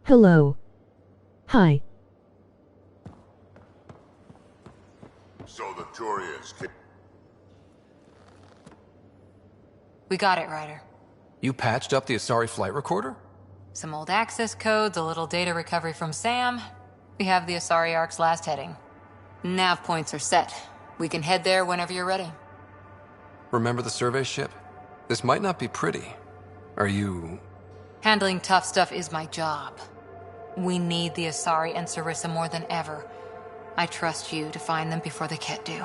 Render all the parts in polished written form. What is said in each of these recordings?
Hello. Hi. So the Turians can... We got it, Ryder. You patched up the Asari flight recorder? Some old access codes, a little data recovery from Sam. We have the Asari Ark's last heading. Nav points are set. We can head there whenever you're ready. Remember the survey ship? This might not be pretty. Are you... Handling tough stuff is my job. We need the Asari and Sarissa more than ever. I trust you to find them before the Ket do.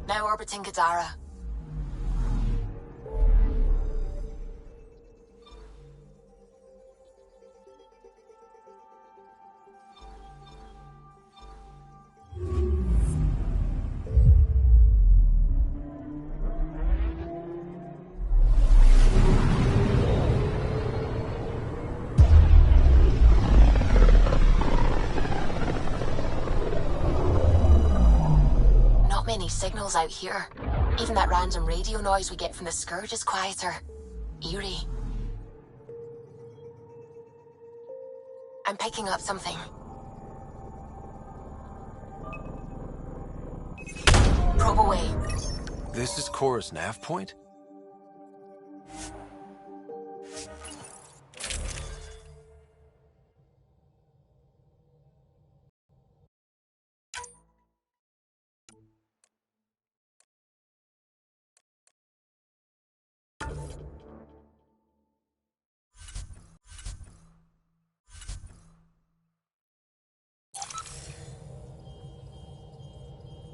Now orbiting Kadara. Signals out here. Even that random radio noise we get from the Scourge is quieter. Eerie. I'm picking up something. Probe away. This is Korra's nav point?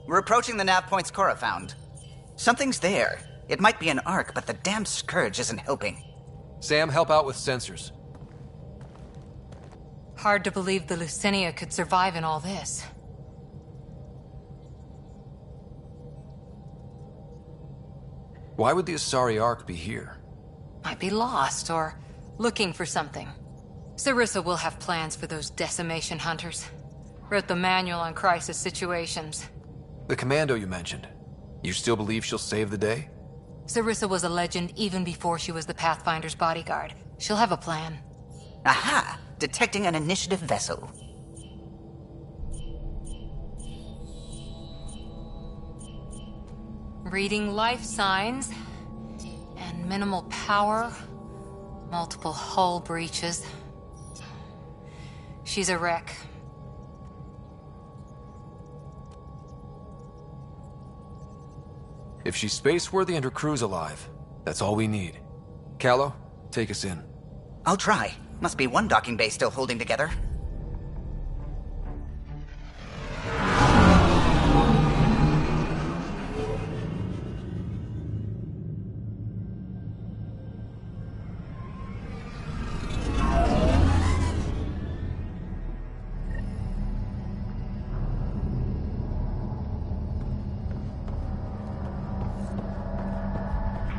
We're approaching the nav points Korra found. Something's there. It might be an Ark, but the damn Scourge isn't helping. Sam, help out with sensors. Hard to believe the Lucinia could survive in all this. Why would the Asari Ark be here? Might be lost or looking for something. Sarissa will have plans for those decimation hunters. Wrote the manual on crisis situations. The commando you mentioned. You still believe she'll save the day? Sarissa was a legend even before she was the Pathfinder's bodyguard. She'll have a plan. Aha! Detecting an initiative vessel. Reading life signs. And minimal power. Multiple hull breaches. She's a wreck. If she's space-worthy and her crew's alive, that's all we need. Callow, take us in. I'll try. Must be one docking bay still holding together.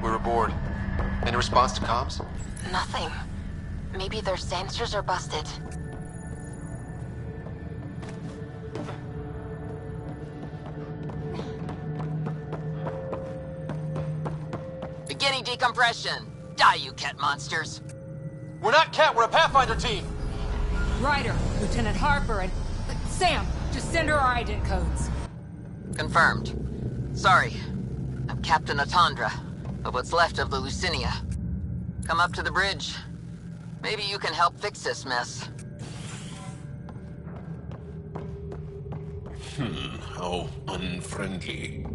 We're aboard. Any response to comms? Nothing. Maybe their sensors are busted. Beginning decompression. Die, you Ket monsters. We're not Ket, we're a Pathfinder team! Ryder, Lieutenant Harper, and... Sam, just send her our ident codes. Confirmed. Sorry. I'm Captain Atandra, of what's left of the Lucinia. Come up to the bridge. Maybe you can help fix this mess. How unfriendly.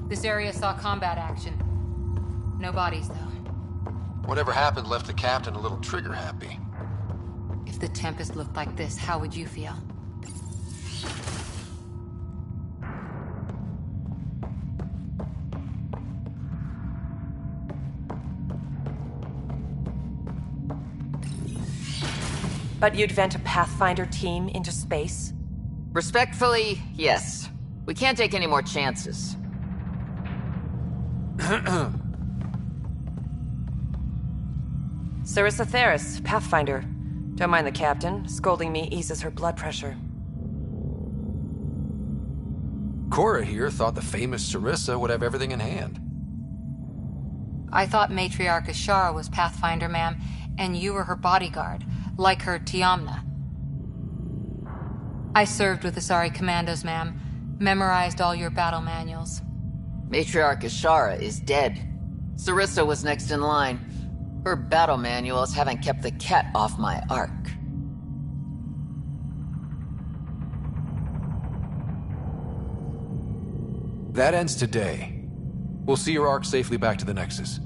This area saw combat action. No bodies, though. Whatever happened left the captain a little trigger-happy. If the Tempest looked like this, how would you feel? But you'd vent a Pathfinder team into space? Respectfully, yes. We can't take any more chances. Sarissa Theris, Pathfinder. Don't mind the captain. Scolding me eases her blood pressure. Cora here thought the famous Sarissa would have everything in hand. I thought Matriarch Ashara was Pathfinder, ma'am, and you were her bodyguard, like her Tiamna. I served with the Asari Commandos, ma'am. Memorized all your battle manuals. Matriarch Ashara is dead. Sarissa was next in line. Her battle manuals haven't kept the cat off my ark. That ends today. We'll see your ark safely back to the Nexus.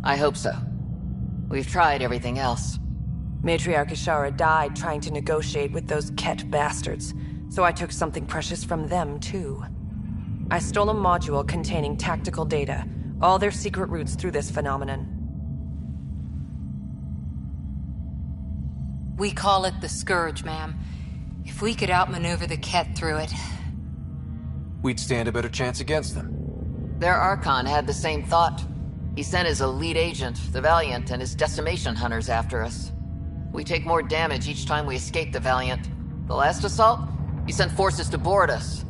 I hope so. We've tried everything else. Matriarch Ashara died trying to negotiate with those Ket bastards, so I took something precious from them, too. I stole a module containing tactical data, all their secret routes through this phenomenon. We call it the Scourge, ma'am. If we could outmaneuver the Ket through it... We'd stand a better chance against them. Their Archon had the same thought. He sent his elite agent, the Valiant, and his decimation hunters after us. We take more damage each time we escape the Valiant. The last assault, he sent forces to board us.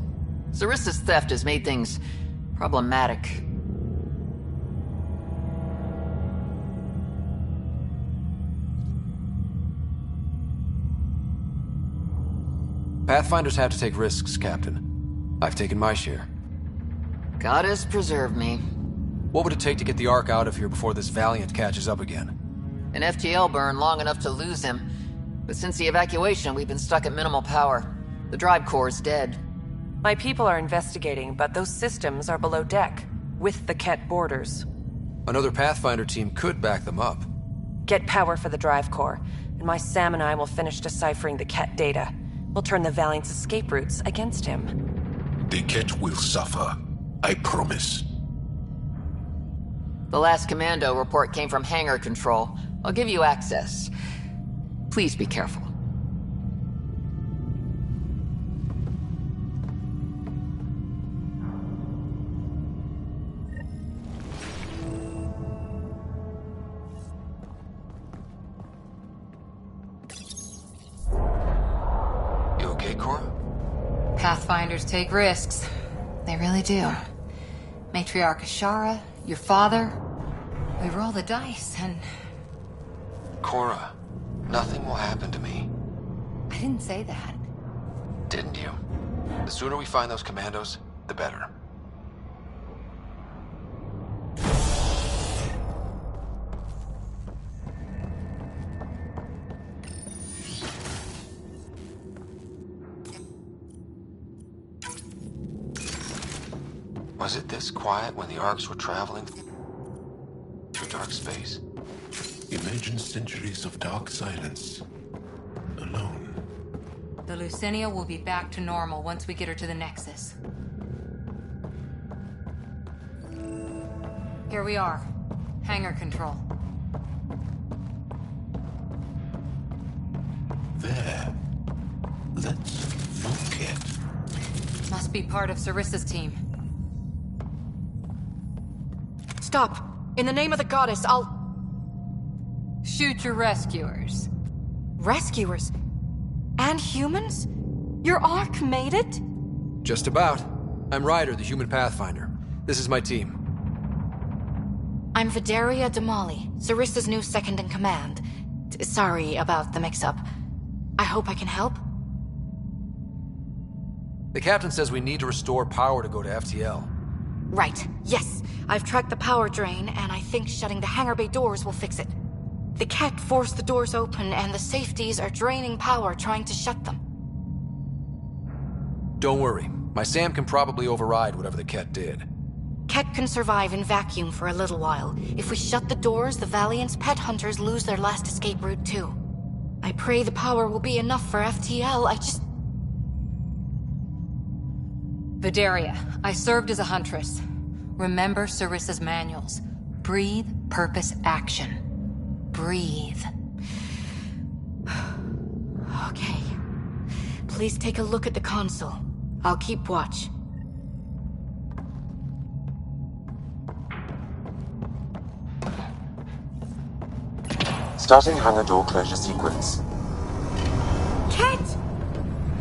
Sarissa's theft has made things problematic. Pathfinders have to take risks, Captain. I've taken my share. God has preserved me. What would it take to get the Ark out of here before this Valiant catches up again? An FTL burn long enough to lose him. But since the evacuation, we've been stuck at minimal power. The drive core is dead. My people are investigating, but those systems are below deck, with the Ket borders. Another Pathfinder team could back them up. Get power for the drive core, and my Sam and I will finish deciphering the Ket data. We'll turn the Valiant's escape routes against him. The Ket will suffer. I promise. The last commando report came from hangar control. I'll give you access. Please be careful. You okay, Cora? Pathfinders take risks. They really do. Matriarch Ashara, your father... We roll the dice, and... Cora, nothing will happen to me. I didn't say that. Didn't you? The sooner we find those commandos, the better. Was it this quiet when the Arks were traveling through dark space? Imagine centuries of dark silence. Alone. The Lucinia will be back to normal once we get her to the Nexus. Here we are. Hangar control. There. Let's look at... Must be part of Sarissa's team. Stop! In the name of the goddess, I'll... Shoot your rescuers. Rescuers? And humans? Your Ark made it? Just about. I'm Ryder, the human Pathfinder. This is my team. I'm Vidaria Damali, Sarissa's new second-in-command. Sorry about the mix-up. I hope I can help? The captain says we need to restore power to go to FTL. Right, yes. I've tracked the power drain, and I think shutting the hangar bay doors will fix it. The Ket forced the doors open, and the safeties are draining power trying to shut them. Don't worry. My Sam can probably override whatever the Ket did. Ket can survive in vacuum for a little while. If we shut the doors, the Valiant's pet hunters lose their last escape route too. I pray the power will be enough for FTL. Vidaria, I served as a huntress. Remember Sarissa's manuals. Breathe, purpose, action. Breathe. Okay. Please take a look at the console. I'll keep watch. Starting hangar door closure sequence. Cat!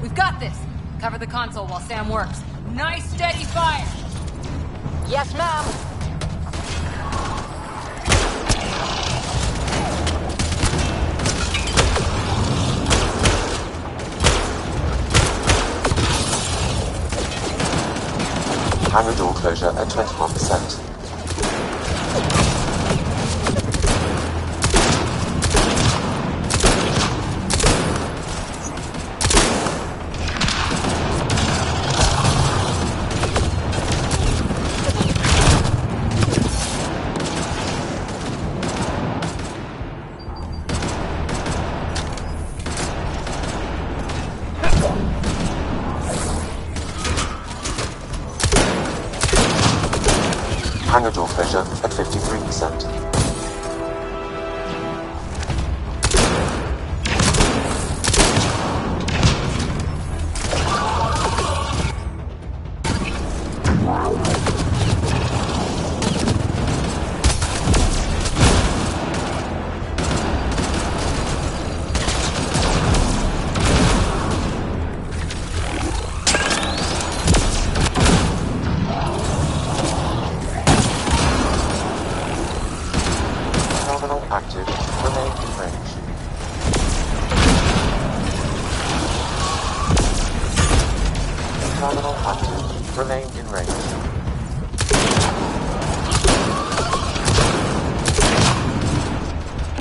We've got this. Cover the console while Sam works. Nice steady fire! Yes, ma'am. Hangar door closure at 21%. Hangar door closure at 53%. Active. Remain in range. Terminal active. Remain in range.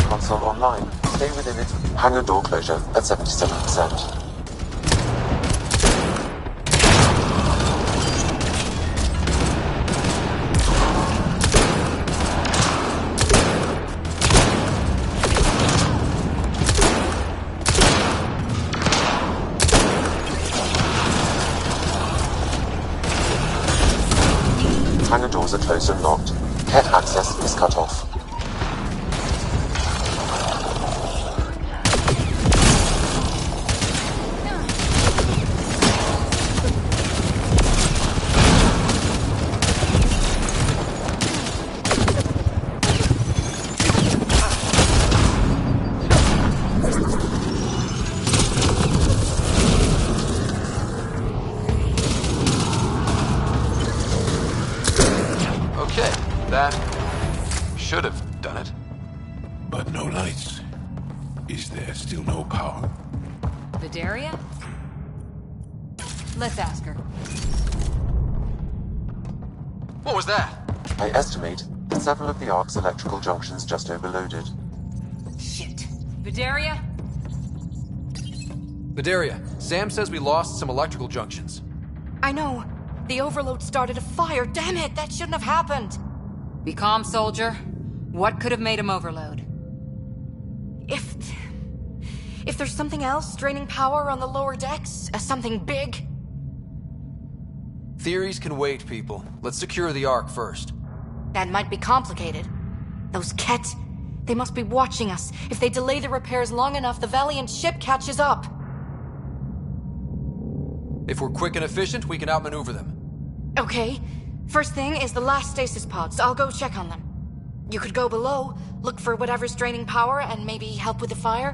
Console online. Stay within it. Hangar door closure at 77%. Hangar doors are closed and locked. Cat access is cut off. Okay, that should have done it. But no lights. Is there still no power? Vidaria? Let's ask her. What was that? I estimate that several of the Ark's electrical junctions just overloaded. Shit. Vidaria? Vidaria, Sam says we lost some electrical junctions. I know. The overload started a fire. Damn it, that shouldn't have happened. Be calm, soldier. What could have made him overload? If there's something else draining power on the lower decks, something big. Theories can wait, people. Let's secure the Ark first. That might be complicated. Those Ket, they must be watching us. If they delay the repairs long enough, the Valiant ship catches up. If we're quick and efficient, we can outmaneuver them. Okay. First thing is the last stasis pods. I'll go check on them. You could go below, look for whatever's draining power, and maybe help with the fire?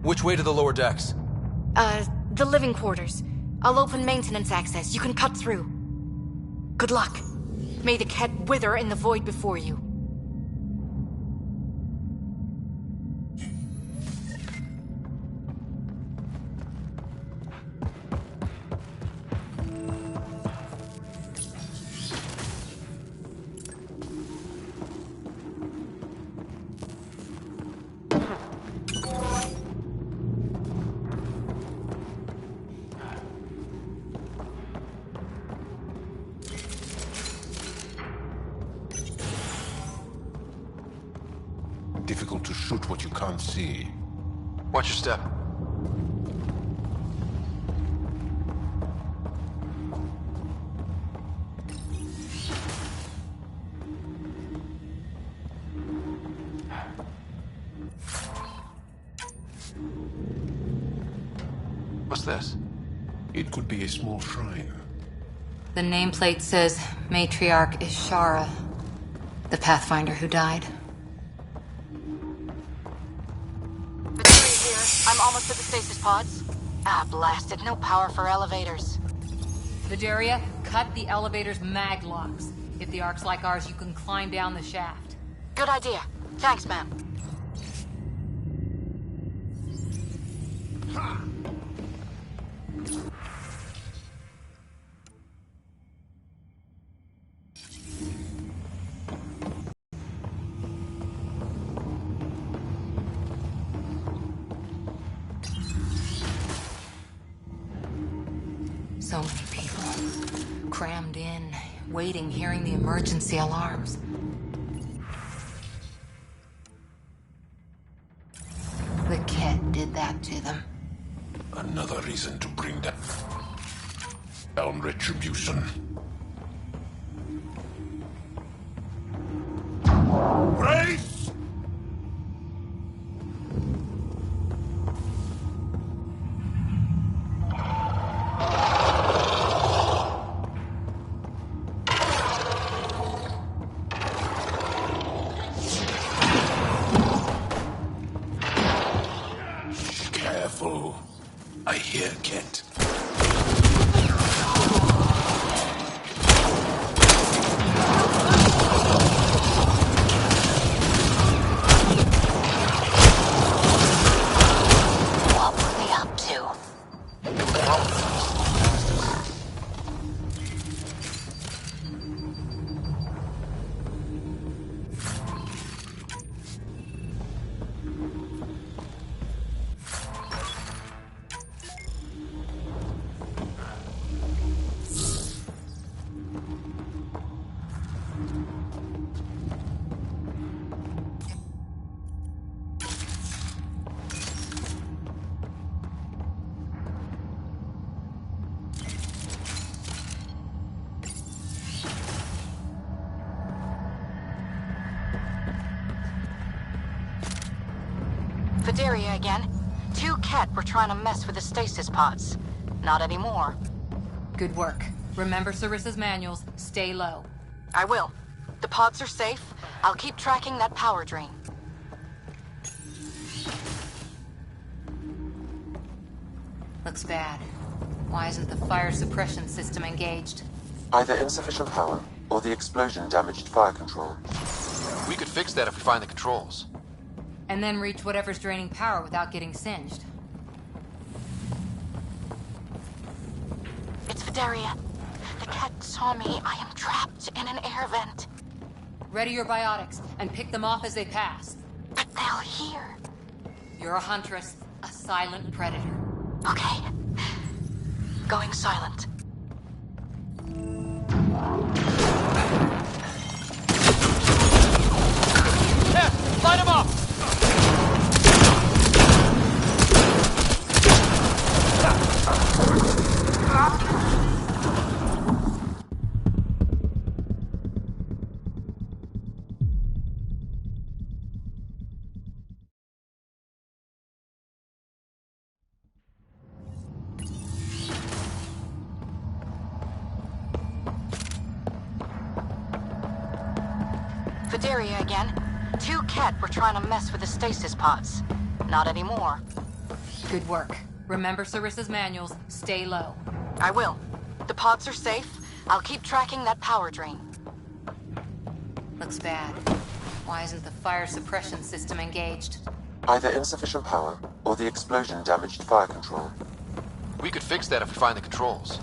Which way to the lower decks? The living quarters. I'll open maintenance access. You can cut through. Good luck. May the Ket wither in the void before you. Difficult to shoot what you can't see. Watch your step. What's this? It could be a small shrine. The nameplate says Matriarch Ishara, the Pathfinder who died. Victoria here. I'm almost at the stasis pods. Ah, blasted. No power for elevators. Vidaria, cut the elevator's mag locks. If the Ark's like ours, you can climb down the shaft. Good idea. Thanks, ma'am. So many people. Crammed in, waiting, hearing the emergency alarms. The Ket did that to them. Another reason to bring down retribution. Brace! Careful. I hear Kent. What were they up to? Vidaria again. 2 Ket were trying to mess with the stasis pods. Not anymore. Good work. Remember Sarissa's manuals. Stay low. I will. The pods are safe. I'll keep tracking that power drain. Looks bad. Why isn't the fire suppression system engaged? Either insufficient power, or the explosion damaged fire control. We could fix that if we find the controls. And then reach whatever's draining power without getting singed. It's Vidaria. The Ket saw me. I am trapped in an air vent. Ready your biotics, and pick them off as they pass. But they'll hear. You're a huntress, a silent predator. Okay. Going silent. Yeah, light him up! Vidaria again. 2 Ket were trying to mess with the stasis pods. Not anymore. Good work. Remember Sarissa's manuals. Stay low. I will. The pods are safe. I'll keep tracking that power drain. Looks bad. Why isn't the fire suppression system engaged? Either insufficient power, or the explosion damaged fire control. We could fix that if we find the controls.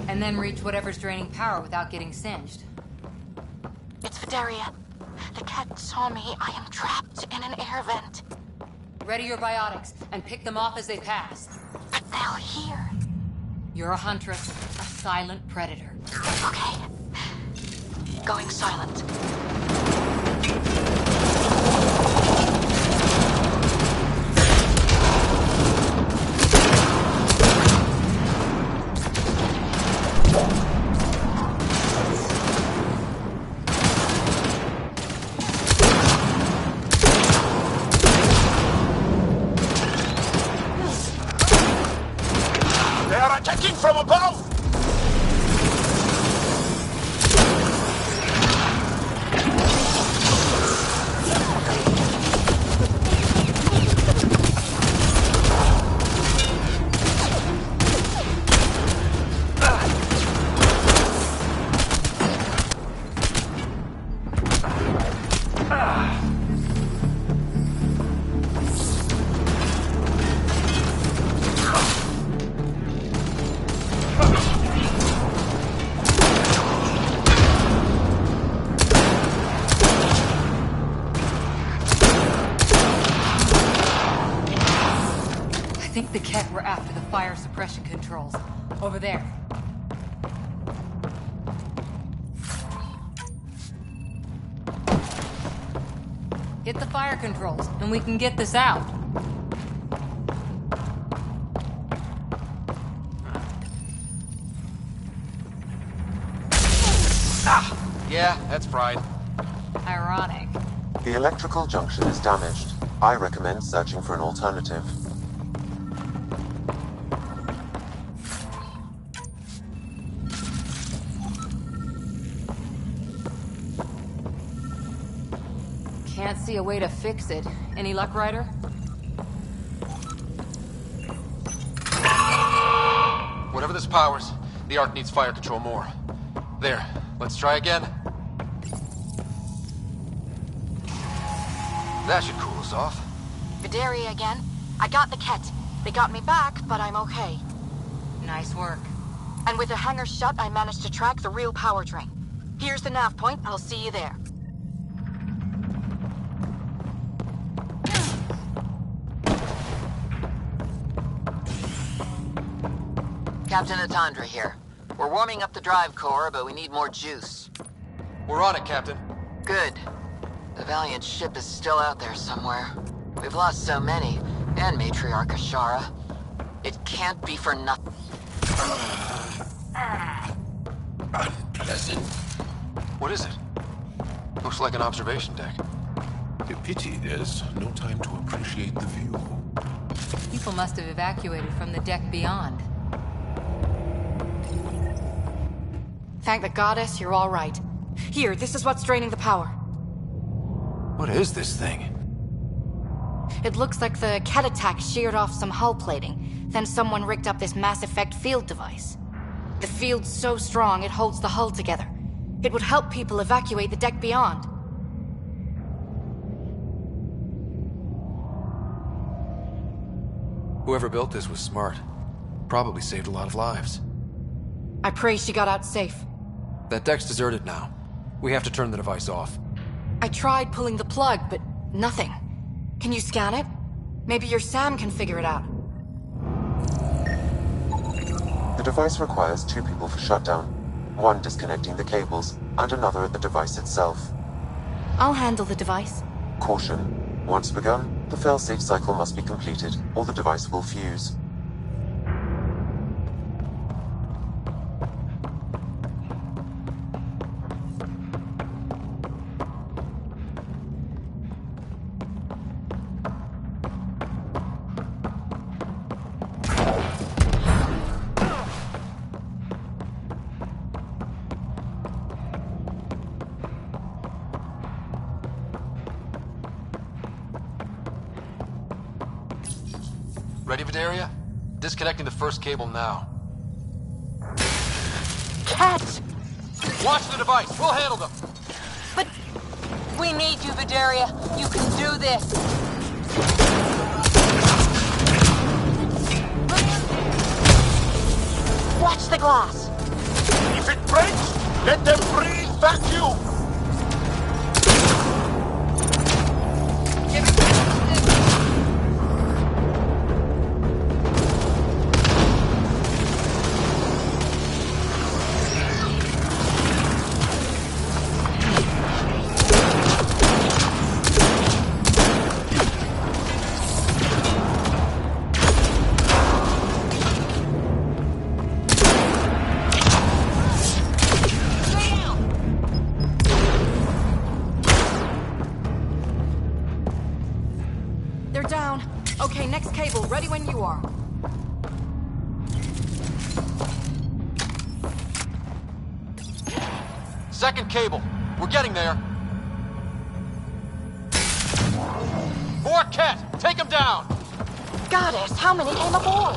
And then reach whatever's draining power without getting singed. It's Vidaria. The Ket saw me. I am trapped in an air vent. Ready your biotics, and pick them off as they pass. But they'll hear. You're a huntress, a silent predator. Okay. Going silent. attacking from above! I think the Ket were after the fire suppression controls. Over there. Hit the fire controls, and we can get this out. Yeah, that's fried. Ironic. The electrical junction is damaged. I recommend searching for an alternative. Can't see a way to fix it. Any luck, Ryder? Whatever this powers, the Ark needs fire control more. There, let's try again. That should cool us off. Vidaria again. I got the Ket. They got me back, but I'm okay. Nice work. And with the hangar shut, I managed to track the real power drain. Here's the nav point. I'll see you there. Captain Atandra here. We're warming up the drive core, but we need more juice. We're on it, Captain. Good. The Valiant ship is still out there somewhere. We've lost so many, and Matriarch Ashara. It can't be for nothing. Unpleasant. What is it? Looks like an observation deck. A pity there's no time to appreciate the view. People must have evacuated from the deck beyond. Thank the goddess, you're all right. Here, this is what's draining the power. What is this thing? It looks like the Ket attack sheared off some hull plating. Then someone rigged up this mass effect field device. The field's so strong it holds the hull together. It would help people evacuate the deck beyond. Whoever built this was smart. Probably saved a lot of lives. I pray she got out safe. That deck's deserted now. We have to turn the device off. I tried pulling the plug, but nothing. Can you scan it? Maybe your Sam can figure it out. The device requires 2 people for shutdown. One disconnecting the cables, and another at the device itself. I'll handle the device. Caution. Once begun, the failsafe cycle must be completed, or the device will fuse. Ready, Vidaria? Disconnecting the first cable now. Ket! Watch the device! We'll handle them! But we need you, Vidaria. You can do this. Watch the glass. If it breaks, let them breathe vacuum! They're down. Okay, next cable, ready when you are. Second cable. We're getting there. More Ket! Take him down! Goddess, how many came aboard?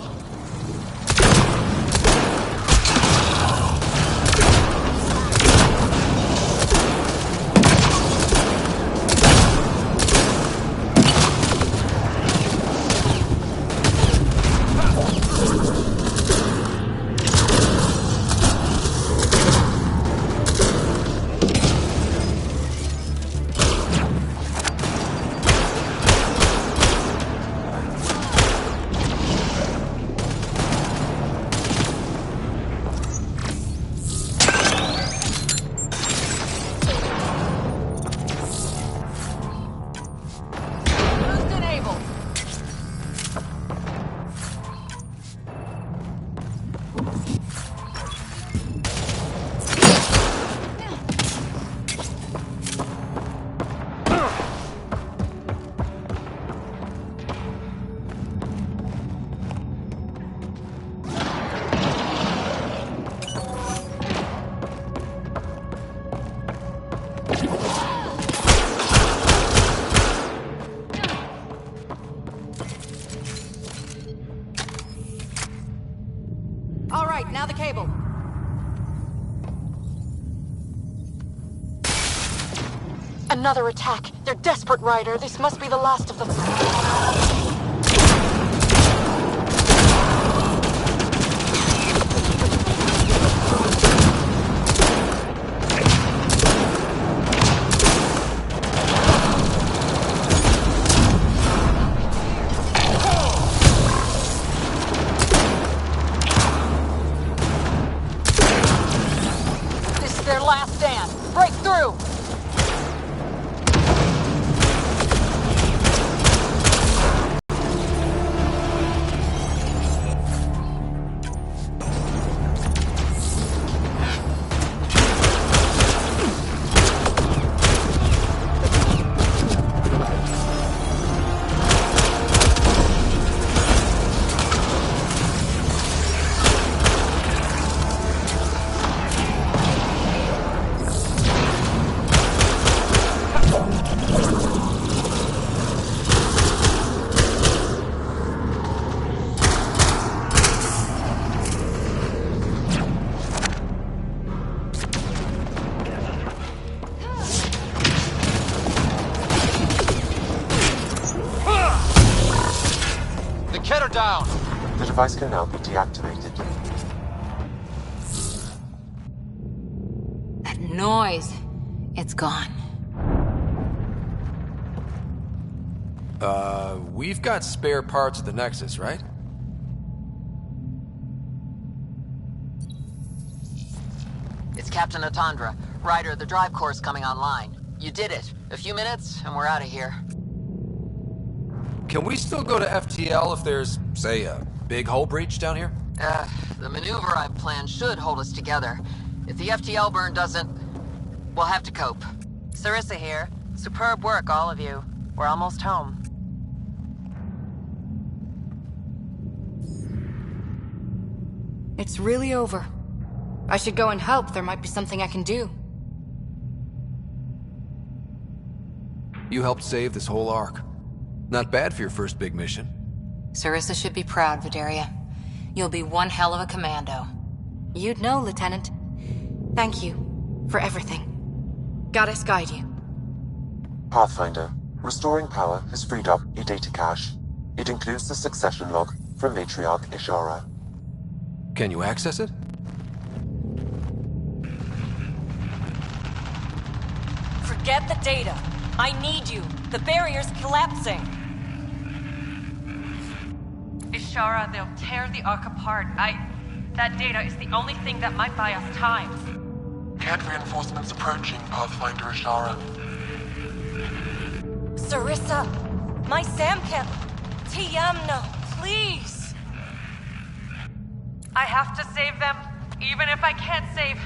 All right, now the cable. Another attack. They're desperate, Ryder. This must be the last of them. This is their last stand. Break through! Get her down! The device can now be deactivated. That noise. It's gone. We've got spare parts at the Nexus, right? It's Captain Atandra. Ryder, the drive core's coming online. You did it. A few minutes, and we're out of here. Can we still go to FTL if there's, say, a big hull breach down here? The maneuver I've planned should hold us together. If the FTL burn doesn't, we'll have to cope. Sarissa here. Superb work, all of you. We're almost home. It's really over. I should go and help. There might be something I can do. You helped save this whole arc. Not bad for your first big mission. Sarissa should be proud, Vidaria. You'll be one hell of a commando. You'd know, Lieutenant. Thank you for everything. Goddess guide you. Pathfinder, restoring power has freed up a data cache. It includes the succession log from Matriarch Ishara. Can you access it? Forget the data. I need you. The barrier's collapsing. Ishara, they'll tear the Ark apart. That data is the only thing that might buy us time. Cat reinforcements approaching, Pathfinder Ishara. Sarissa, my Samcat. Tiamno, please. I have to save them, even if I can't save...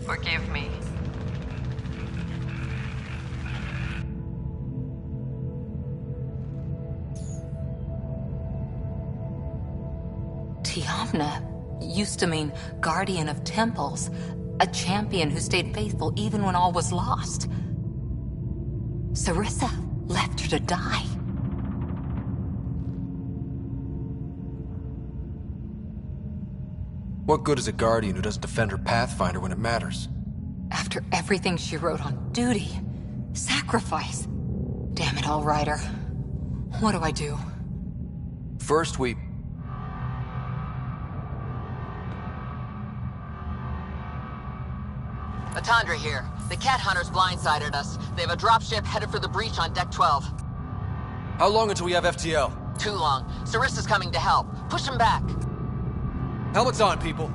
Forgive me. Tiamna. used to mean guardian of temples, a champion who stayed faithful even when all was lost. Sarissa left her to die. What good is a guardian who doesn't defend her Pathfinder when it matters? After everything she wrote on duty, sacrifice. Damn it all, Ryder. What do I do? First, we... Atandra here. The cat hunters blindsided us. They have a dropship headed for the breach on Deck 12. How long until we have FTL? Too long. Sarissa's coming to help. Push him back. Helmets on, people.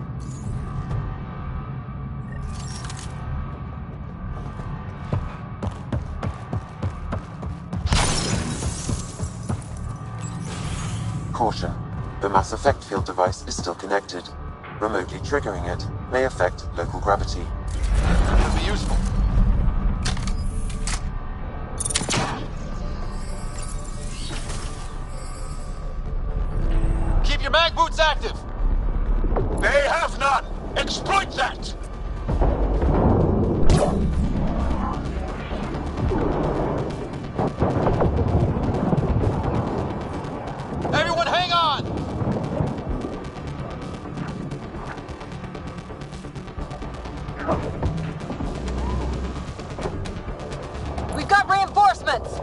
Caution. The mass effect field device is still connected. Remotely triggering it may affect local gravity. Could be useful. Keep your mag boots active! They have none! Exploit that! Everyone hang on! We've got reinforcements!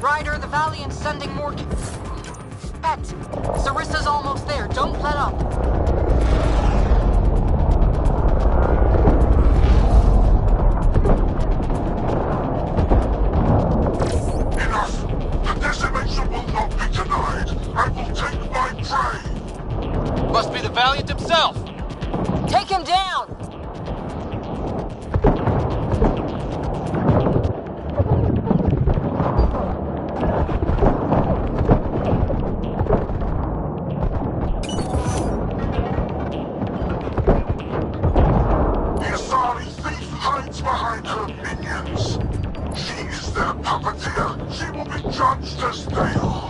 Ryder, the Valiant's sending more... Pet, Sarissa's almost there. Don't let up. Enough! The decimation will not be denied. I will take my prey. Must be the Valiant himself! Take him down! The Asari thief hides behind her minions. She is their puppeteer. She will be judged as they are.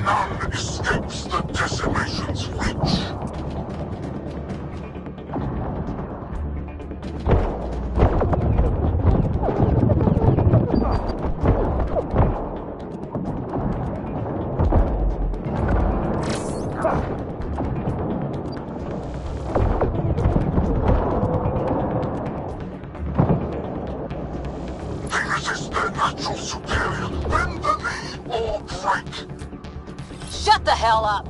None escapes the decimation's reach. They resist their natural superior. Bend the knee or break. Shut the hell up!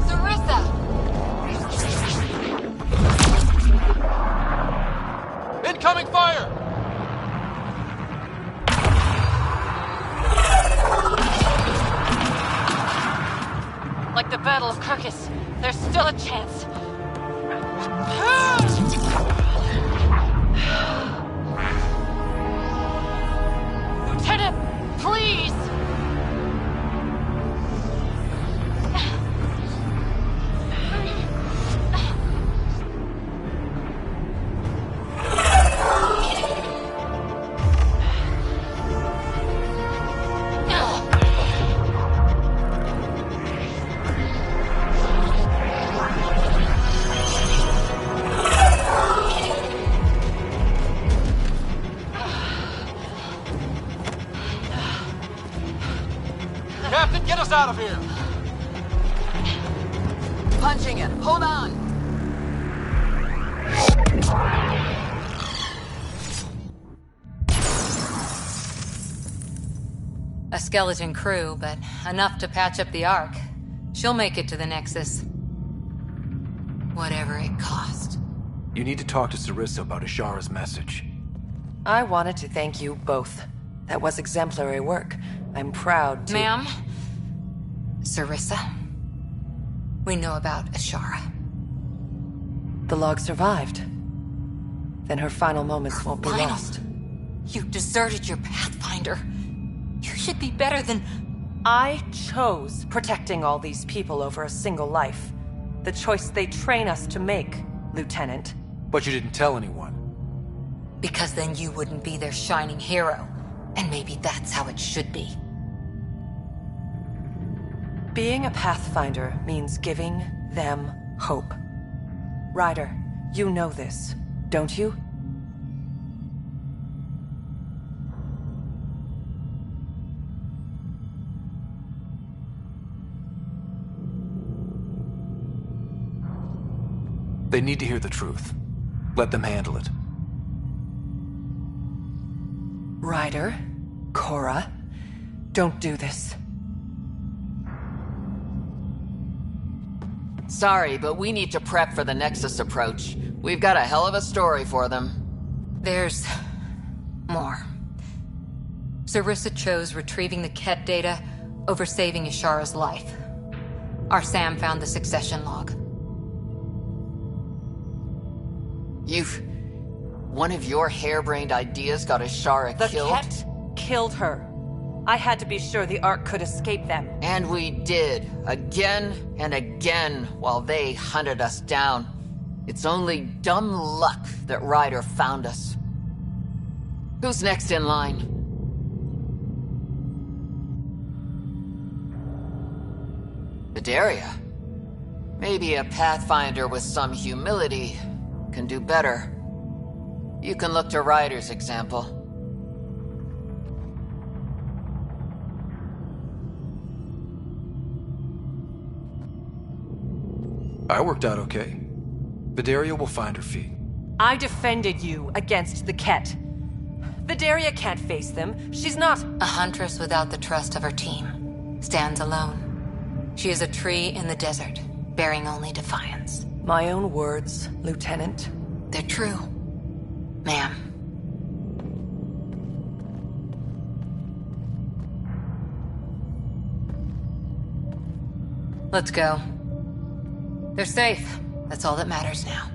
Sarissa! Incoming fire! Like the Battle of Kirkus, there's still a chance. Lieutenant, please! Captain, get us out of here! Punching it. Hold on. A skeleton crew, but enough to patch up the Ark. She'll make it to the Nexus. Whatever it cost. You need to talk to Sarissa about Ashara's message. I wanted to thank you both. That was exemplary work. I'm proud to— Ma'am? Sarissa? We know about Ashara. The log survived. Then her final moments won't be lost. You deserted your Pathfinder. You should be better than... I chose protecting all these people over a single life. The choice they train us to make, Lieutenant. But you didn't tell anyone. Because then you wouldn't be their shining hero. And maybe that's how it should be. Being a Pathfinder means giving them hope. Ryder, you know this, don't you? They need to hear the truth. Let them handle it. Ryder, Cora, don't do this. Sorry, but we need to prep for the Nexus approach. We've got a hell of a story for them. There's... more. Sarissa chose retrieving the Ket data over saving Ashara's life. Our Sam found the succession log. One of your harebrained ideas got Ashara killed? The Ket killed her. I had to be sure the Ark could escape them. And we did, again and again, while they hunted us down. It's only dumb luck that Ryder found us. Who's next in line? Vidaria. Maybe a Pathfinder with some humility can do better. You can look to Ryder's example. I worked out okay. Vidaria will find her feet. I defended you against the Ket. Vidaria can't face them. She's not— A huntress without the trust of her team. Stands alone. She is a tree in the desert, bearing only defiance. My own words, Lieutenant. They're true, ma'am. Let's go. They're safe. That's all that matters now.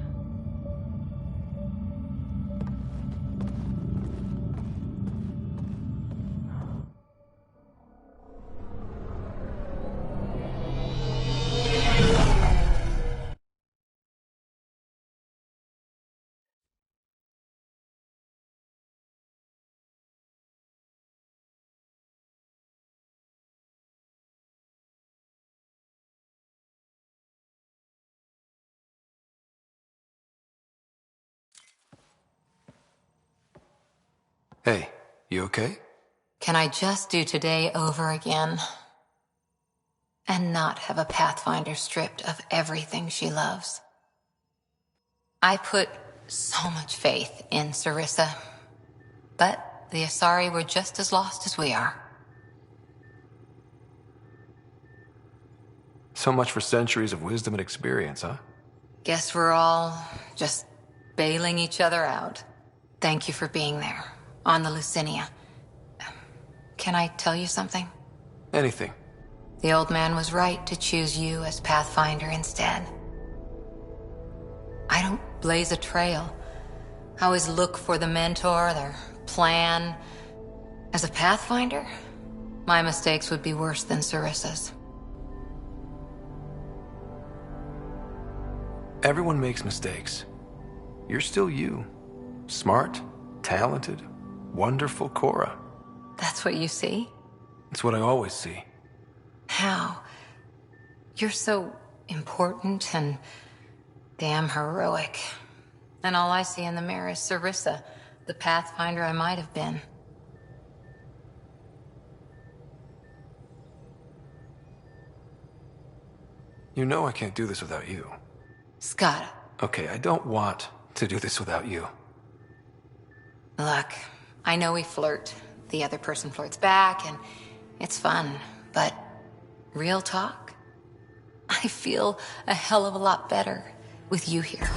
Hey, you okay? Can I just do today over again? And not have a Pathfinder stripped of everything she loves? I put so much faith in Sarissa. But the Asari were just as lost as we are. So much for centuries of wisdom and experience, huh? Guess we're all just bailing each other out. Thank you for being there, on the Lucinia. Can I tell you something? Anything. The old man was right to choose you as Pathfinder instead. I don't blaze a trail. I always look for the mentor, their plan. As a Pathfinder, my mistakes would be worse than Sarissa's. Everyone makes mistakes. You're still you. Smart, talented, wonderful Cora. That's what you see? It's what I always see. How? You're so important and damn heroic. And all I see in the mirror is Sarissa, the Pathfinder I might have been. You know I can't do this without you. Scott. Okay, I don't want to do this without you. Look, I know we flirt. The other person flirts back, and it's fun. But real talk? I feel a hell of a lot better with you here.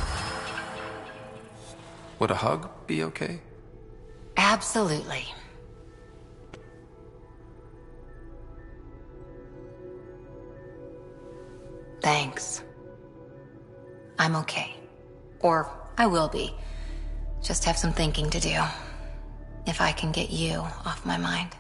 Would a hug be okay? Absolutely. Thanks. I'm okay. Or I will be. Just have some thinking to do. If I can get you off my mind.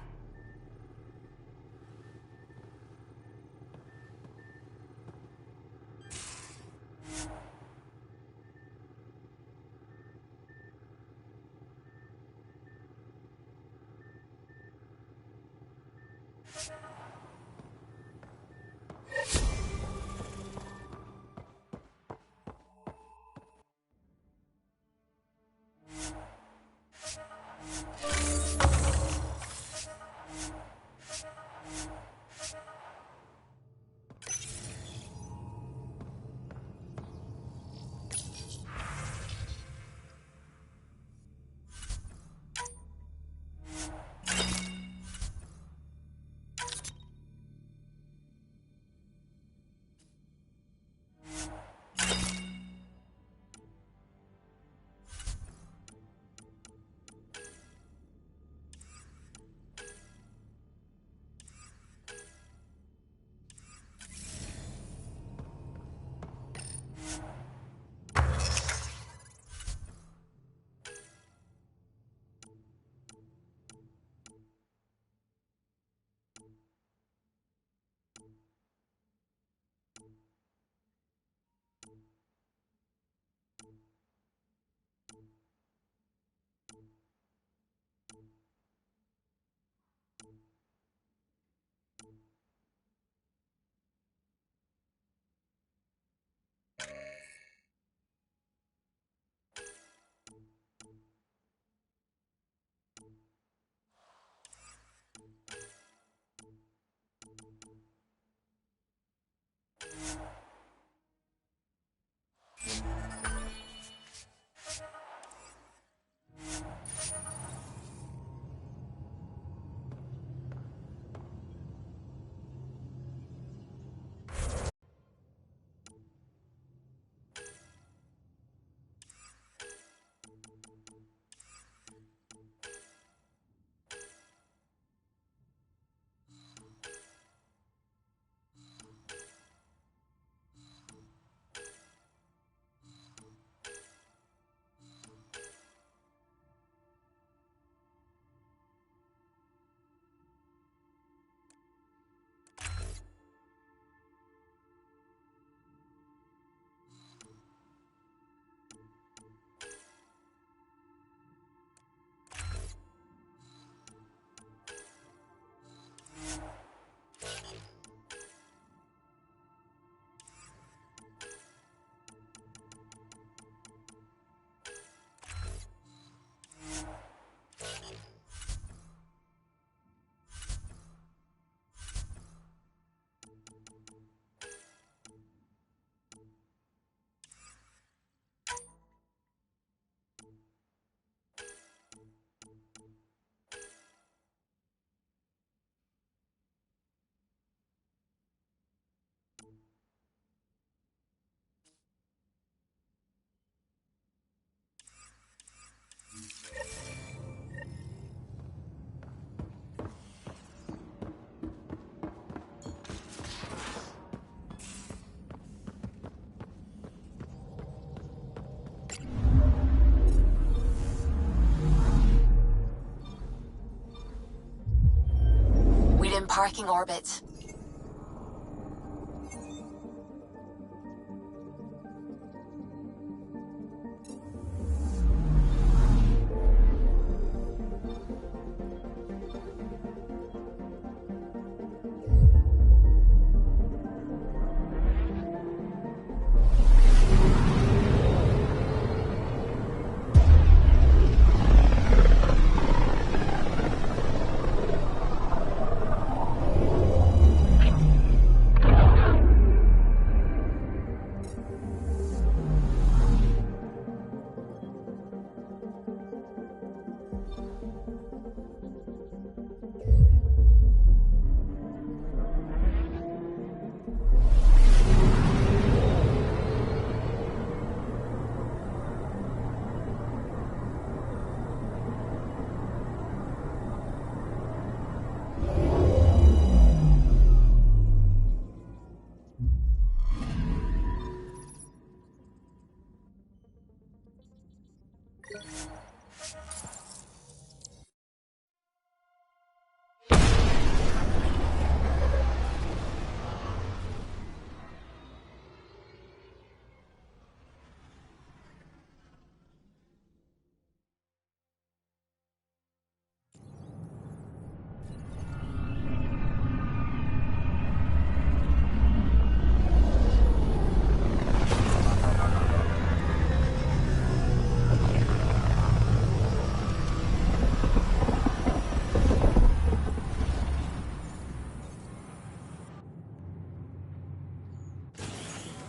parking orbit.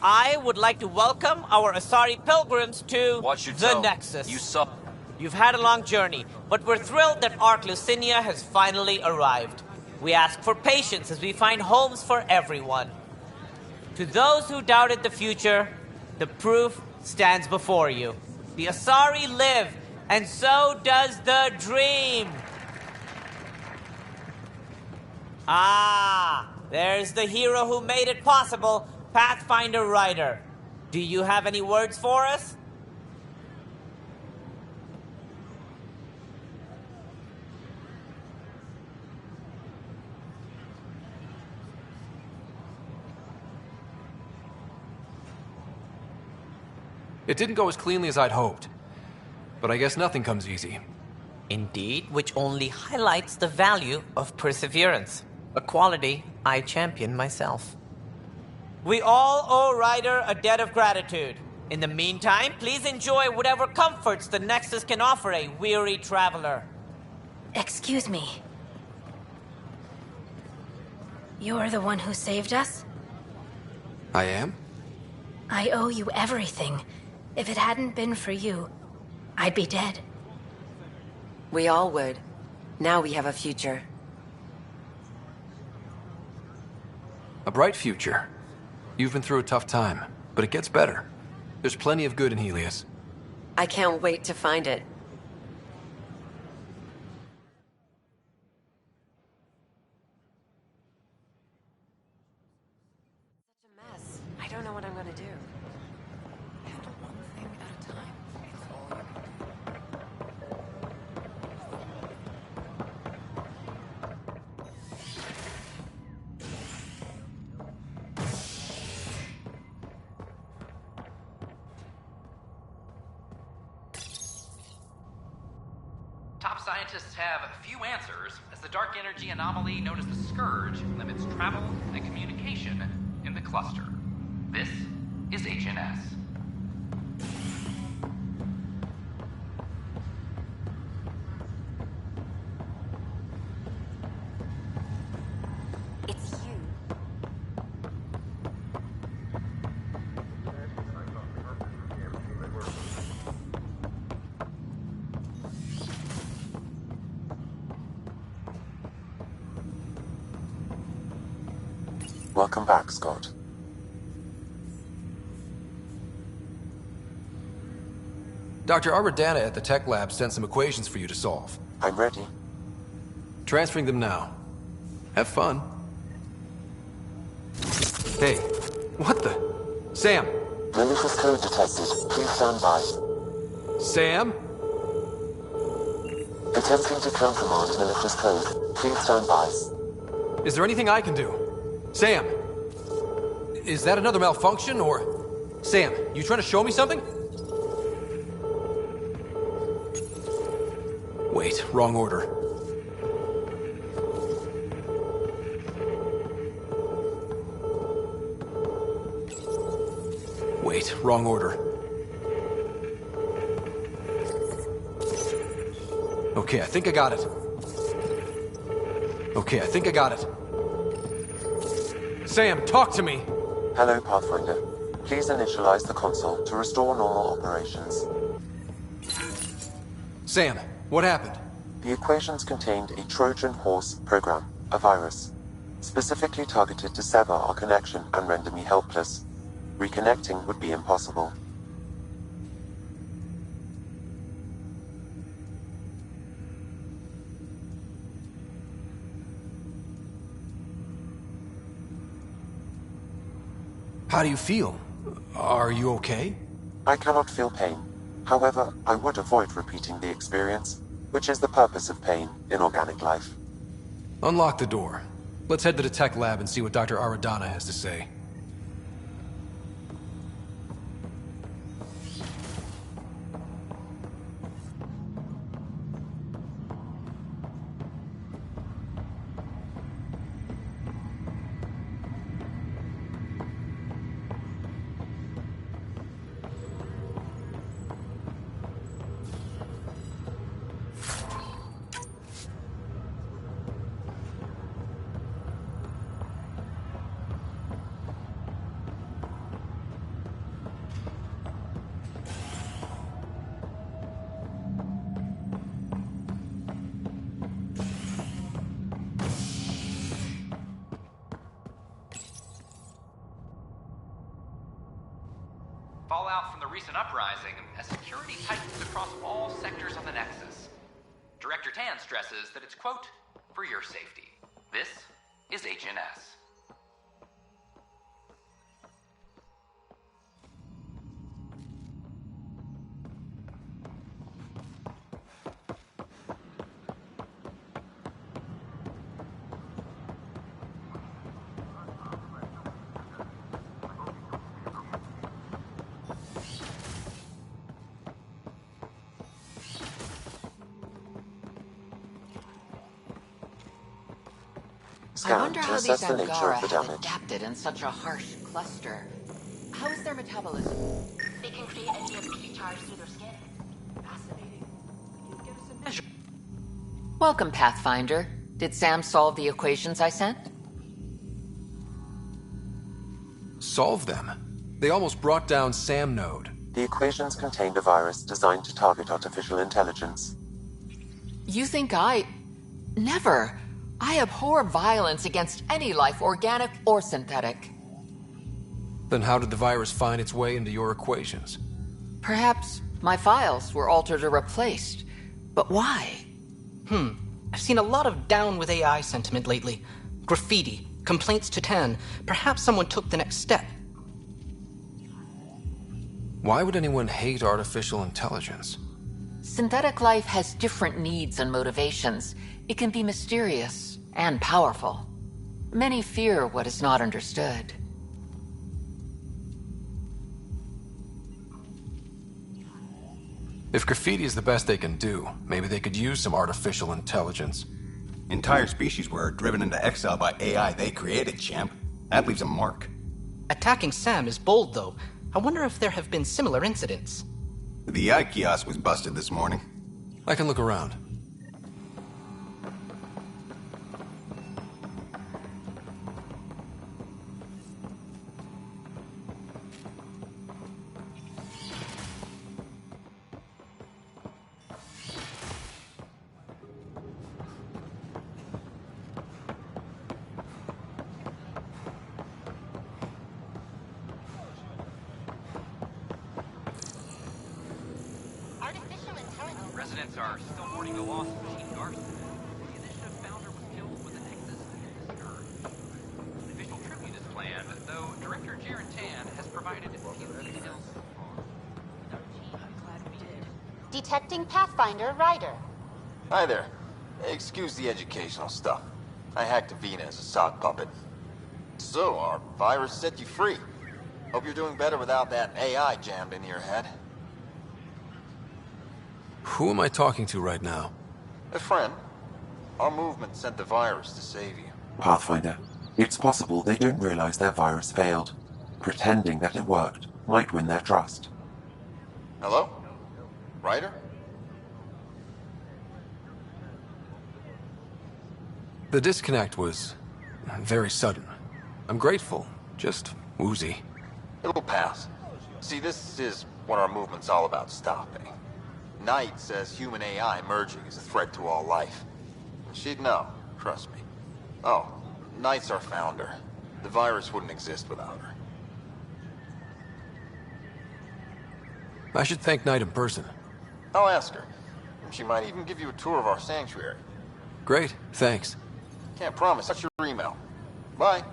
I would like to welcome our Asari pilgrims to the Nexus. You saw. You've had a long journey, but we're thrilled that Ark Lucinia has finally arrived. We ask for patience as we find homes for everyone. To those who doubted the future, the proof stands before you. The Asari live, and so does the dream. Ah, there's the hero who made it possible, Pathfinder Ryder. Do you have any words for us? It didn't go as cleanly as I'd hoped. But I guess nothing comes easy. Indeed, which only highlights the value of perseverance, a quality I champion myself. We all owe Ryder a debt of gratitude. In the meantime, please enjoy whatever comforts the Nexus can offer a weary traveler. Excuse me. You're the one who saved us? I am? I owe you everything. If it hadn't been for you, I'd be dead. We all would. Now we have a future. A bright future. You've been through a tough time, but it gets better. There's plenty of good in Helios. I can't wait to find it. Such a mess. I don't know what I'm gonna do. Handle one thing at a time. It's all you can do. Top scientists have few answers, as the dark energy anomaly known as the Scourge limits travel and communication in the cluster. This is HNS. It's you. Welcome back, Scott. Dr. Arbordana at the tech lab sent some equations for you to solve. I'm ready. Transferring them now. Have fun. Hey, what the? Sam! Malicious code detected. Please stand by. Sam? Attempting to countermand malicious code. Please stand by. Is there anything I can do? Sam! Is that another malfunction, or... Sam, you trying to show me something? Wait, wrong order. Wait, wrong order. Okay, I think I got it. Okay, I think I got it. Sam, talk to me! Hello, Pathfinder. Please initialize the console to restore normal operations. Sam, what happened? The equations contained a Trojan horse program, a virus, specifically targeted to sever our connection and render me helpless. Reconnecting would be impossible. How do you feel? Are you okay? I cannot feel pain. However, I would avoid repeating the experience, which is the purpose of pain in organic life. Unlock the door. Let's head to the tech lab and see what Dr. Aradana has to say. Fallout from the recent uprising as security tightens across all sectors of the Nexus. Director Tan stresses that it's, quote, for your safety. This is HNS. I wonder to how these assess the nature Angara of the have damage. adapted in such a harsh cluster. How is their metabolism? They can create an EMP charge through their skin. Fascinating. Welcome, Pathfinder. Did Sam solve the equations I sent? Solve them? They almost brought down Sam Node. The equations contained a virus designed to target artificial intelligence. You think I... Never. I abhor violence against any life, organic or synthetic. Then how did the virus find its way into your equations? Perhaps my files were altered or replaced. But why? I've seen a lot of down with AI sentiment lately. Graffiti, complaints to Tan. Perhaps someone took the next step. Why would anyone hate artificial intelligence? Synthetic life has different needs and motivations. It can be mysterious and powerful. Many fear what is not understood. If graffiti is the best they can do, maybe they could use some artificial intelligence. Entire species were driven into exile by AI they created, champ. That leaves a mark. Attacking Sam is bold, though. I wonder if there have been similar incidents. The eye kiosk was busted this morning. I can look around. Residents are still mourning the loss of Chief Garson. The initiative founder was killed with an Nexus scourge. An official tribute is planned, though Director Jaron Tan has provided few details. Detecting Pathfinder Rider. Hi there. Excuse the educational stuff. I hacked Avina as a sock puppet. So, our virus set you free. Hope you're doing better without that AI jammed into your head. Who am I talking to right now? A friend. Our movement sent the virus to save you. Pathfinder, it's possible they don't realize their virus failed. Pretending that it worked might win their trust. Hello? Ryder? The disconnect was very sudden. I'm grateful, just woozy. It'll pass. See, this is what our movement's all about stopping. Knight says human AI merging is a threat to all life. She'd know, trust me. Oh, Knight's our founder. The virus wouldn't exist without her. I should thank Knight in person. I'll ask her. She might even give you a tour of our sanctuary. Great, thanks. Can't promise. That's your email. Bye.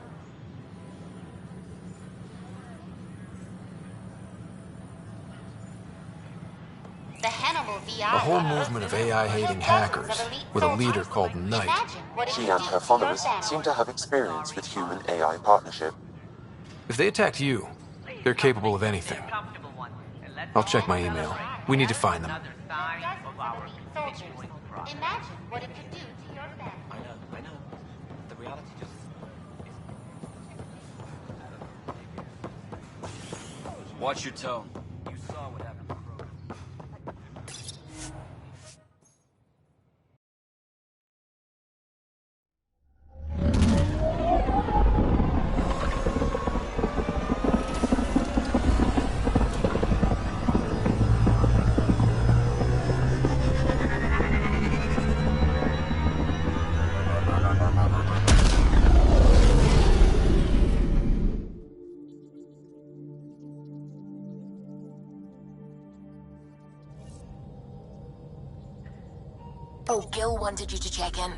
A whole movement of AI-hating hackers with a leader called Knight. She and her followers seem to have experience with human-AI partnership. If they attacked you, they're capable of anything. I'll check my email. We need to find them. Imagine what it could do to your family. I know. The reality just... Watch your tone. You saw what happened. Oh, Gil wanted you to check in.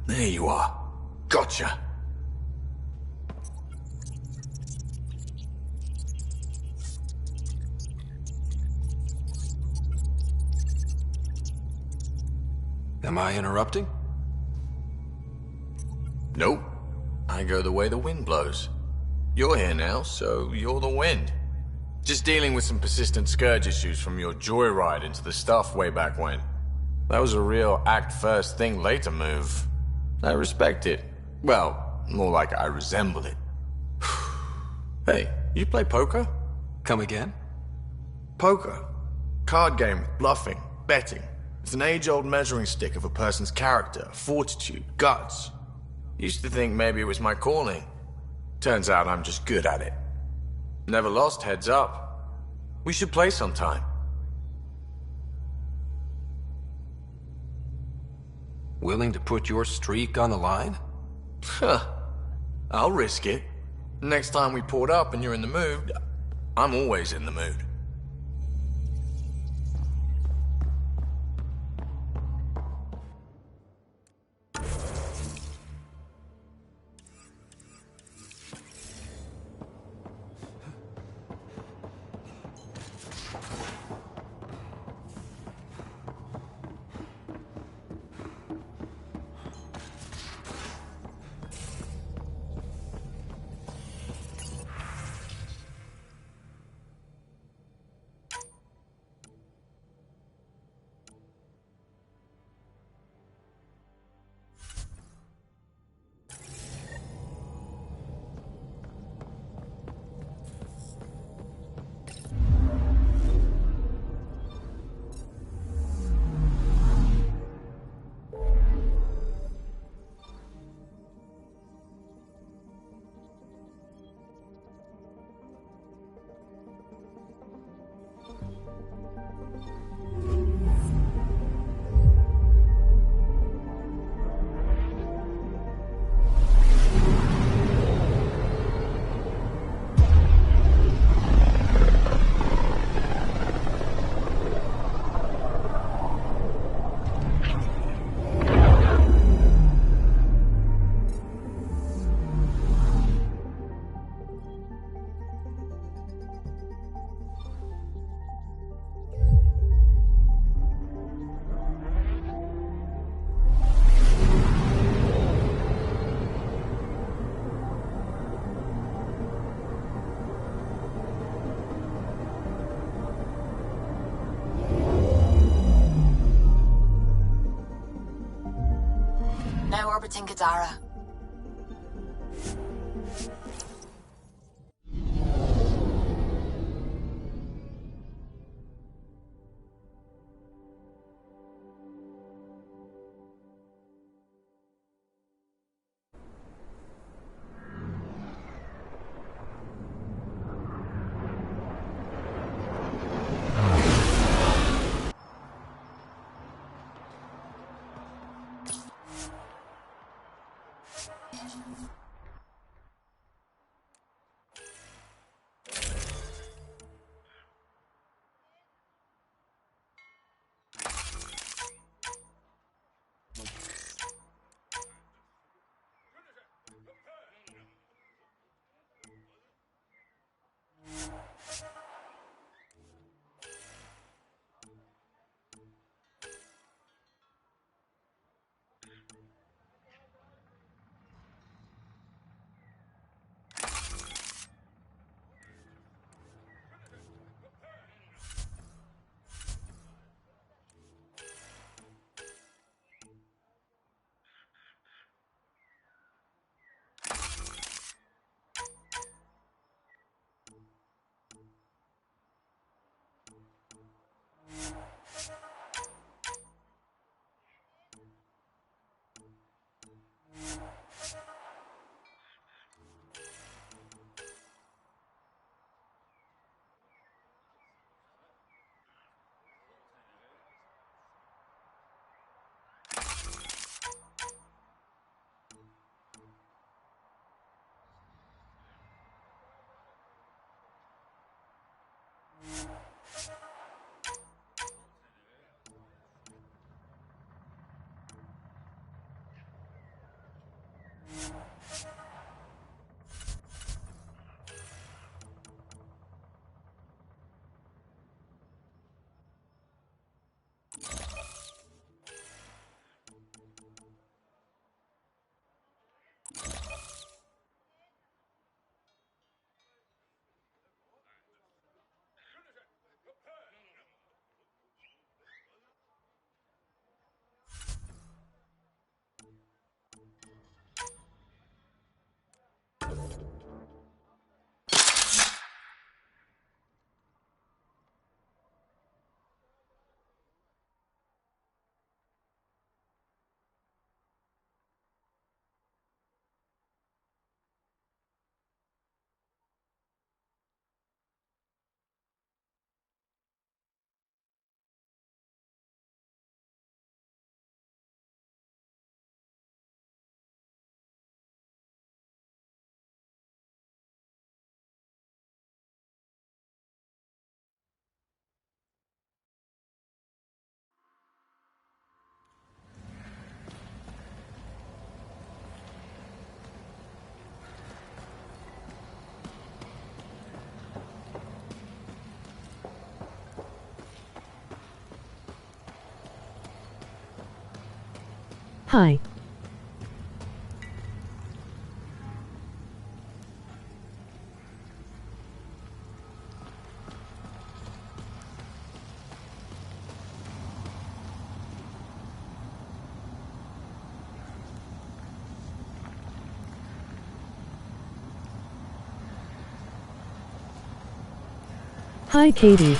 There you are. Gotcha. Am I interrupting? Nope. I go the way the wind blows. You're here now, so you're the wind. Just dealing with some persistent scourge issues from your joyride into the stuff way back when. That was a real act first, think later move. I respect it. Well, more like I resemble it. Hey, you play poker? Come again? Poker. Card game with bluffing, betting. It's an age-old measuring stick of a person's character, fortitude, guts. Used to think maybe it was my calling. Turns out I'm just good at it. Never lost, heads up. We should play sometime. Willing to put your streak on the line? Huh. I'll risk it. Next time we port up and you're in the mood, I'm always in the mood. Now orbiting Gadara. Hi. Hi, Katie.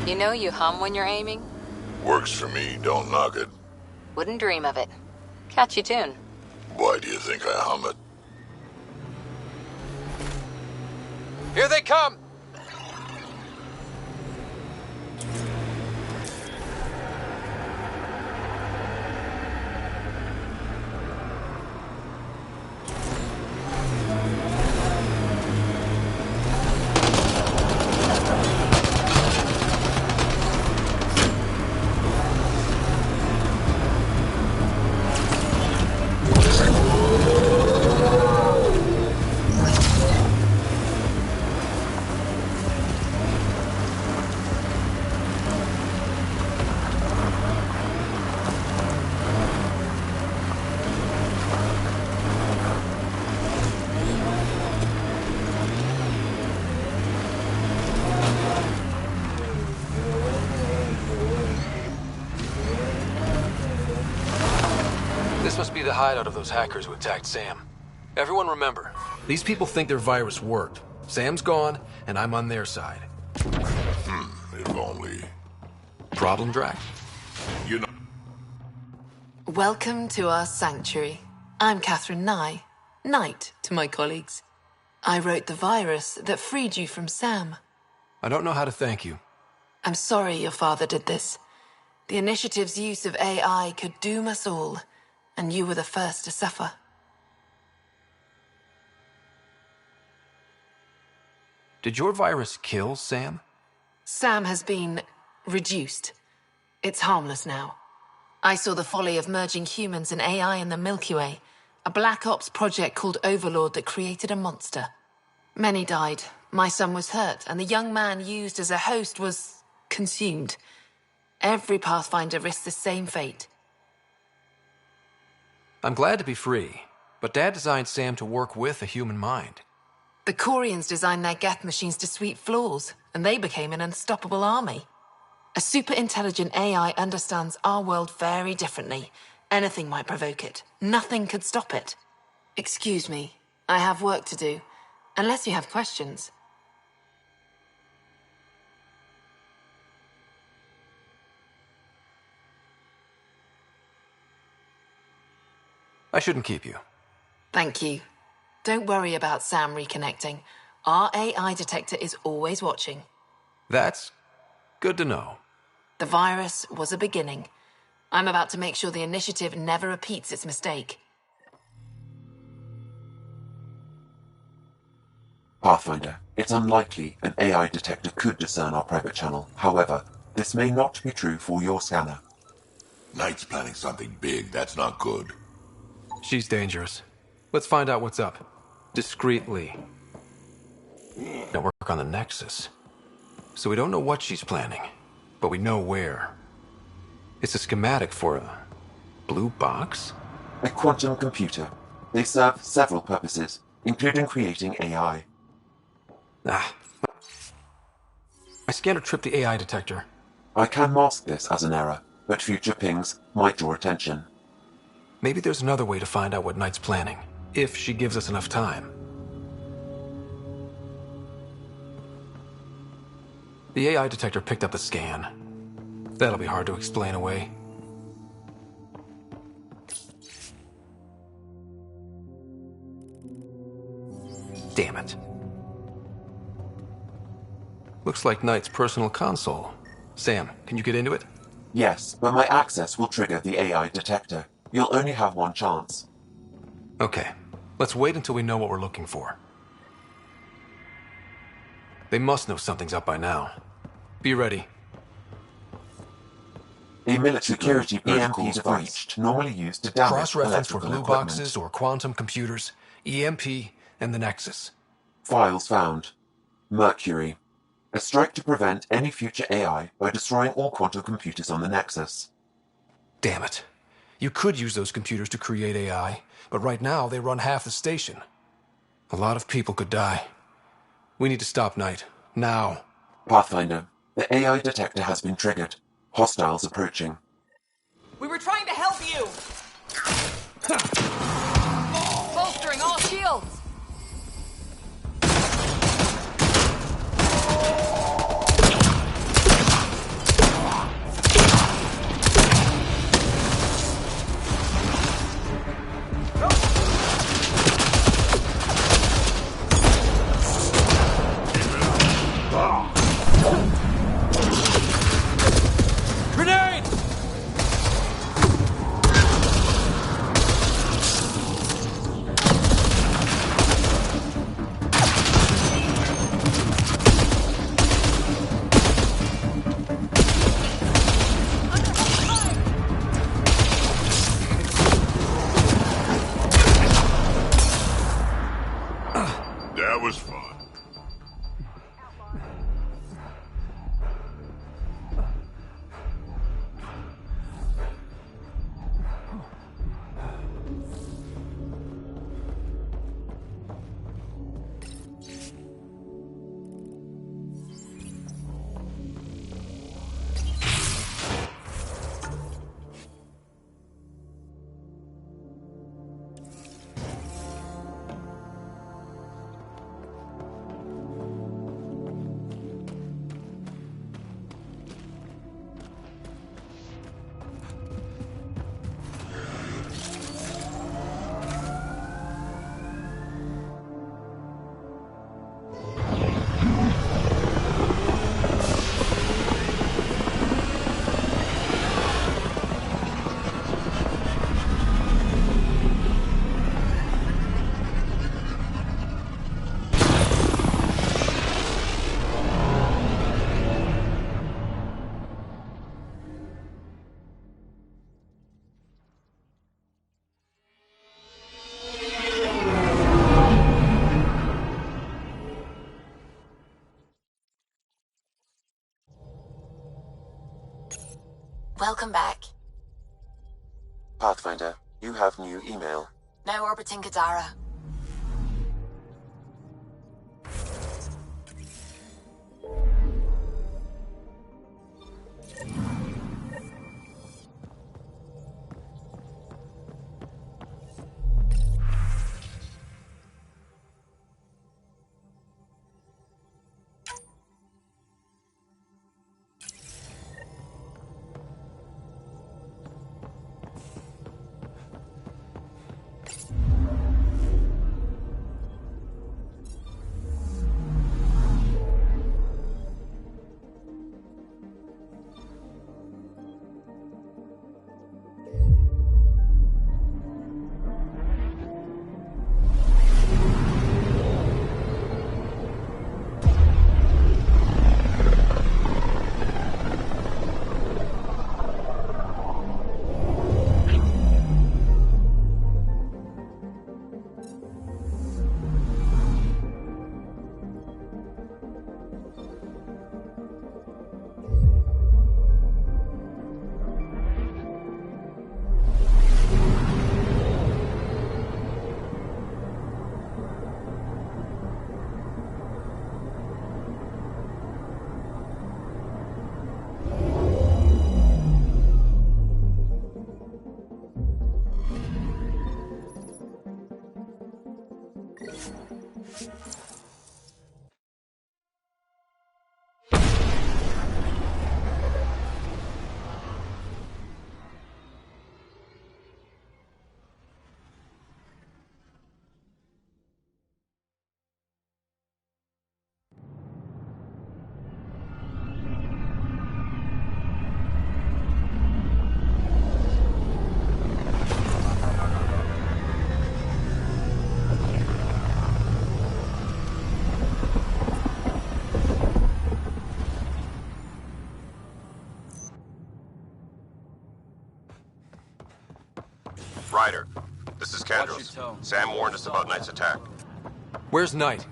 You know you hum when you're aiming? Works for me, don't knock it. Wouldn't dream of it. Catchy tune. Why do you think I hum it? Here they come! This must be the hideout of those hackers who attacked Sam. Everyone remember, these people think their virus worked. Sam's gone, and I'm on their side. If only. Problem, Drac? You know... Welcome to our sanctuary. I'm Catherine Nye, Knight to my colleagues. I wrote the virus that freed you from Sam. I don't know how to thank you. I'm sorry your father did this. The Initiative's use of AI could doom us all, and you were the first to suffer. Did your virus kill Sam? Sam has been reduced. It's harmless now. I saw the folly of merging humans and AI in the Milky Way, a Black Ops project called Overlord that created a monster. Many died. My son was hurt, and the young man used as a host was consumed. Every Pathfinder risks the same fate. I'm glad to be free, but Dad designed Sam to work with a human mind. The Corians designed their Geth machines to sweep floors, and they became an unstoppable army. A super-intelligent AI understands our world very differently. Anything might provoke it. Nothing could stop it. Excuse me, I have work to do. Unless you have questions. I shouldn't keep you. Thank you. Don't worry about Sam reconnecting. Our AI detector is always watching. That's good to know. The virus was a beginning. I'm about to make sure the Initiative never repeats its mistake. Pathfinder, it's unlikely an AI detector could discern our private channel. However, this may not be true for your scanner. Knight's planning something big. That's not good. She's dangerous. Let's find out what's up. Discreetly. Don't work on the Nexus. So we don't know what she's planning, but we know where. It's a schematic for a blue box? A quantum computer. They serve several purposes, including creating AI. My scanner tripped the AI detector. I can mask this as an error, but future pings might draw attention. Maybe there's another way to find out what Knight's planning, if she gives us enough time. The AI detector picked up the scan. That'll be hard to explain away. Damn it. Looks like Knight's personal console. Sam, can you get into it? Yes, but my access will trigger the AI detector. You'll only have one chance. Okay, let's wait until we know what we're looking for. They must know something's up by now. Be ready. A military security EMP device normally used to damage cross-reference for electrical blue equipment. boxes or quantum computers, EMP, and the Nexus. Files found. Mercury. A strike to prevent any future AI by destroying all quantum computers on the Nexus. Damn it. You could use those computers to create AI, but right now they run half the station. A lot of people could die. We need to stop Knight. Now. Pathfinder, the AI detector has been triggered. Hostiles approaching. We were trying to help you! Bolstering all shields! Welcome back. Pathfinder, you have new email. Now orbiting Kadara. Ryder, this is Kandros. Sam warned us about Knight's attack. Where's Knight?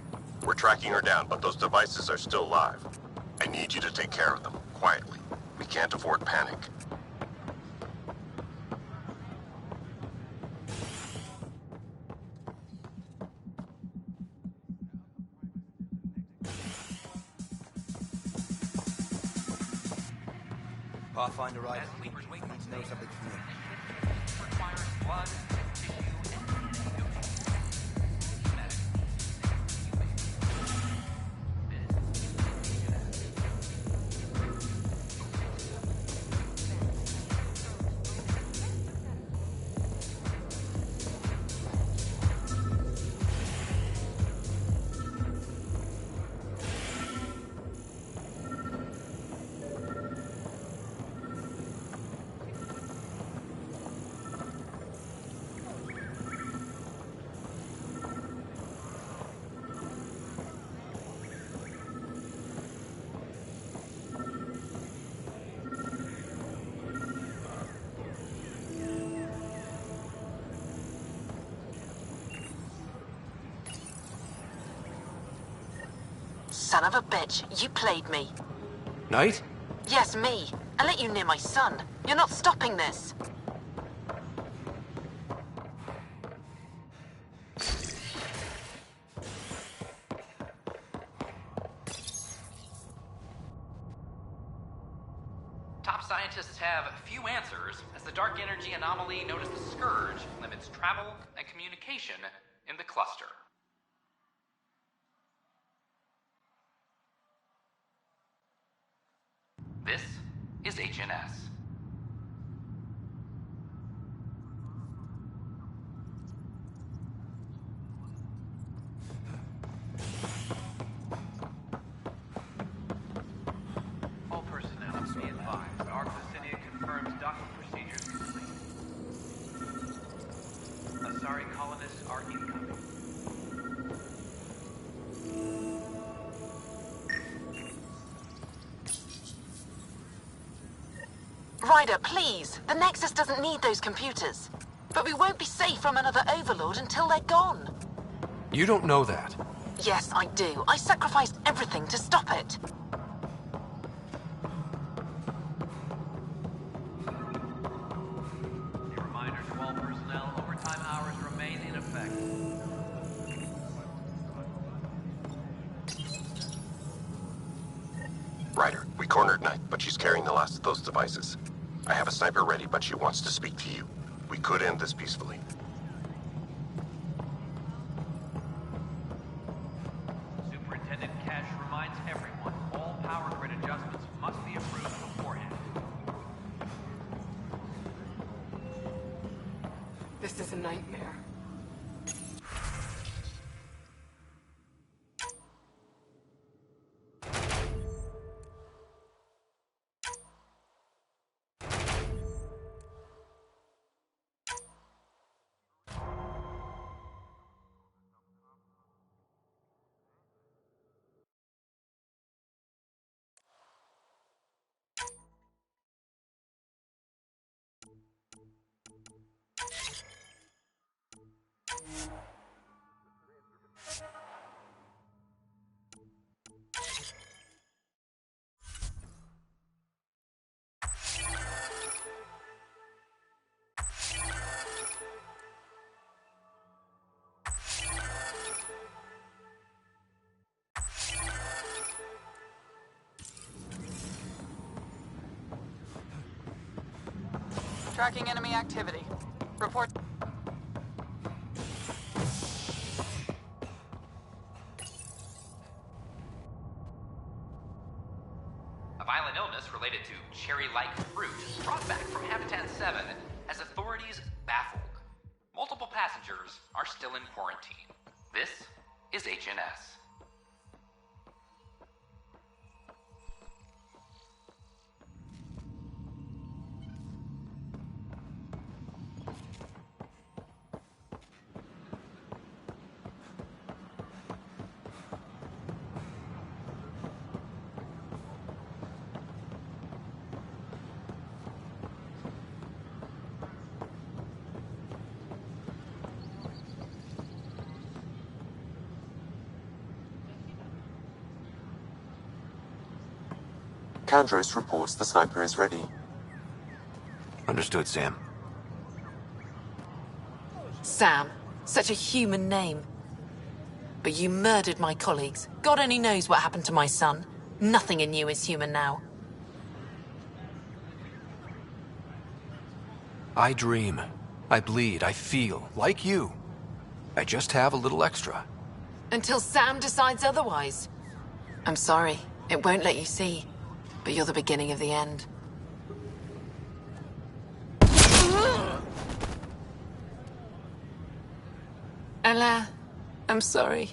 We're tracking her down, but those devices are still live. I need you to take care of them, quietly. We can't afford panic. Pathfinder Ryder, need to know something from you. Requires blood, tissue, and Son of a bitch, you played me. Knight? Yes, me. I let you near my son. You're not stopping this. Top scientists have few answers, as the dark energy anomaly known as the Scourge limits travel and communication in the cluster. This is HNS. All personnel be advised. Arclusinia confirms docking procedures complete. Asari colonists are incoming. Ryder, please. The Nexus doesn't need those computers. But we won't be safe from another Overlord until they're gone. You don't know that. Yes, I do. I sacrificed everything to stop it. Ryder, we cornered Knight, but she's carrying the last of those devices. I have a sniper ready, but she wants to speak to you. We could end this peacefully. Superintendent Cash reminds everyone all power grid adjustments must be approved beforehand. This is a nightmare. Tracking enemy activity. Report. A violent illness related to cherry-like fruit brought back from Habitat 7 has authorities baffled. Multiple passengers are still in quarantine. This is HNS. Kandros reports the sniper is ready. Understood, Sam. Sam. Such a human name. But you murdered my colleagues. God only knows what happened to my son. Nothing in you is human now. I dream. I bleed. I feel. Like you. I just have a little extra. Until Sam decides otherwise. I'm sorry. It won't let you see. But you're the beginning of the end. Ella, I'm sorry.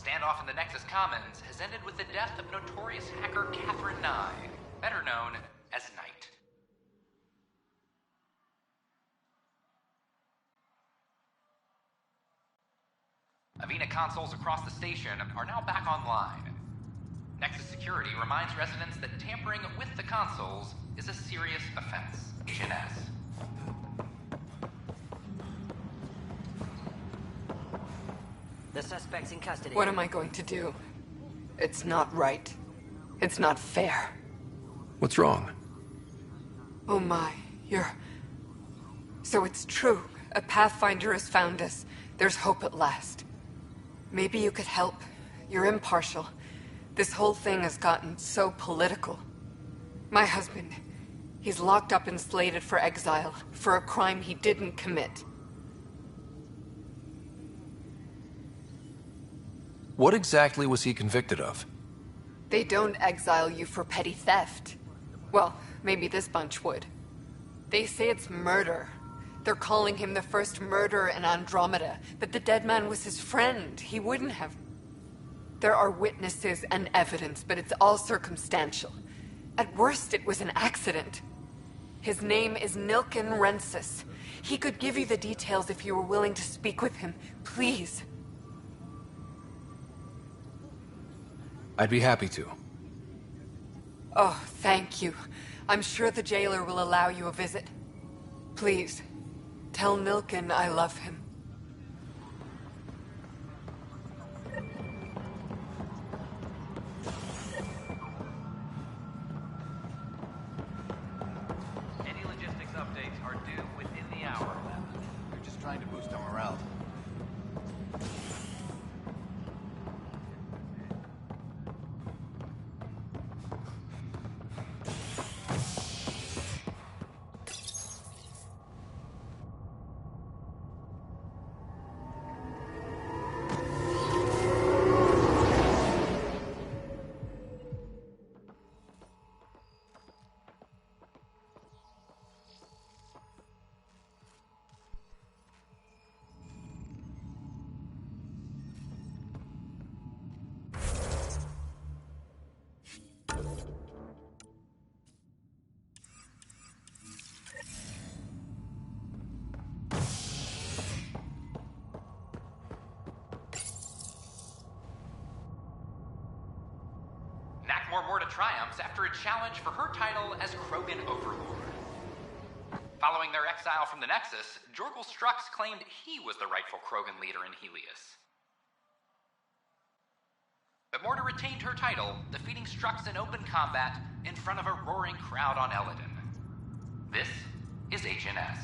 Standoff in the Nexus Commons has ended with the death of notorious hacker Catherine Nye, better known as Knight. Avena consoles across the station are now back online. Nexus Security reminds residents that tampering with the consoles is a serious offense. HNS. The suspect's in custody. What am I going to do? It's not right. It's not fair. What's wrong? Oh my, you're... So it's true. A Pathfinder has found us. There's hope at last. Maybe you could help. You're impartial. This whole thing has gotten so political. My husband, he's locked up and slated for exile for a crime he didn't commit. What exactly was he convicted of? They don't exile you for petty theft. Well, maybe this bunch would. They say it's murder. They're calling him the first murderer in Andromeda, but the dead man was his friend. He wouldn't have... There are witnesses and evidence, but it's all circumstantial. At worst, it was an accident. His name is Nilken Rensis. He could give you the details if you were willing to speak with him. Please. I'd be happy to. Oh, thank you. I'm sure the jailer will allow you a visit. Please, tell Nilken I love him. Any logistics updates are due within the hour. They're just trying to boost our morale. More to triumphs after a challenge for her title as Krogan Overlord. Following their exile from the Nexus, Jorgal Strux claimed he was the rightful Krogan leader in Helios. But Morta retained her title, defeating Strux in open combat in front of a roaring crowd on Eladin. This is Agent S.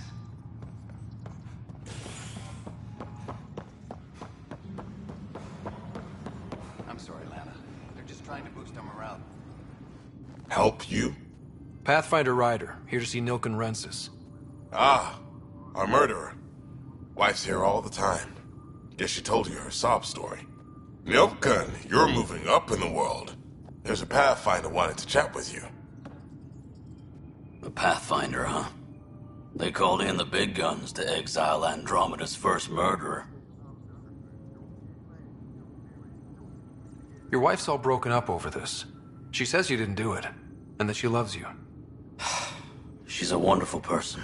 I'm sorry, Lana. They're just trying to boost our morale. Help you? Pathfinder Ryder, here to see Nilken Rensis. Ah, our murderer. Wife's here all the time. Guess she told you her sob story. Nilken, you're moving up in the world. There's a Pathfinder wanting to chat with you. A Pathfinder, huh? They called in the big guns to exile Andromeda's first murderer. Your wife's all broken up over this. She says you didn't do it, and that she loves you. She's a wonderful person.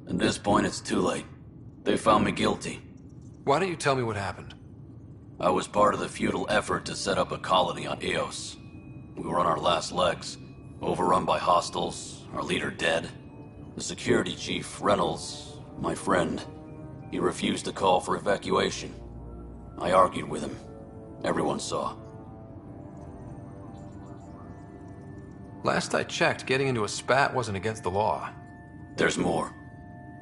At this point, it's too late. They found me guilty. Why don't you tell me what happened? I was part of the futile effort to set up a colony on Eos. We were on our last legs, overrun by hostiles, our leader dead. The security chief, Reynolds, my friend, he refused to call for evacuation. I argued with him. Everyone saw. Last I checked, getting into a spat wasn't against the law. There's more.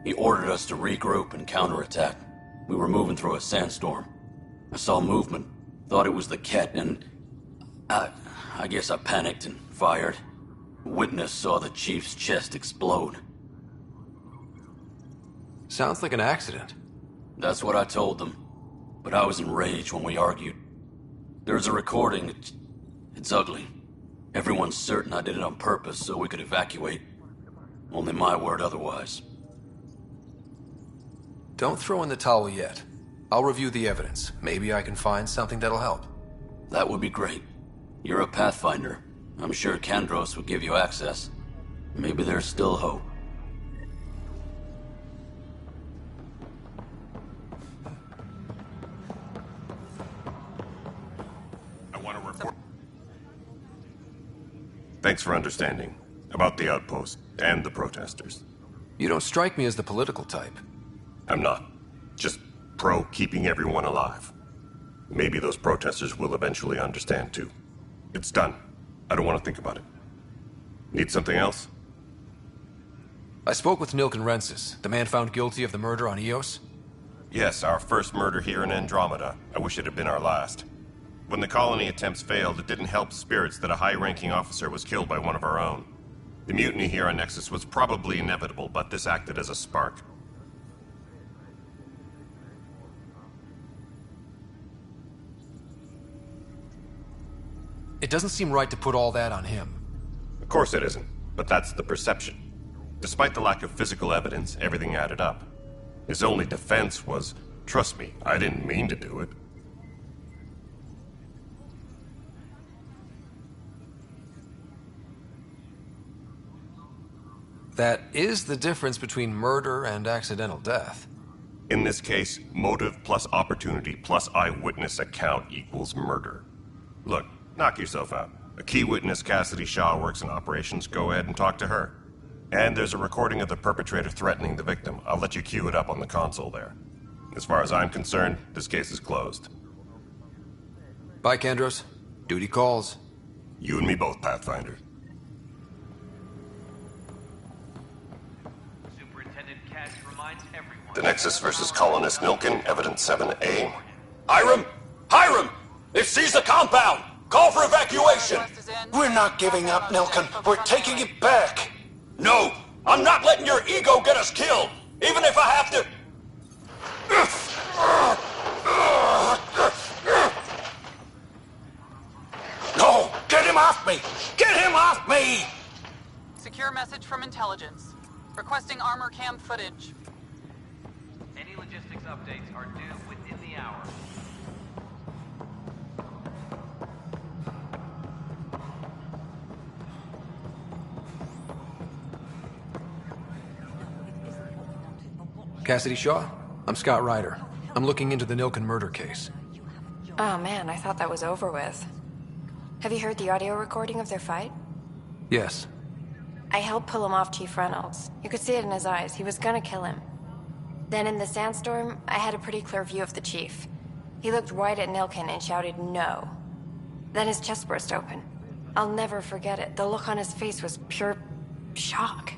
He ordered us to regroup and counterattack. We were moving through a sandstorm. I saw movement, thought it was the Ket, and... I guess I panicked and fired. Witness saw the chief's chest explode. Sounds like an accident. That's what I told them. But I was enraged when we argued. There's a recording. It's ugly. Everyone's certain I did it on purpose so we could evacuate. Only my word otherwise. Don't throw in the towel yet. I'll review the evidence. Maybe I can find something that'll help. That would be great. You're a Pathfinder. I'm sure Kandros would give you access. Maybe there's still hope. I want to report. Thanks for understanding about the outpost and the protesters. You don't strike me as the political type. I'm not. Just pro keeping everyone alive. Maybe those protesters will eventually understand too. It's done. I don't want to think about it. Need something else? I spoke with Nilken Rensis, the man found guilty of the murder on Eos. Yes, our first murder here in Andromeda. I wish it had been our last. When the colony attempts failed, it didn't help spirits that a high-ranking officer was killed by one of our own. The mutiny here on Nexus was probably inevitable, but this acted as a spark. It doesn't seem right to put all that on him. Of course it isn't, but that's the perception. Despite the lack of physical evidence, everything added up. His only defense was, "Trust me, I didn't mean to do it." That is the difference between murder and accidental death. In this case, motive plus opportunity plus eyewitness account equals murder. Look, knock yourself out. A key witness, Cassidy Shaw, works in operations. Go ahead and talk to her. And there's a recording of the perpetrator threatening the victim. I'll let you cue it up on the console there. As far as I'm concerned, this case is closed. Bye, Kandros. Duty calls. You and me both, Pathfinder. The Nexus versus Colonist Nilkin, Evidence 7A. Hiram! Hiram! They've seized the compound! Call for evacuation! We're not giving up, Nilkin. We're taking it back. No! I'm not letting your ego get us killed! Even if I have to... No! Get him off me! Get him off me! Secure message from intelligence. Requesting armor cam footage. Any logistics updates are due within the hour. Cassidy Shaw? I'm Scott Ryder. I'm looking into the Nilkin murder case. Oh man, I thought that was over with. Have you heard the audio recording of their fight? Yes. I helped pull him off Chief Reynolds. You could see it in his eyes. He was gonna kill him. Then in the sandstorm, I had a pretty clear view of the chief. He looked right at Nilkin and shouted no. Then his chest burst open. I'll never forget it. The look on his face was pure shock.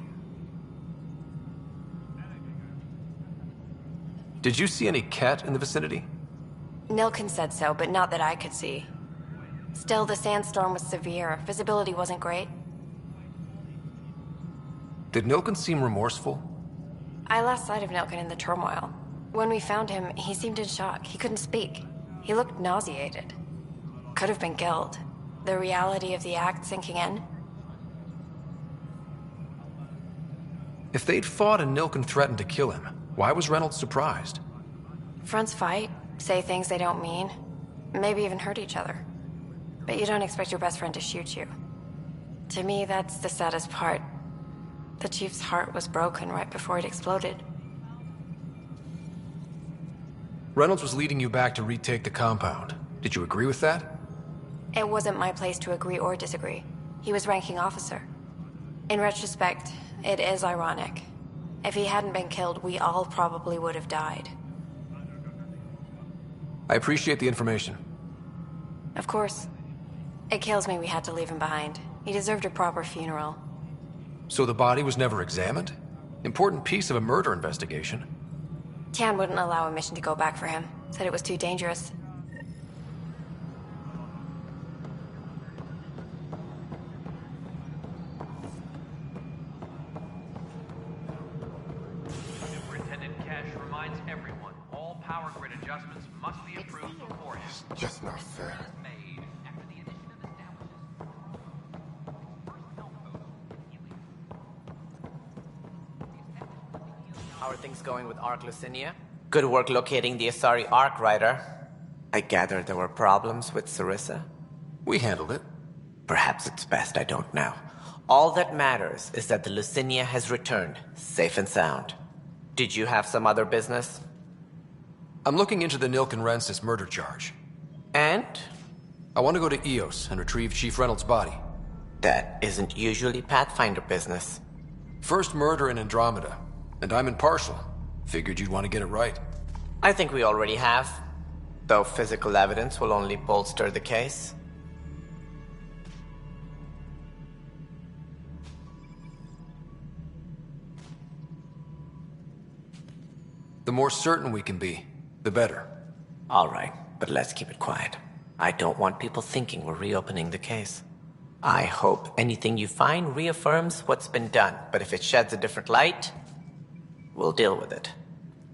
Did you see any cat in the vicinity? Nilkin said so, but not that I could see. Still, the sandstorm was severe. Visibility wasn't great. Did Nilkin seem remorseful? I lost sight of Nilkin in the turmoil. When we found him, he seemed in shock. He couldn't speak. He looked nauseated. Could have been guilt. The reality of the act sinking in. If they'd fought and Nilkin threatened to kill him, why was Reynolds surprised? Fronts fight, say things they don't mean, maybe even hurt each other. But you don't expect your best friend to shoot you. To me, that's the saddest part. The chief's heart was broken right before it exploded. Reynolds was leading you back to retake the compound. Did you agree with that? It wasn't my place to agree or disagree. He was ranking officer. In retrospect, it is ironic. If he hadn't been killed, we all probably would have died. I appreciate the information. Of course. It kills me we had to leave him behind. He deserved a proper funeral. So the body was never examined? Important piece of a murder investigation. Tian wouldn't allow a mission to go back for him. Said it was too dangerous. Superintendent Cash reminds everyone, all power grid adjustments must be approved beforehand. It's just not fair. How are things going with Ark Lucinia? Good work locating the Asari Ark, Ryder. I gather there were problems with Sarissa? We handled it. Perhaps it's best I don't know. All that matters is that the Lucinia has returned, safe and sound. Did you have some other business? I'm looking into the Nilkin Rensis murder charge. And? I want to go to Eos and retrieve Chief Reynolds' body. That isn't usually Pathfinder business. First murder in Andromeda. And I'm impartial. Figured you'd want to get it right. I think we already have. Though physical evidence will only bolster the case. The more certain we can be, the better. All right, but let's keep it quiet. I don't want people thinking we're reopening the case. I hope anything you find reaffirms what's been done, but if it sheds a different light, we'll deal with it.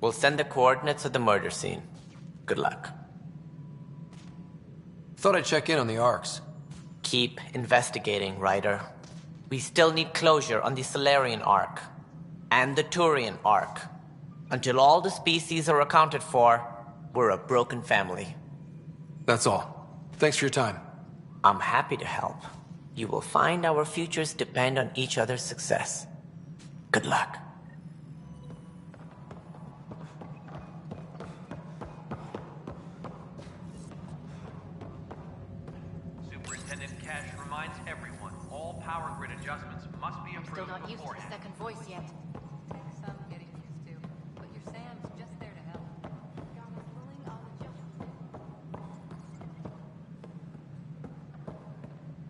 We'll send the coordinates of the murder scene. Good luck. Thought I'd check in on the Arks. Keep investigating, Ryder. We still need closure on the Solarian Ark. And the Turian Ark. Until all the species are accounted for, we're a broken family. That's all. Thanks for your time. I'm happy to help. You will find our futures depend on each other's success. Good luck. Superintendent Cash reminds everyone, all power grid adjustments must be approved Still not used to the beforehand. second voice yet. Takes some getting used to, but your Sam's just there to help. God is willing, I'll adjust.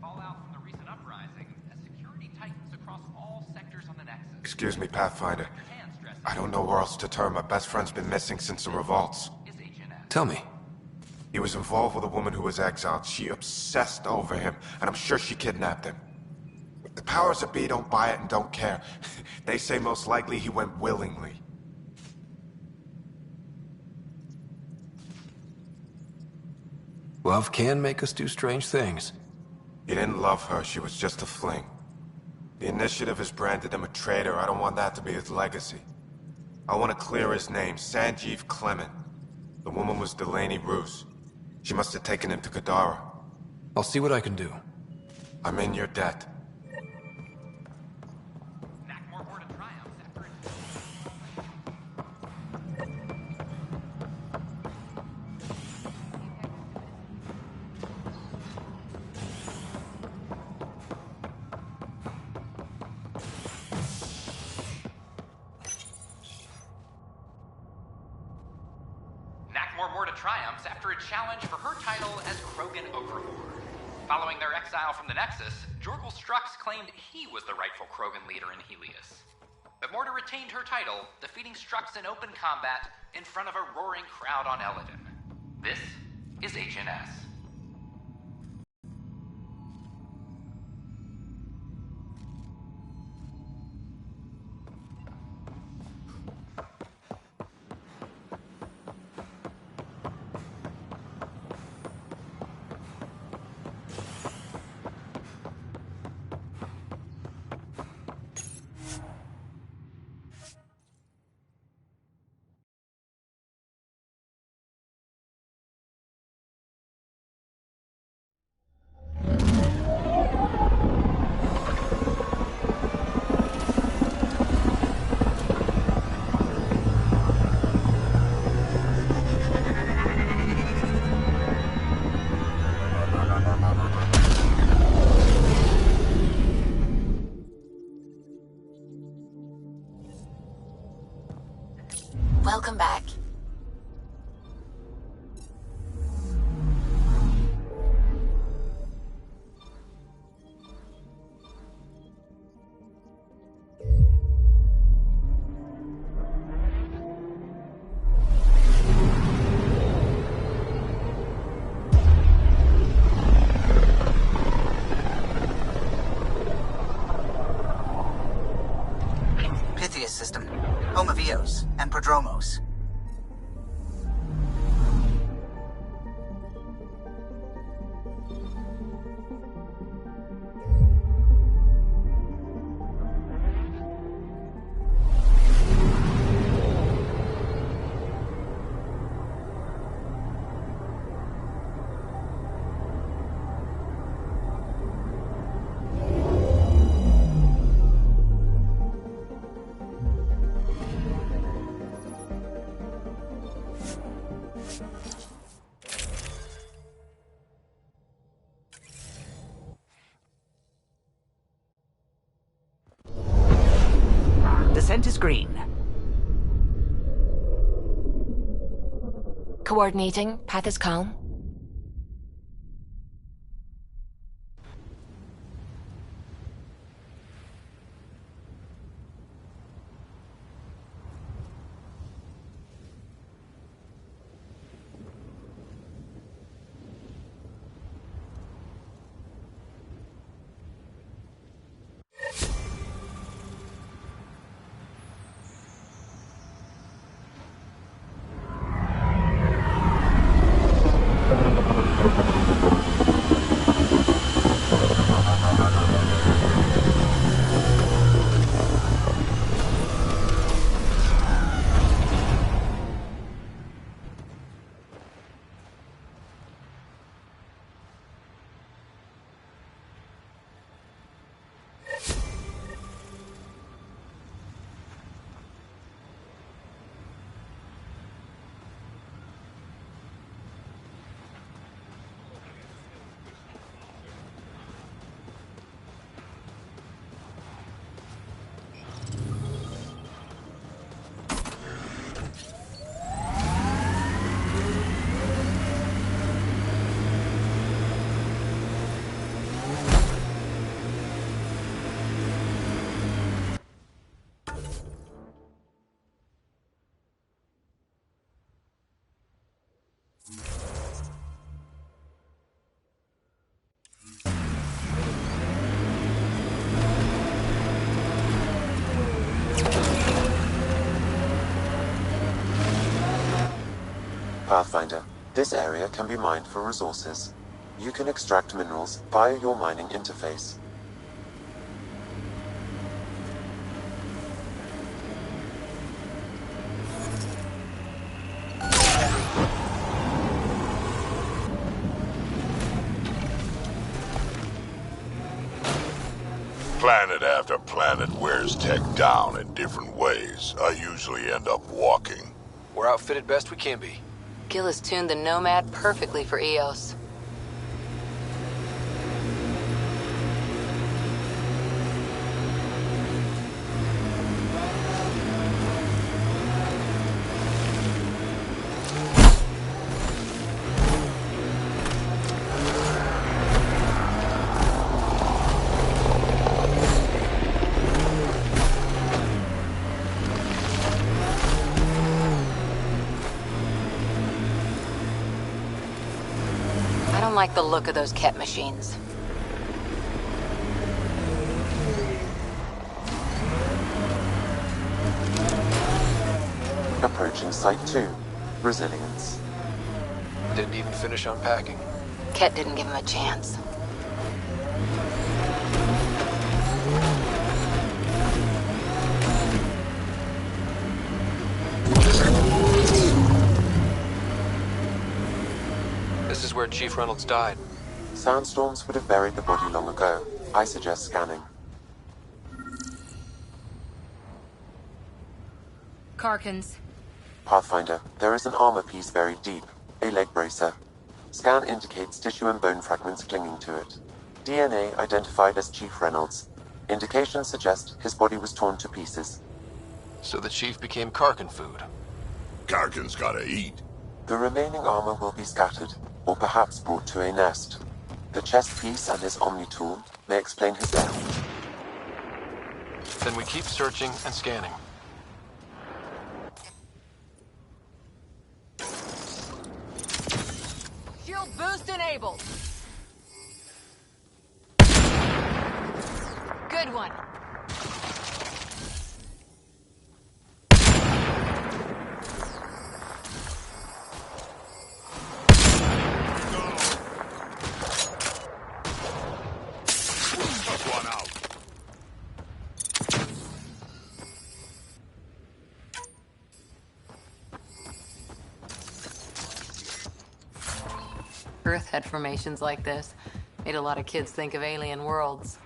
Fallout from the recent uprising as security tightens across all sectors on the Nexus. Excuse me, Pathfinder. I don't know where else to turn. My best friend's been missing since the revolts. Tell me. He was involved with a woman who was exiled. She obsessed over him, and I'm sure she kidnapped him. The powers that be don't buy it and don't care. They say most likely he went willingly. Love can make us do strange things. He didn't love her, she was just a fling. The Initiative has branded him a traitor. I don't want that to be his legacy. I want to clear his name, Sanjeev Clement. The woman was Delaney Roos. She must have taken him to Kadara. I'll see what I can do. I'm in your debt. Triumphs after a challenge for her title as Krogan Overlord. Following their exile from the Nexus, Jorgal Strux claimed he was the rightful Krogan leader in Helios. But Morta retained her title, defeating Strux in open combat in front of a roaring crowd on Eladon. This is Agent S. Welcome back. Pythias system, home of Eos and Prodromos. Descent is green. Coordinating. Path is calm. Pathfinder, this area can be mined for resources. You can extract minerals via your mining interface. Planet after planet wears tech down in different ways. I usually end up walking. We're outfitted best we can be. Gil has tuned the Nomad perfectly for Eos. I don't like the look of those Ket machines. Approaching Site 2. Resilience. Didn't even finish unpacking. Ket didn't give him a chance. This is where Chief Reynolds died. Sandstorms would have buried the body long ago. I suggest scanning. Karkins. Pathfinder, there is an armor piece buried deep. A leg bracer. Scan indicates tissue and bone fragments clinging to it. DNA identified as Chief Reynolds. Indications suggest his body was torn to pieces. So the Chief became Karkin food. Karkin's gotta eat. The remaining armor will be scattered, or perhaps brought to a nest. The chest piece and his Omni tool may explain his death. Then we keep searching and scanning. Shield boost enabled. Good one. Earth had formations like this. Made a lot of kids think of alien worlds.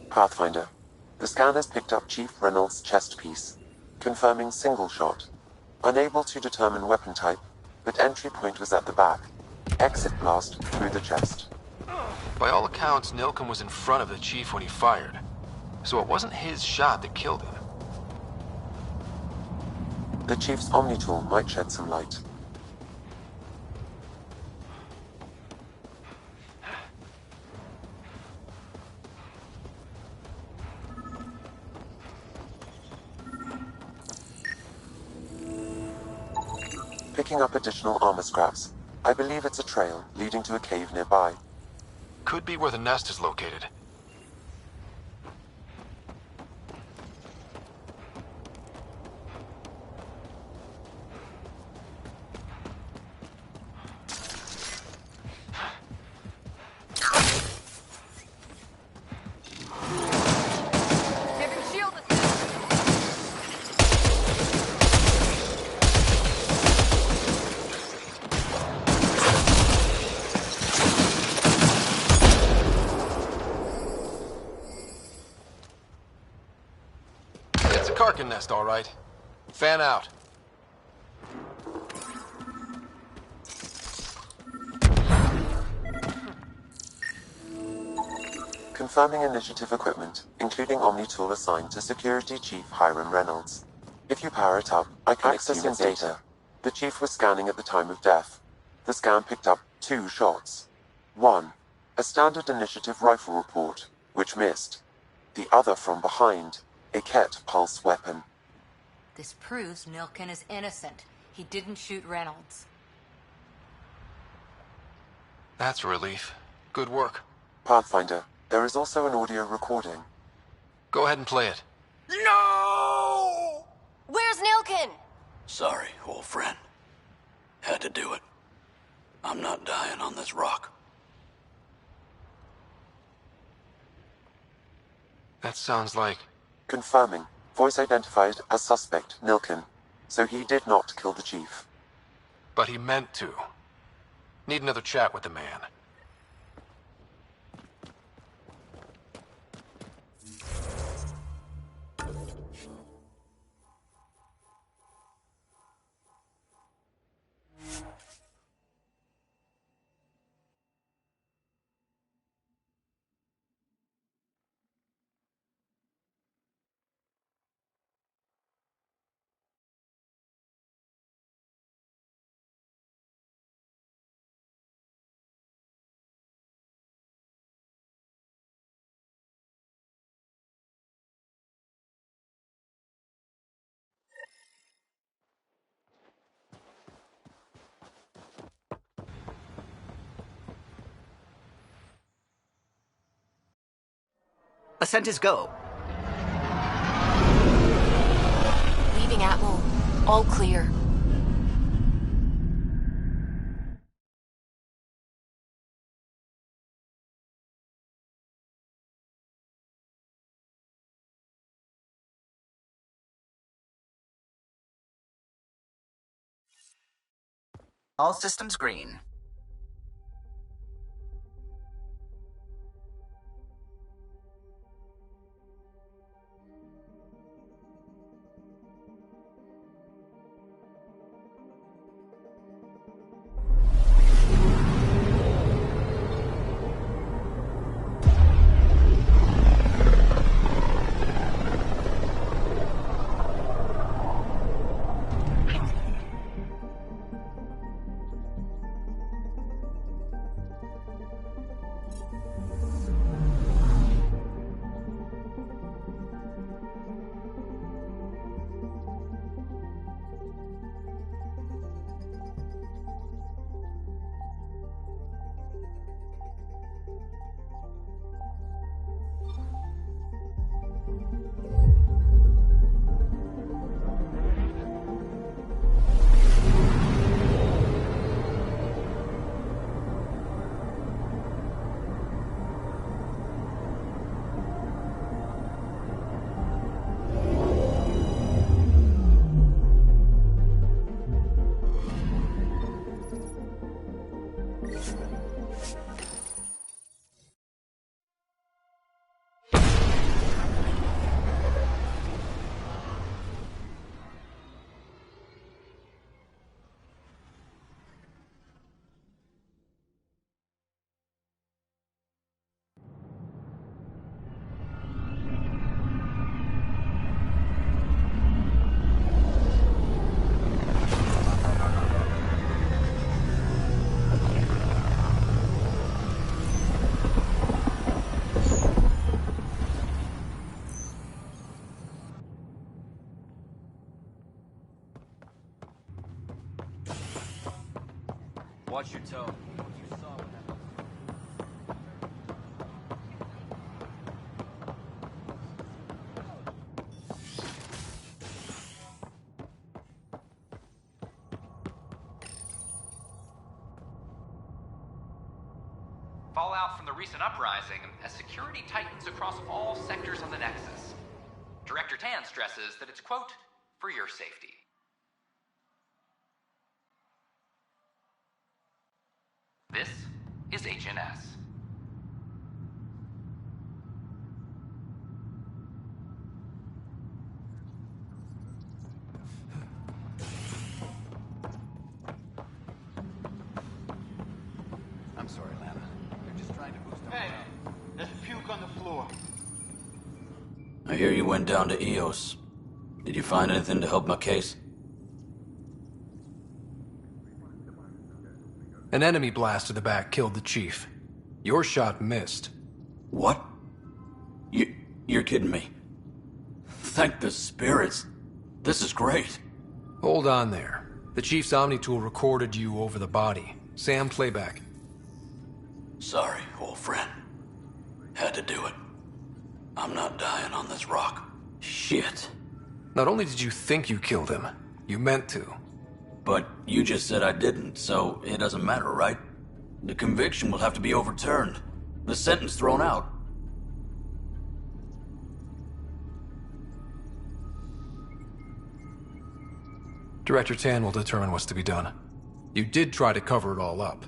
Pathfinder. The scan has picked up Chief Reynolds' chest piece, confirming single shot. Unable to determine weapon type, but entry point was at the back. Exit blast through the chest. By all accounts, Nilken was in front of the Chief when he fired. So it wasn't his shot that killed him. The Chief's Omni tool might shed some light. Picking up additional armor scraps. I believe it's a trail leading to a cave nearby. Could be where the nest is located. Karkin nest, all right. Fan out. Confirming initiative equipment, including Omni-tool assigned to Security Chief Hiram Reynolds. If you power it up, I can access data. The Chief was scanning at the time of death. The scan picked up 2 shots. One, a standard initiative rifle report, which missed. The other from behind, a Ket pulse weapon. This proves Nilkin is innocent. He didn't shoot Reynolds. That's a relief. Good work. Pathfinder, there is also an audio recording. Go ahead and play it. No! Where's Nilkin? Sorry, old friend. Had to do it. I'm not dying on this rock. That sounds like... Confirming. Voice identified as suspect Nilkin. So he did not kill the Chief. But he meant to. Need another chat with the man. Ascent is go. Leaving Atwell. All clear. All systems green. Watch your tone. You saw what happened. Fallout from the recent uprising as security tightens across all sectors on the Nexus. Director Tan stresses that it's, quote, for your safety. This is HNS. I'm sorry, Lana. They're just trying to boost up morale. There's puke on the floor. I hear you went down to EOS. Did you find anything to help my case? An enemy blast to the back killed the chief. Your shot missed. What? You're kidding me. Thank the spirits. This is great. Hold on there. The chief's Omni tool recorded you over the body. Sam, playback. Sorry, old friend. Had to do it. I'm not dying on this rock. Shit. Not only did you think you killed him, you meant to. But you just said I didn't, so it doesn't matter, right? The conviction will have to be overturned. The sentence thrown out. Director Tan will determine what's to be done. You did try to cover it all up.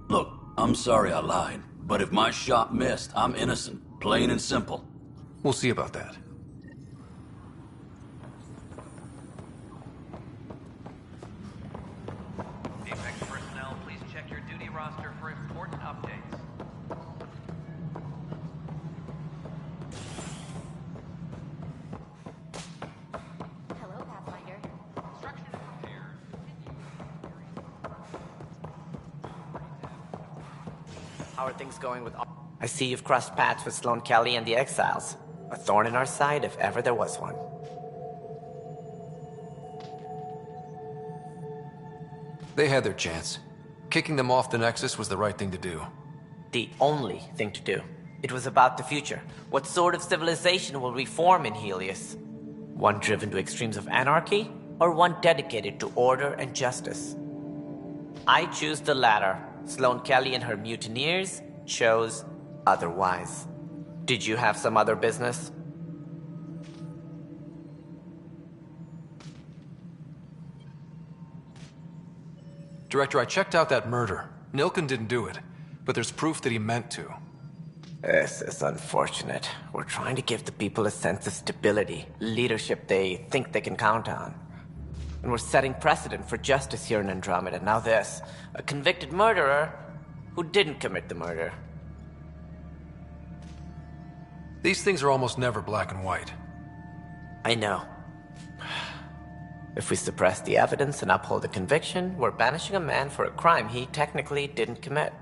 Look, I'm sorry I lied, but if my shot missed, I'm innocent. Plain and simple. We'll see about that. Apex personnel, please check your duty roster for important updates. Hello, Pathfinder. Construction and repairs How are things going with... I see you've crossed paths with Sloan Kelly and the Exiles. A thorn in our side if ever there was one. They had their chance. Kicking them off the Nexus was the right thing to do. The only thing to do. It was about the future. What sort of civilization will reform in Helios? One driven to extremes of anarchy, or one dedicated to order and justice? I choose the latter. Sloan Kelly and her mutineers chose otherwise. Did you have some other business? Director, I checked out that murder. Nilken didn't do it, but there's proof that he meant to. This is unfortunate. We're trying to give the people a sense of stability, leadership they think they can count on. And we're setting precedent for justice here in Andromeda. Now this, a convicted murderer who didn't commit the murder. These things are almost never black and white. I know. If we suppress the evidence and uphold the conviction, we're banishing a man for a crime he technically didn't commit.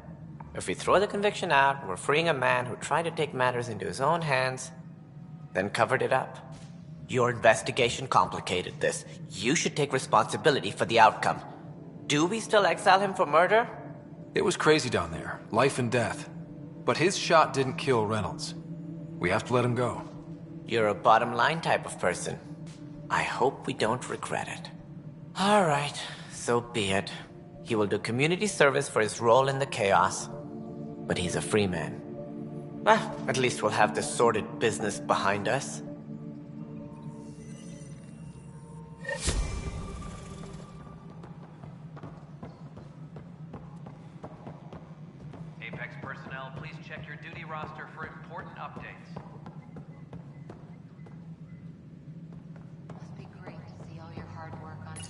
If we throw the conviction out, we're freeing a man who tried to take matters into his own hands, then covered it up. Your investigation complicated this. You should take responsibility for the outcome. Do we still exile him for murder? It was crazy down there, life and death. But his shot didn't kill Reynolds. We have to let him go. You're a bottom line type of person. I hope we don't regret it. All right, so be it. He will do community service for his role in the chaos. But he's a free man. Well, at least we'll have this sordid business behind us. Apex personnel, please check your duty roster for important updates. Must be great to see all your hard work on it.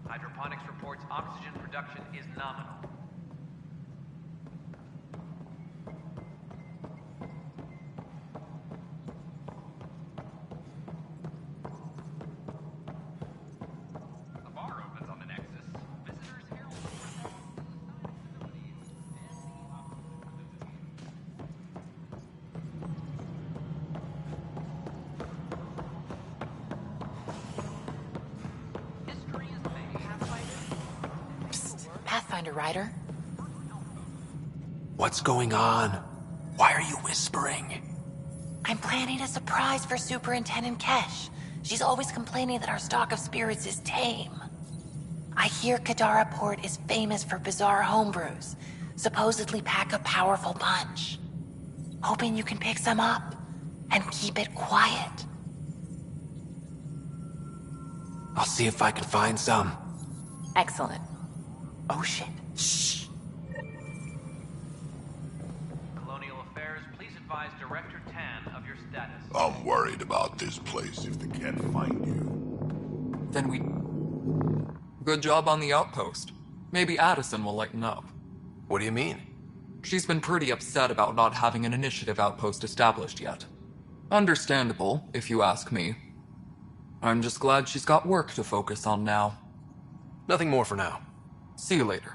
Hydroponics reports oxygen production is nominal. A bar opens on the Nexus. Visitors here will Pathfinder Ryder? What's going on? Why are you whispering? I'm planning a surprise for Superintendent Kesh. She's always complaining that our stock of spirits is tame. I hear Kadara Port is famous for bizarre homebrews, supposedly pack a powerful punch. Hoping you can pick some up and keep it quiet. I'll see if I can find some. Excellent. Oh shit. Shh. Colonial Affairs, please advise advise Director Tan of your status. I'm worried about this place if they can't find you. Then we... Good job on the outpost. Maybe Addison will lighten up. What do you mean? She's been pretty upset about not having an initiative outpost established yet. Understandable, if you ask me. I'm just glad she's got work to focus on now. Nothing more for now. See you later.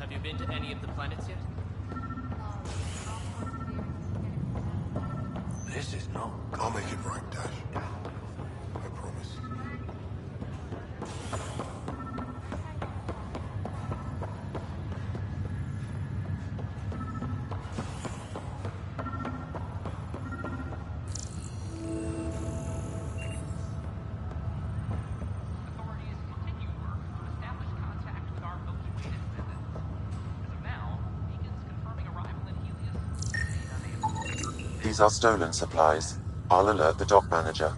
Have you been to any of the planets yet? This is no. I'll make it right, Dash. I promise. Authorities continue work to establish contact with our Milky Way descendants. As of now, beacons confirming arrival in Helios remain unable. These are stolen supplies. I'll alert the dock manager.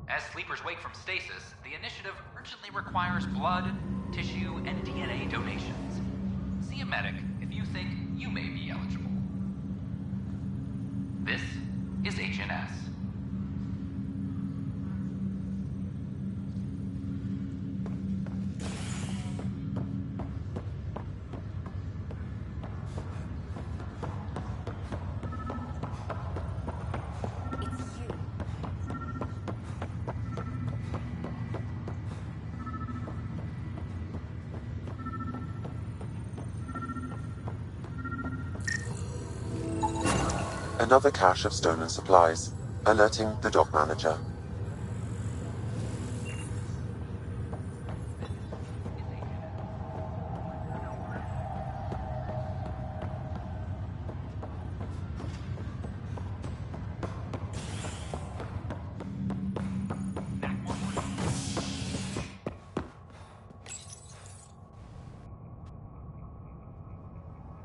As sleepers wake from stasis, the initiative urgently requires blood, tissue, and DNA donations. See a medic if you think you may be eligible. This is HNS. Another cache of stolen supplies. Alerting the dock manager.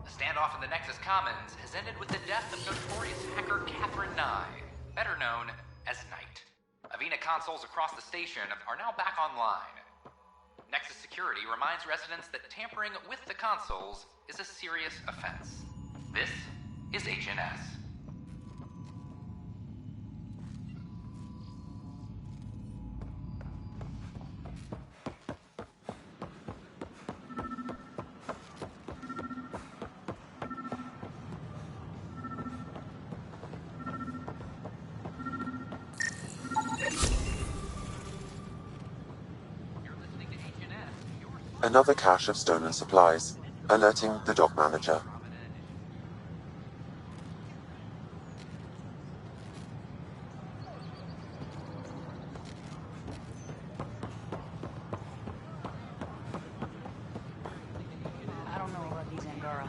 The standoff in the Nexus Commons has ended with the death of notorious hacker Catherine Nye, better known as Knight. Avena consoles across the station are now back online. Nexus Security reminds residents that tampering with the consoles is a serious offense. This is HNS. Another cache of stolen supplies. Alerting the dock manager. I don't know about these Angara.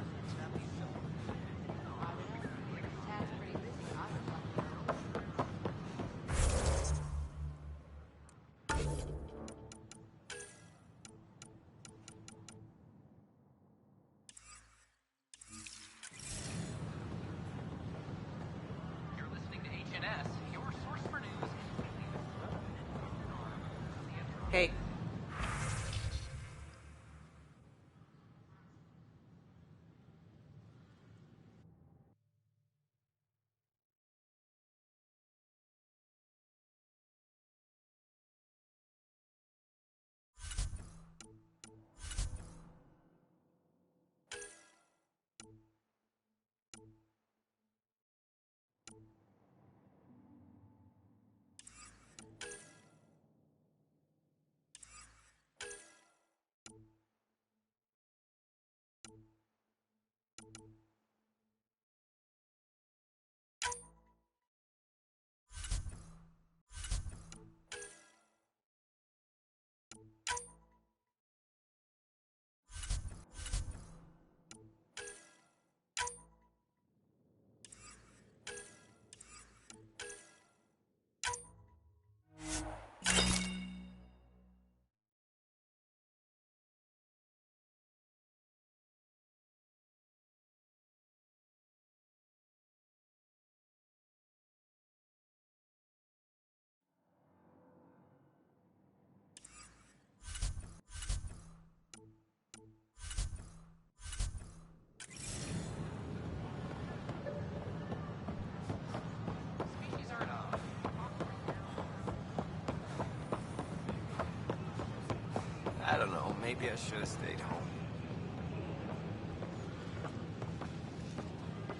Maybe I should have stayed home.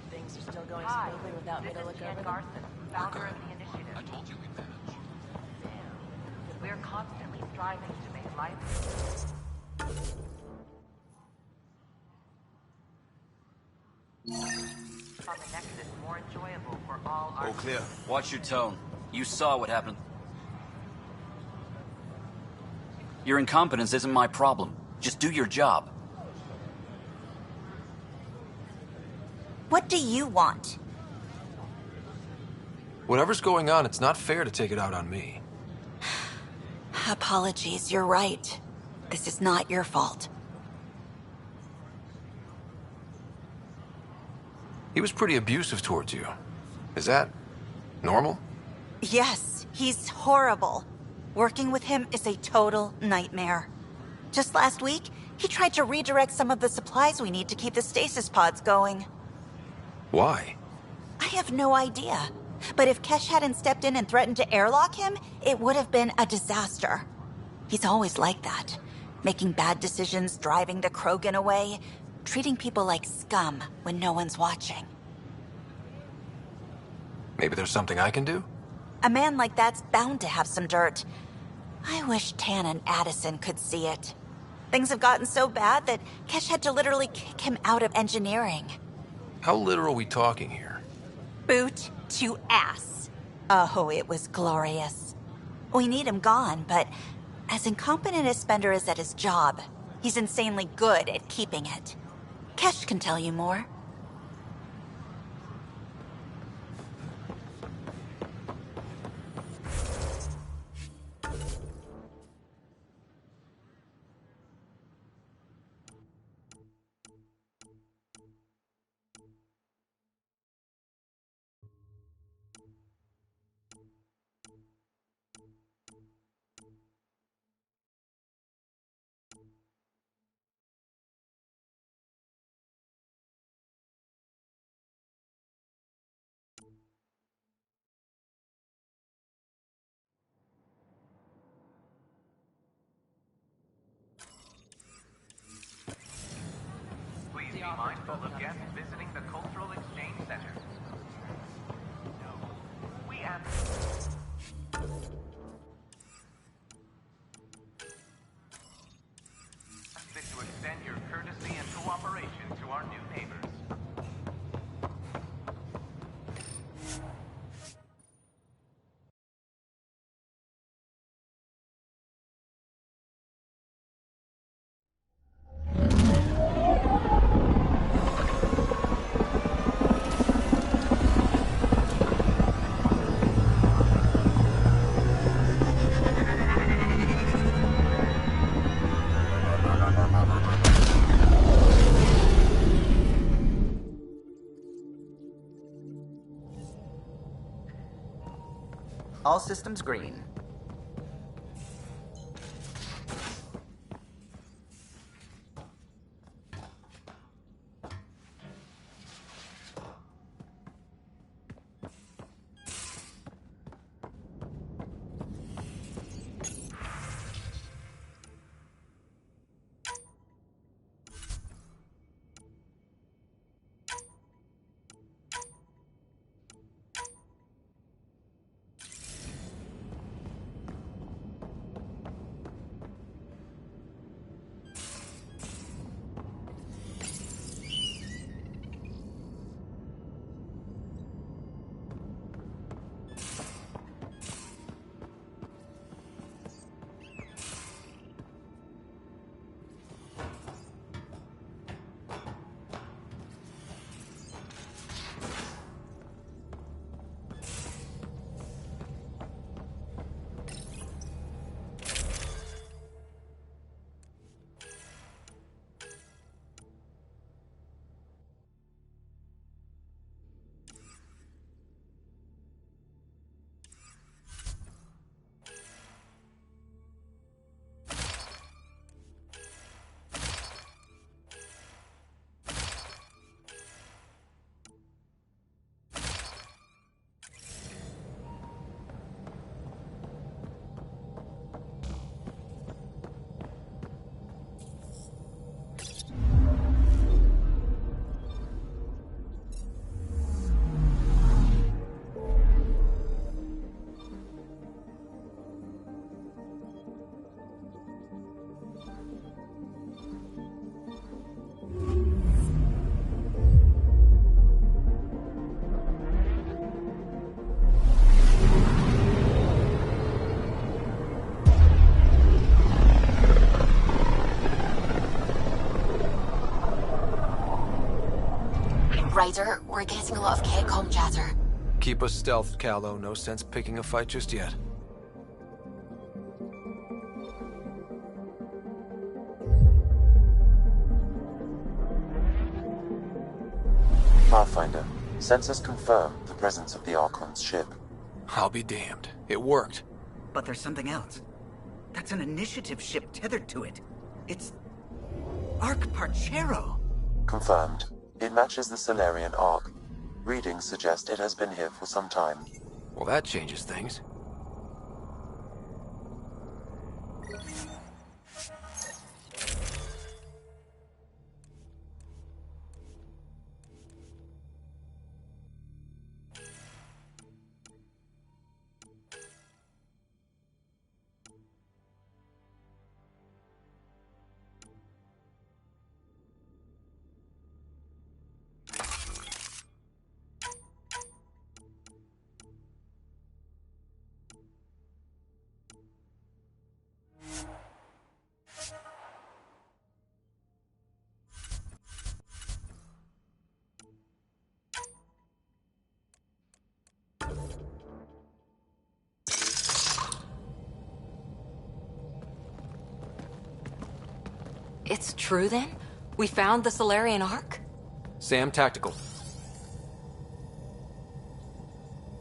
Things are still going Hi, smoothly without me this to is look Jan over them. Garson, founder of the initiative. I told you we'd manage. We're constantly striving to make life on the Nexus more enjoyable for all our... All clear. Watch your tone. You saw what happened. Your incompetence isn't my problem. Just do your job. What do you want? Whatever's going on, it's not fair to take it out on me. Apologies, you're right. This is not your fault. He was pretty abusive towards you. Is that normal? Yes, he's horrible. Working with him is a total nightmare. Just last week, he tried to redirect some of the supplies we need to keep the stasis pods going. Why? I have no idea. But if Kesh hadn't stepped in and threatened to airlock him, it would have been a disaster. He's always like that. Making bad decisions, driving the Krogan away, treating people like scum when no one's watching. Maybe there's something I can do? A man like that's bound to have some dirt. I wish Tan and Addison could see it. Things have gotten so bad that Kesh had to literally kick him out of engineering. How literal are we talking here? Boot to ass. Oh, it was glorious. We need him gone, but as incompetent as Spender is at his job, he's insanely good at keeping it. Kesh can tell you more. Please be mindful of guests visiting the Cultural Exchange Center. We ask... to extend your courtesy and cooperation to our new neighbors. All systems green. Ryder, we're getting a lot of CACOM chatter. Keep us stealthed, Callow. No sense picking a fight just yet. Pathfinder, sensors confirm the presence of the Archon's ship. I'll be damned. It worked. But there's something else. That's an initiative ship tethered to it. It's... Arc Parchero. Confirmed. It matches the Solarian Arc. Readings suggest it has been here for some time. Well, that changes things. It's true then? We found the Solarian Ark? Sam, tactical.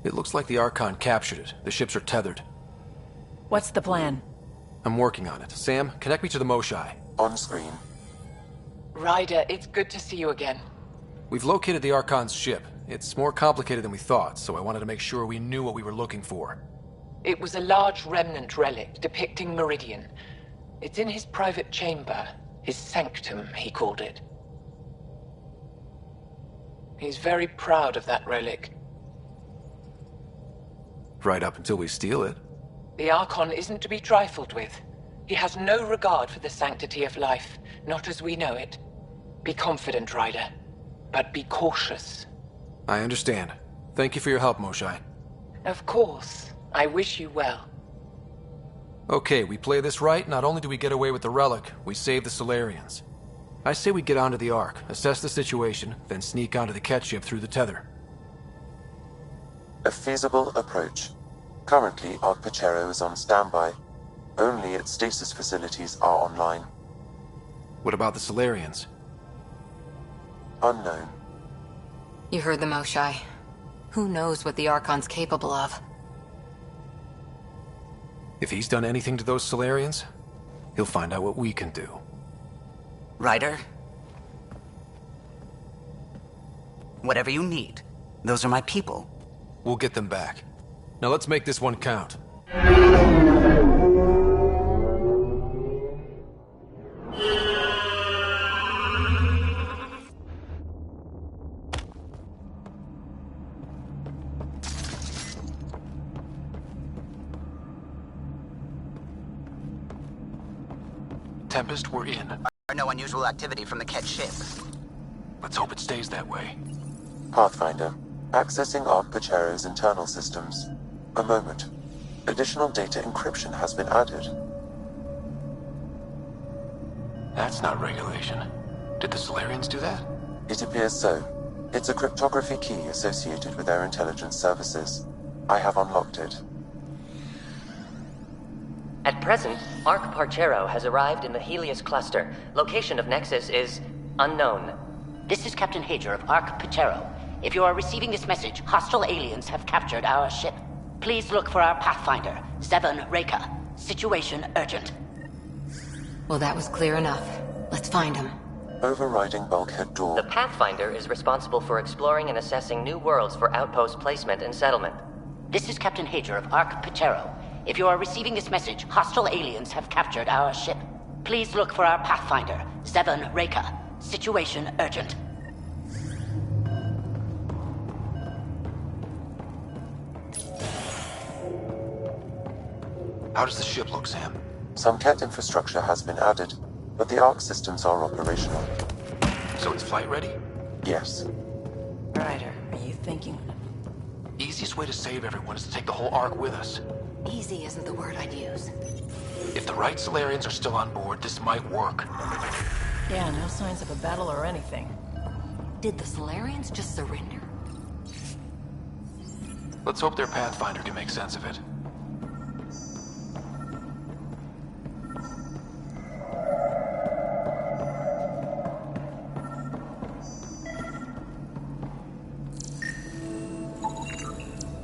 It looks like the Archon captured it. The ships are tethered. What's the plan? I'm working on it. Sam, connect me to the Moshai. On screen. Ryder, it's good to see you again. We've located the Archon's ship. It's more complicated than we thought, so I wanted to make sure we knew what we were looking for. It was a large remnant relic depicting Meridian. It's in his private chamber. His sanctum, he called it. He's very proud of that relic. Right up until we steal it. The Archon isn't to be trifled with. He has no regard for the sanctity of life, not as we know it. Be confident, Ryder, but be cautious. I understand. Thank you for your help, Moshai. Of course. I wish you well. Okay, we play this right, not only do we get away with the relic, we save the Solarians. I say we get onto the Ark, assess the situation, then sneak onto the Ket ship through the tether. A feasible approach. Currently, Arc Parchero is on standby. Only its stasis facilities are online. What about the Solarians? Unknown. You heard the Moshai. Who knows what the Archon's capable of? If he's done anything to those Solarians, he'll find out what we can do. Ryder? Whatever you need. Those are my people. We'll get them back. Now let's make this one count. Tempest, we're in. No unusual activity from the Ket ship. Let's hope it stays that way. Pathfinder. Accessing Arc Parchero's internal systems. A moment. Additional data encryption has been added. That's not regulation. Did the Solarians do that? It appears so. It's a cryptography key associated with their intelligence services. I have unlocked it. At present, Arc Parchero has arrived in the Helios cluster. Location of Nexus is unknown. This is Captain Hager of Arc Parchero. If you are receiving this message, hostile aliens have captured our ship. Please look for our Pathfinder, Zevon Reka. Situation urgent. Well, that was clear enough. Let's find him. Overriding bulkhead door. The Pathfinder is responsible for exploring and assessing new worlds for outpost placement and settlement. This is Captain Hager of Arc Parchero. If you are receiving this message, hostile aliens have captured our ship. Please look for our Pathfinder, Zevon Reka. Situation urgent. How does the ship look, Sam? Some Ket infrastructure has been added, but the Arc systems are operational. So it's flight ready? Yes. Ryder, are you thinking? Easiest way to save everyone is to take the whole Ark with us. Easy isn't the word I'd use. If the right Solarians are still on board, this might work. Yeah, no signs of a battle or anything. Did the Solarians just surrender? Let's hope their Pathfinder can make sense of it.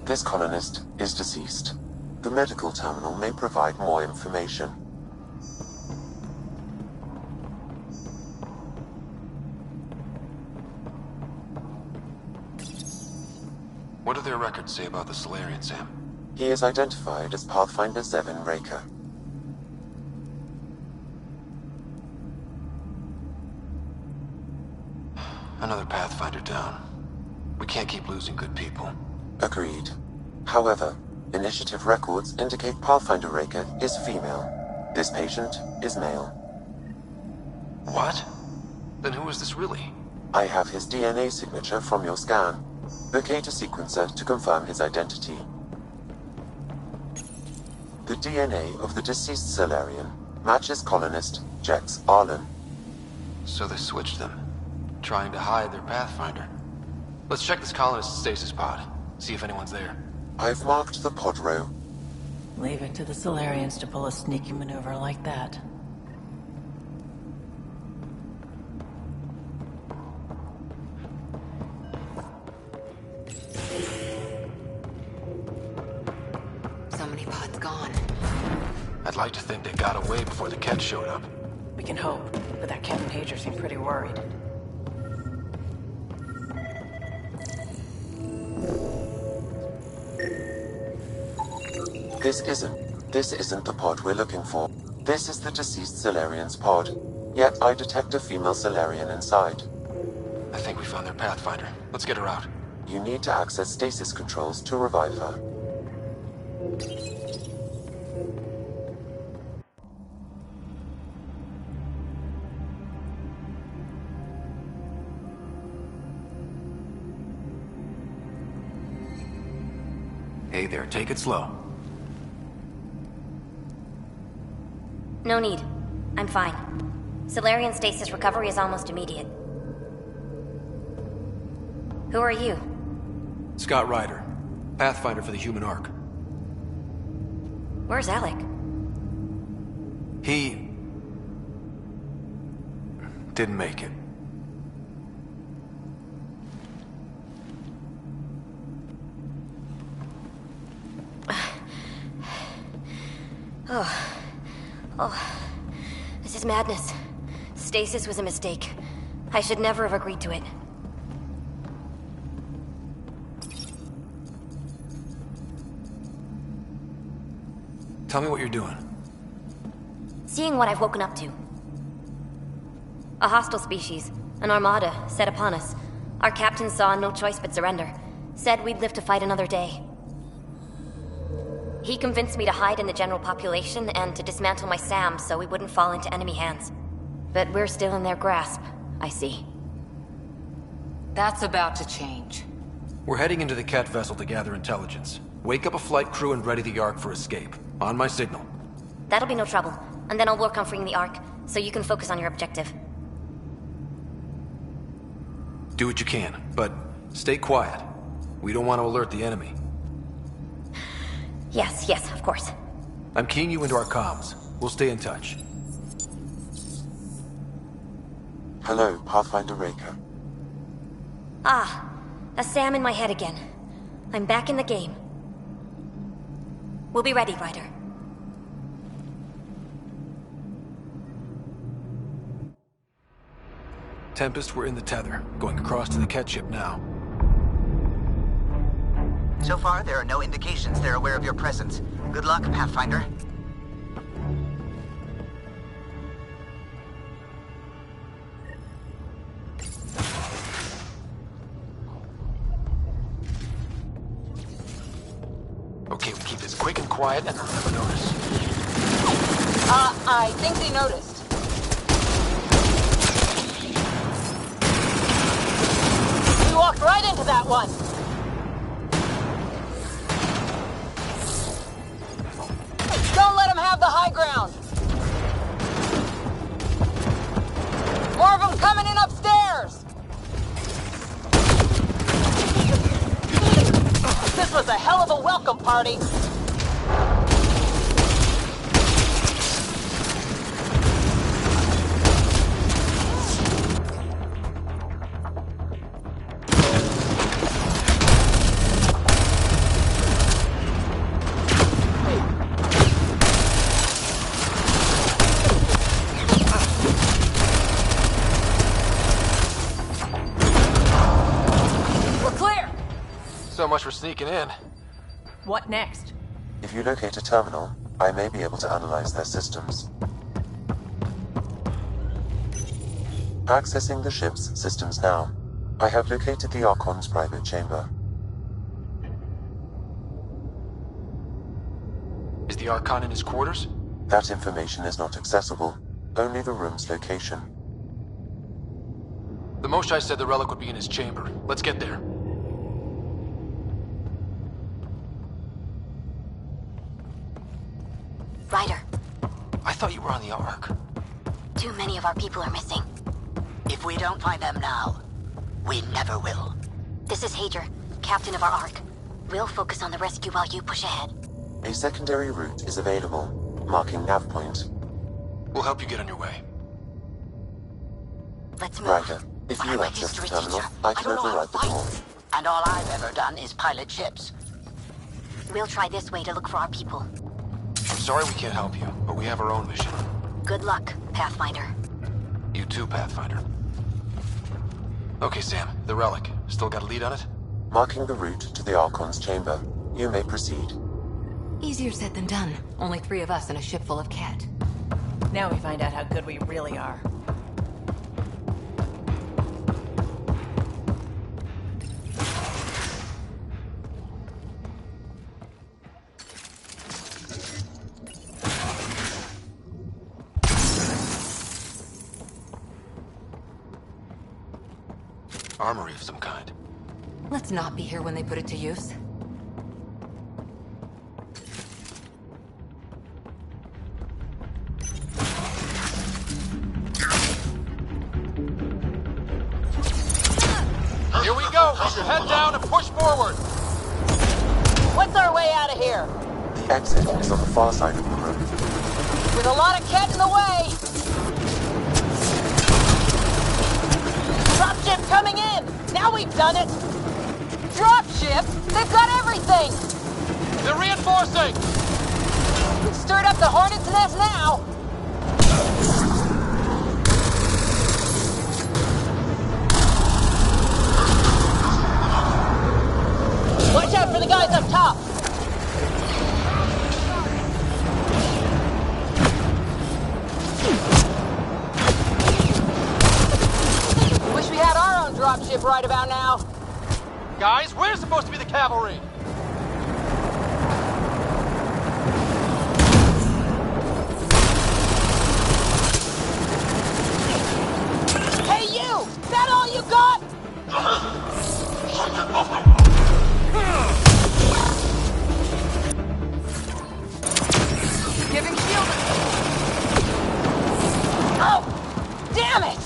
This colonist is deceased. The medical terminal may provide more information. What do their records say about the Solarian, Sam? He is identified as Pathfinder 7 Raker. Another Pathfinder down. We can't keep losing good people. Agreed. However, initiative records indicate Pathfinder Raker is female. This patient is male. What? Then who is this really? I have his DNA signature from your scan. Locate a sequencer to confirm his identity. The DNA of the deceased Solarian matches colonist Jex Arlen. So they switched them, trying to hide their Pathfinder. Let's check this colonist's stasis pod, see if anyone's there. I've marked the pod row. Leave it to the Solarians to pull a sneaky maneuver like that. So many pods gone. I'd like to think they got away before the Ket showed up. We can hope, but that Captain Pager seemed pretty worried. This isn't the pod we're looking for. This is the deceased Solarian's pod. Yet I detect a female Solarian inside. I think we found their Pathfinder. Let's get her out. You need to access stasis controls to revive her. Hey there, take it slow. No need. I'm fine. Solarian stasis recovery is almost immediate. Who are you? Scott Ryder, Pathfinder for the Human Ark. Where's Alec? He didn't make it. Oh, this is madness. Stasis was a mistake. I should never have agreed to it. Tell me what you're doing. Seeing what I've woken up to. A hostile species, an armada, set upon us. Our captain saw no choice but surrender. Said we'd live to fight another day. He convinced me to hide in the general population and to dismantle my SAM so we wouldn't fall into enemy hands. But we're still in their grasp, I see. That's about to change. We're heading into the Ket vessel to gather intelligence. Wake up a flight crew and ready the Ark for escape. On my signal. That'll be no trouble. And then I'll work on freeing the Ark, so you can focus on your objective. Do what you can, but stay quiet. We don't want to alert the enemy. Yes, of course. I'm keying you into our comms. We'll stay in touch. Hello, Pathfinder Raker. Ah, a SAM in my head again. I'm back in the game. We'll be ready, Ryder. Tempest, we're in the tether, going across to the Ket ship now. So far, there are no indications they're aware of your presence. Good luck, Pathfinder. Okay, we keep this quick and quiet and they'll never notice. I think they noticed. We walked right into that one. Don't let them have the high ground. More of them coming in upstairs. hell of a welcome party. So much for sneaking in. What next? If you locate a terminal, I may be able to analyze their systems. Accessing the ship's systems now. I have located the Archon's private chamber. Is the Archon in his quarters? That information is not accessible. Only the room's location. The Moshai said the relic would be in his chamber. Let's get there. Ryder, I thought you were on the Ark. too many of our people are missing. If we don't find them now, we never will. This is Hager, captain of our Ark. We'll focus on the rescue while you push ahead. A secondary route is available, marking nav point. We'll help you get on your way. Let's move. Ryder, if you access the terminal, I can override the door. And all I've ever done is pilot ships. We'll try this way to look for our people. I'm sorry we can't help you, but we have our own mission. Good luck, Pathfinder. You too, Pathfinder. Okay, Sam, the relic. Still got a lead on it? Marking the route to the Archon's chamber. You may proceed. Easier said than done. Only 3 of us in a ship full of cat. Now we find out how good we really are. Armory of some kind. Let's not be here when they put it to use. Here we go! Keep your head down and push forward! What's our way out of here? The exit is on the far side of the room. With a lot of cat in the way. Dropship coming in! Now we've done it! Dropship? They've got everything! They're reinforcing! We've stirred up the hornet's nest now! Watch out for the guys up top! Wish we had our own dropship right about now. Guys, we're supposed to be the cavalry! Hey you! That all you got? Giving shield. Oh! Damn it!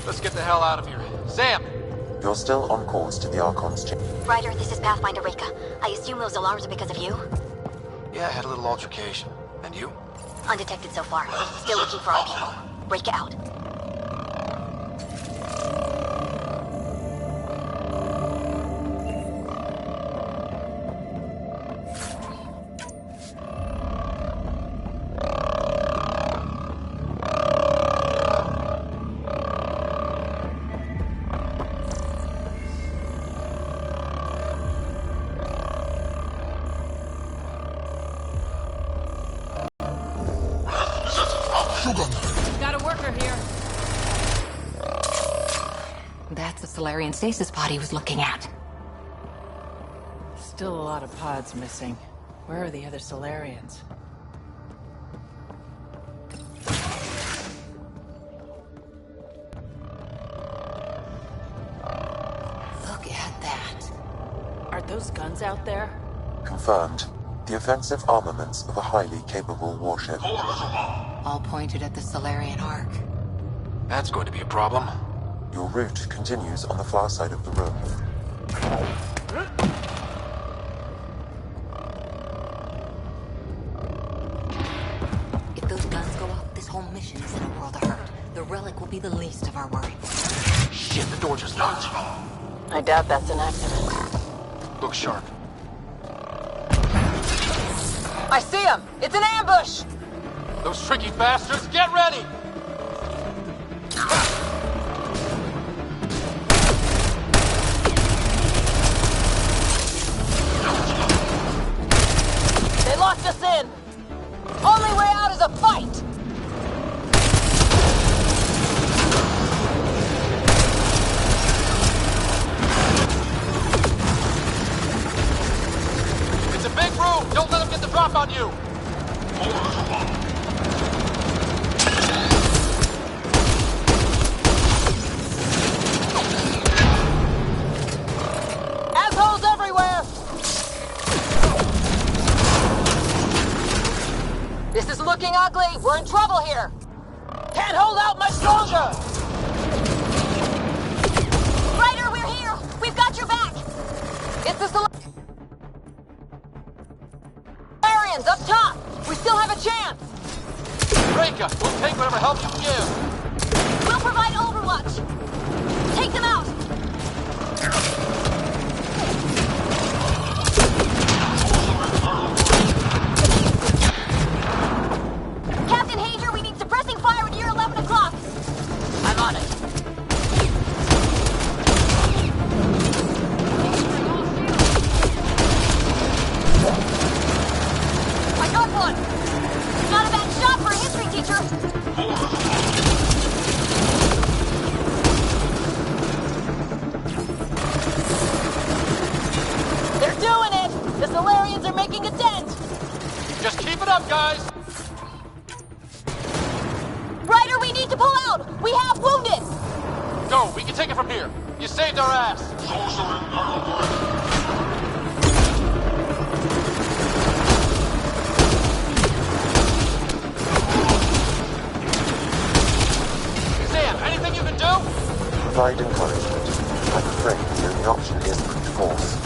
Let's get the hell out of here. Sam! You're still on course to the Archon's chamber. Ryder, this is Pathfinder Reka. I assume those alarms are because of you? Yeah, I had a little altercation. And you? Undetected so far. Still looking for our people. Reka out. Got a worker here. That's the Solarian stasis pod he was looking at. Still a lot of pods missing. Where are the other Solarians? Look at that. Are those guns out there? Confirmed. The offensive armaments of a highly capable warship. All pointed at the Solarian Ark. That's going to be a problem. Your route continues on the far side of the room. If those guns go off, this whole mission is in a world of hurt. The relic will be the least of our worries. Shit, the door just locked. I doubt that's an accident. Look sharp. I see him! It's an ambush! Those tricky bastards, get ready! They locked us in! Only way out is a fight! It's a big room! Don't let them get the drop on you! Assholes everywhere! This is looking ugly! We're in trouble here! Can't hold out much longer! Ryder, we're here! We've got your back! It's the Solarians up top! We still have a chance! Reka, we'll take whatever help you can give! We'll provide overwatch! Take them out! Captain Hager, we need suppressing fire near 11 o'clock! I'm on it. I got one! Not a bad shot for a history teacher! They're doing it! The Solarians are making a dent! Just keep it up, guys! Ryder, we need to pull out! We have wounded! Go, we can take it from here. You saved our ass. Sam, anything you can do? Provide encouragement. I'm afraid the only option is brute force.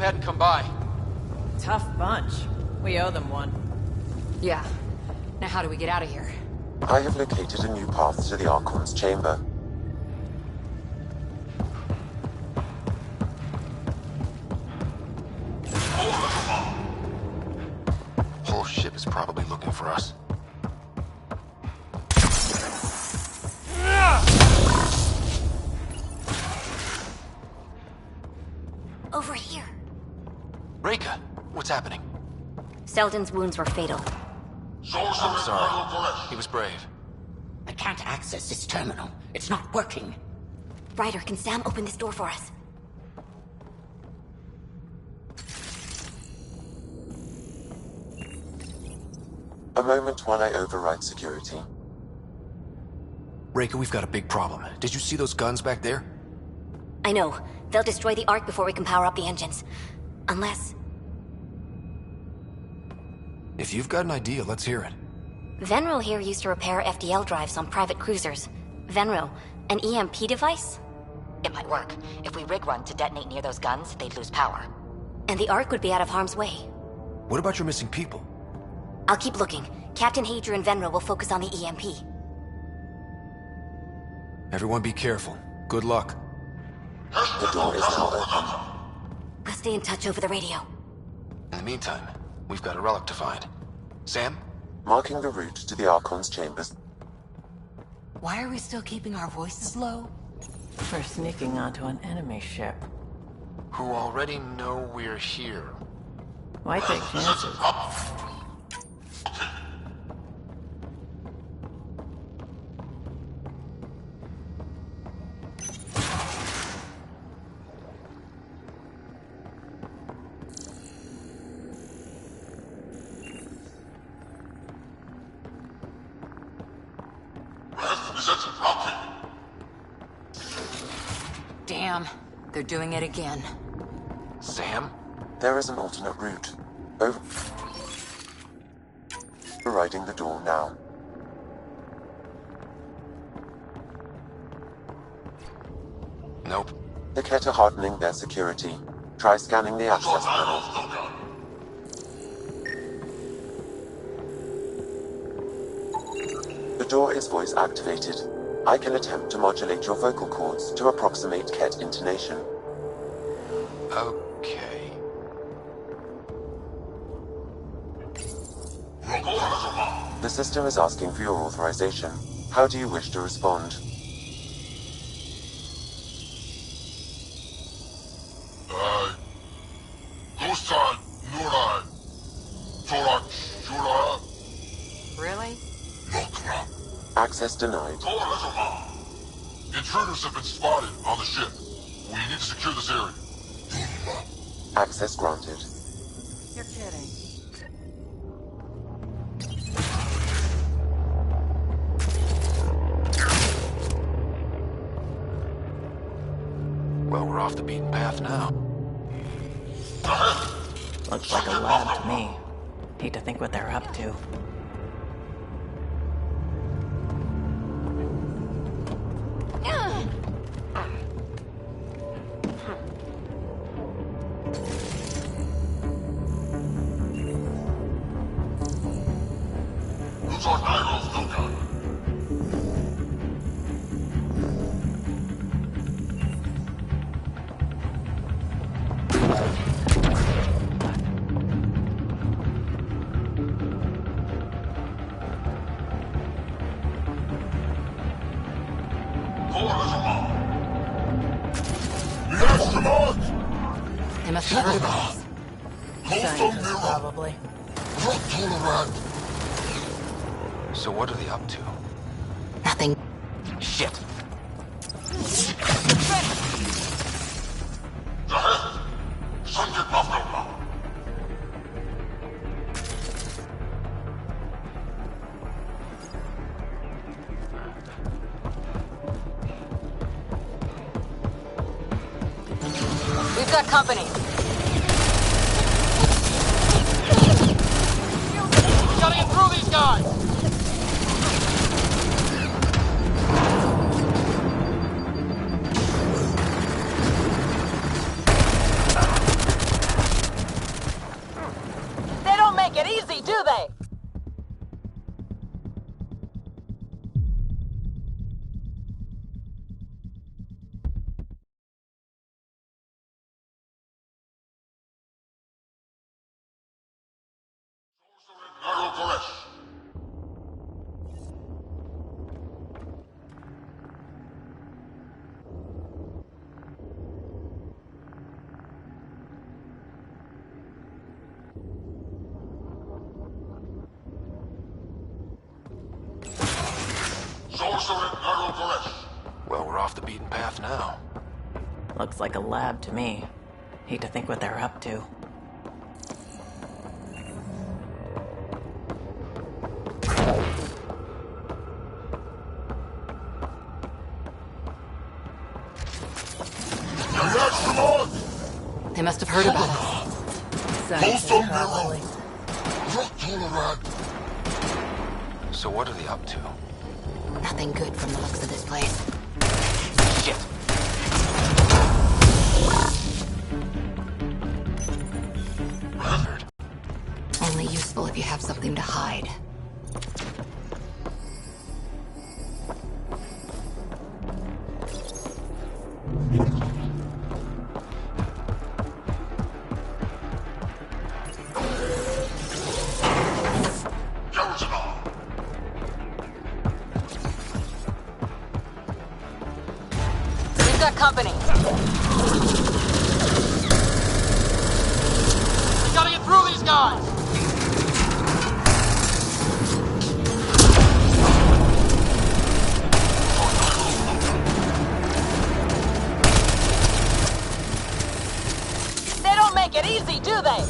hadn't come by. Tough bunch. We owe them one. Yeah. Now how do we get out of here? I have located a new path to the Archon's chamber. Whole ship is probably looking for us. Over here. Reka, what's happening? Selden's wounds were fatal. I'm sorry. He was brave. I can't access this terminal. It's not working. Ryder, can Sam open this door for us? A moment while I override security. Reka, we've got a big problem. Did you see those guns back there? I know. They'll destroy the Ark before we can power up the engines. Unless... If you've got an idea, let's hear it. Venro here used to repair FDL drives on private cruisers. Venro, an EMP device? It might work. If we rig one to detonate near those guns, they'd lose power. And the Ark would be out of harm's way. What about your missing people? I'll keep looking. Captain Hadrian and Venro will focus on the EMP. Everyone be careful. Good luck. The door is now open. We'll stay in touch over the radio. In the meantime, we've got a relic to find. Sam? Marking the route to the Archon's chambers. Why are we still keeping our voices low? For sneaking onto an enemy ship. Who already know we're here. Why take chances? Damn, they're doing it again. Sam? There is an alternate route. Overriding the door now. Nope. The Ket are hardening their security. Try scanning the access panel. The door is voice activated. I can attempt to modulate your vocal cords to approximate Ket intonation. Okay. The system is asking for your authorization. How do you wish to respond? Really? Access denied. Intruders have been spotted on the ship. We need to secure this area. Access granted. You're kidding. Well, we're off the beaten path now. Looks like a lab to me. Hate to think what they're up to. They must have heard about us. Scientists, probably. So what are they up to? Nothing. Shit. We've got company. We gotta get through these guys! make it easy, do they? Well, we're off the beaten path now. Looks like a lab to me. Hate to think what they're up to. They must have heard about us. So what are they up to? Nothing good from the looks of this place. Shit! Only useful if you have something to hide. We've got company. We gotta get through these guys! They don't make it easy, do they?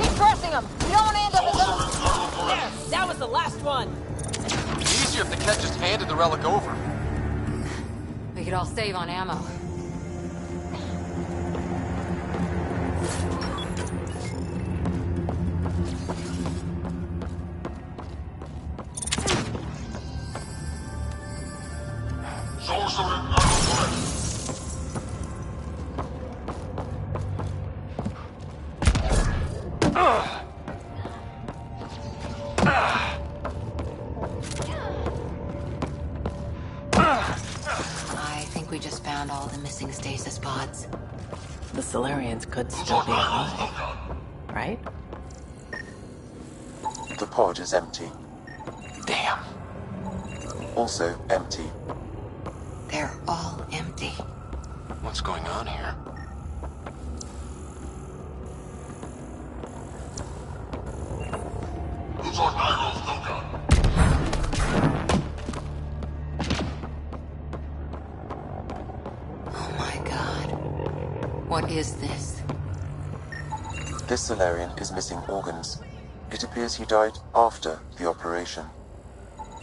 Keep pressing them. We don't want to end up in the... There, that was the last one. It'd be easier if the Ket just handed the relic over. We could all save on ammo. I think we just found all the missing stasis pods. The Solarians could still be alive, right? The pod is empty. Damn. Also empty. They're all empty. What's going on here? Oh my god. What is this? This Solarian is missing organs. It appears he died after the operation.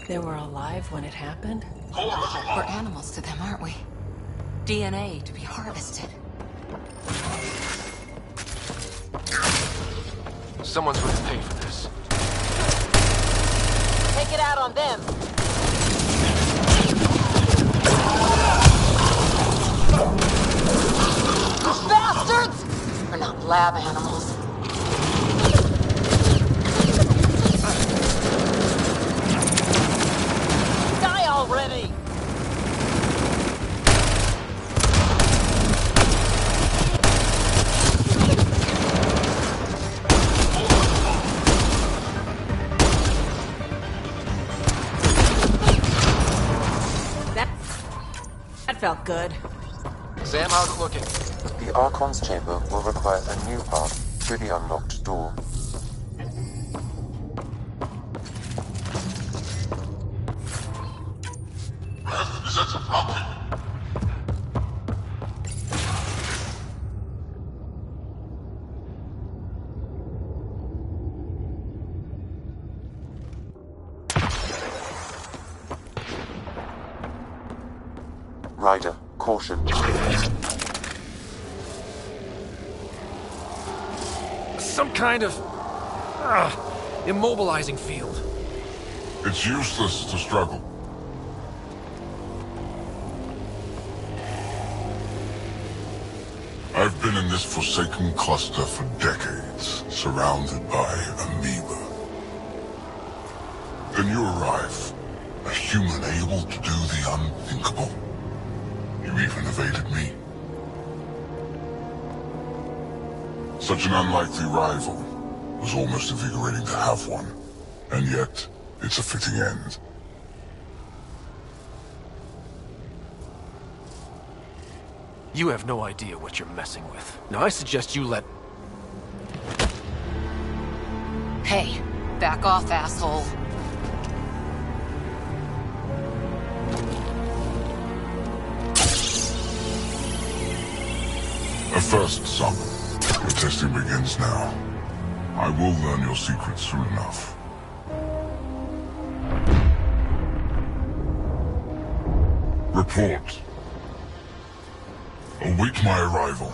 They were alive when it happened? We're animals to them, aren't we? DNA to be harvested. Someone's going to pay for this. Take it out on them. Bastards! We're not lab animals. Die already! That felt good. Sam, how's it looking? The Archon's chamber will require a new path through the unlocked door. Ryder, caution. Some kind of immobilizing field. It's useless to struggle. I've been in this forsaken cluster for decades, surrounded by amoeba. Then you arrive, a human able to do the unthinkable. You even evaded me. Such an unlikely rival. It was almost invigorating to have one. And yet, it's a fitting end. You have no idea what you're messing with. Now I suggest you let... Hey, back off, asshole. A first, son. Your testing begins now. I will learn your secrets soon enough. Report. Await my arrival.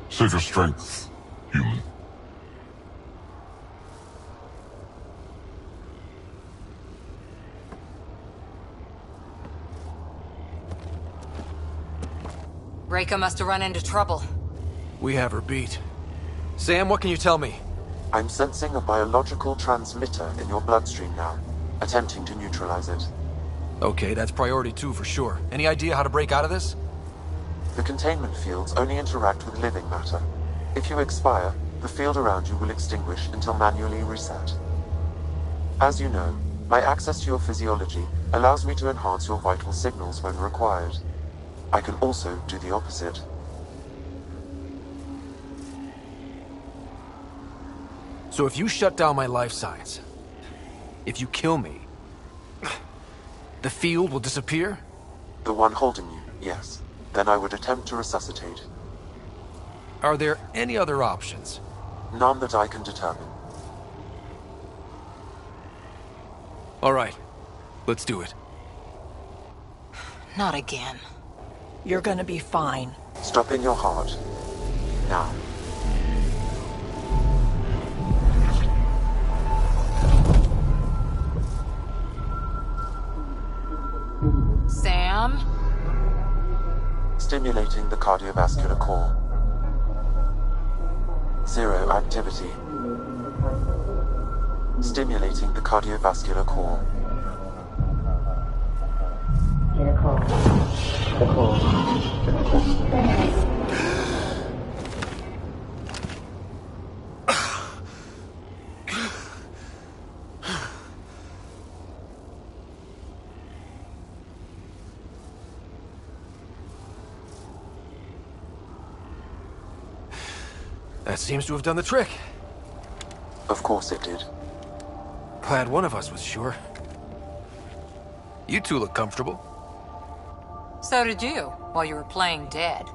Save your strength, human. Reika must have run into trouble. We have her beat. Sam, what can you tell me? I'm sensing a biological transmitter in your bloodstream now, attempting to neutralize it. Okay, that's priority 2 for sure. Any idea how to break out of this? The containment fields only interact with living matter. If you expire, the field around you will extinguish until manually reset. As you know, my access to your physiology allows me to enhance your vital signals when required. I can also do the opposite. So if you shut down my life signs, if you kill me, the field will disappear? The one holding you, yes. Then I would attempt to resuscitate. Are there any other options? None that I can determine. All right, let's do it. Not again. You're gonna be fine. Strap in your heart. Now. Sam? Stimulating the cardiovascular core. 0 activity. Stimulating the cardiovascular core. That seems to have done the trick. Of course it did. Glad one of us was sure. You two look comfortable. So did you, while you were playing dead.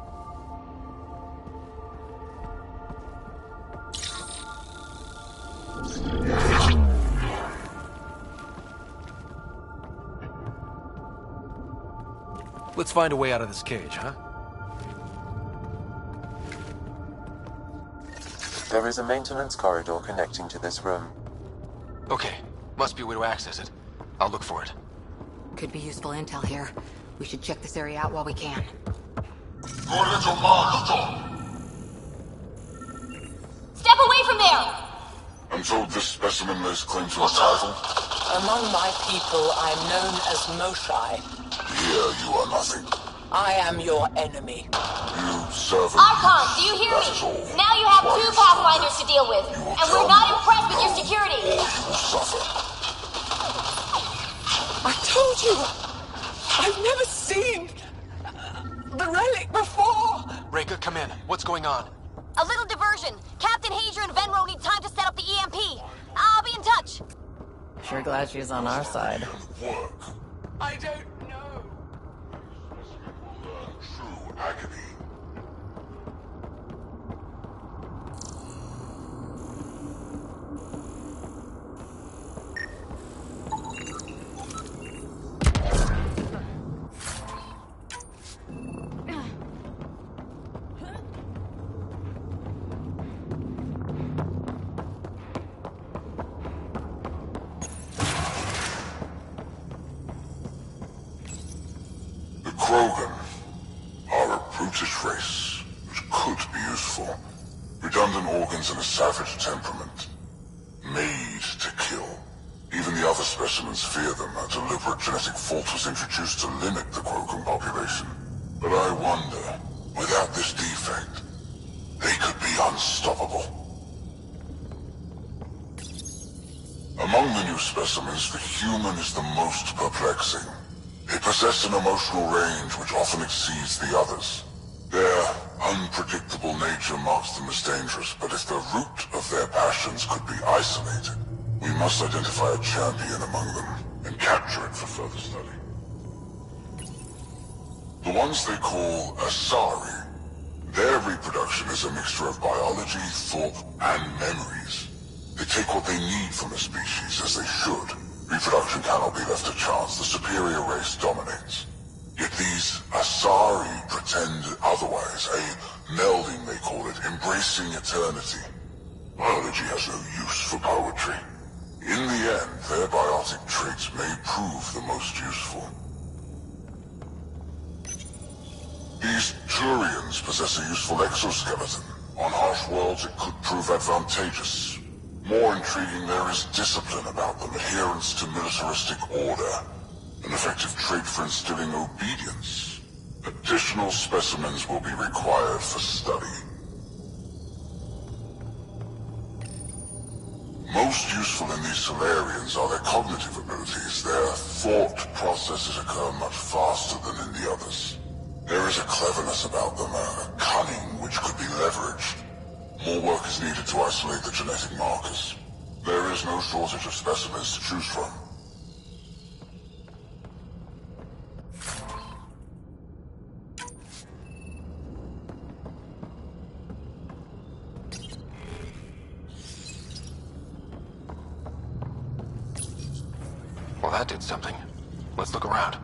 Let's find a way out of this cage, huh? There is a maintenance corridor connecting to this room. Okay, must be a way to access it. I'll look for it. Could be useful intel here. We should check this area out while we can. Step away from there! I'm told this specimen lays claim to a title. Among my people, I'm known as Moshai. Here you are nothing. I am your enemy. You servant. Archon, do you hear me? Now you have 2 Pathfinders to deal with, and we're not impressed with your security. You will suffer. I told you! I've never seen the relic before! Reika, come in. What's going on? A little diversion. Captain Hager and Venro need time to set up the EMP. I'll be in touch. Sure glad she's on our side. I don't know. True agony. specimens fear them, a deliberate genetic fault was introduced to limit the Krogan population. But I wonder, without this defect, they could be unstoppable. Among the new specimens, the human is the most perplexing. They possess an emotional range which often exceeds the others. Their unpredictable nature marks them as dangerous, but if the root of their passions could be isolated, we must identify a champion among them and capture it for further study. The ones they call Asari, their reproduction is a mixture of biology, thought, and memories. They take what they need from a species, as they should. Reproduction cannot be left to chance. The superior race dominates. Yet these Asari pretend otherwise. A melding, they call it, embracing eternity. Biology has no use for poetry. In the end, their biotic traits may prove the most useful. These Turians possess a useful exoskeleton. On harsh worlds, it could prove advantageous. More intriguing, there is discipline about them, adherence to militaristic order, an effective trait for instilling obedience. Additional specimens will be required for study. Most useful in these Solarians are their cognitive abilities. Their thought processes occur much faster than in the others. There is a cleverness about them, a cunning which could be leveraged. More work is needed to isolate the genetic markers. There is no shortage of specimens to choose from. Well, that did something. Let's look around.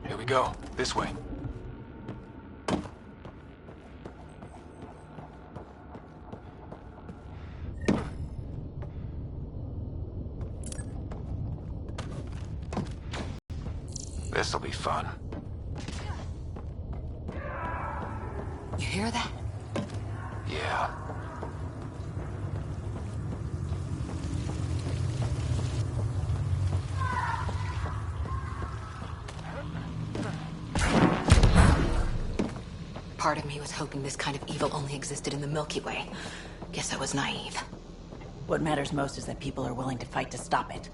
Here we go. This way. This'll be fun. You hear that? Yeah. Part of me was hoping this kind of evil only existed in the Milky Way. Guess I was naive. What matters most is that people are willing to fight to stop it.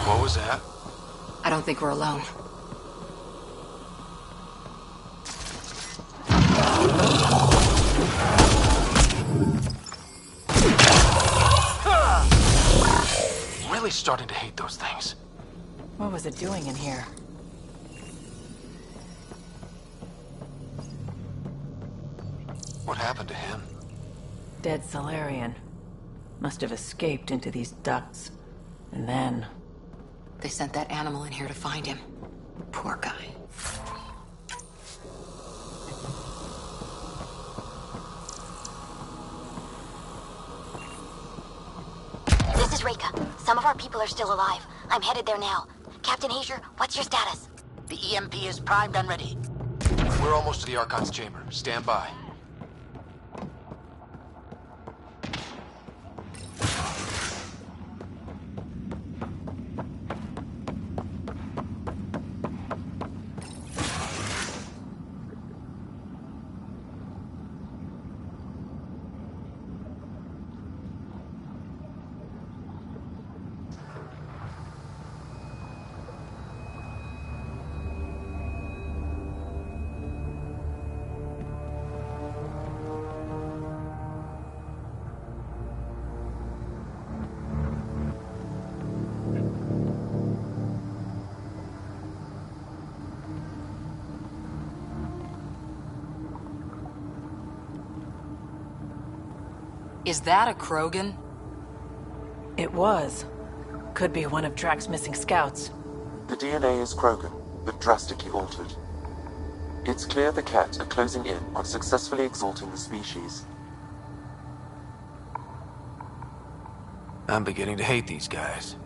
What was that? I don't think we're alone. Really starting to hate those things. What was it doing in here? What happened to him? Dead Solarian. Must have escaped into these ducts. And then... They sent that animal in here to find him. Poor guy. This is Reika. Some of our people are still alive. I'm headed there now. Captain Hazer, what's your status? The EMP is primed and ready. We're almost to the Archon's chamber. Stand by. Is that a Krogan? It was. Could be one of Drax's missing scouts. The DNA is Krogan, but drastically altered. It's clear the Ket are closing in on successfully exalting the species. I'm beginning to hate these guys.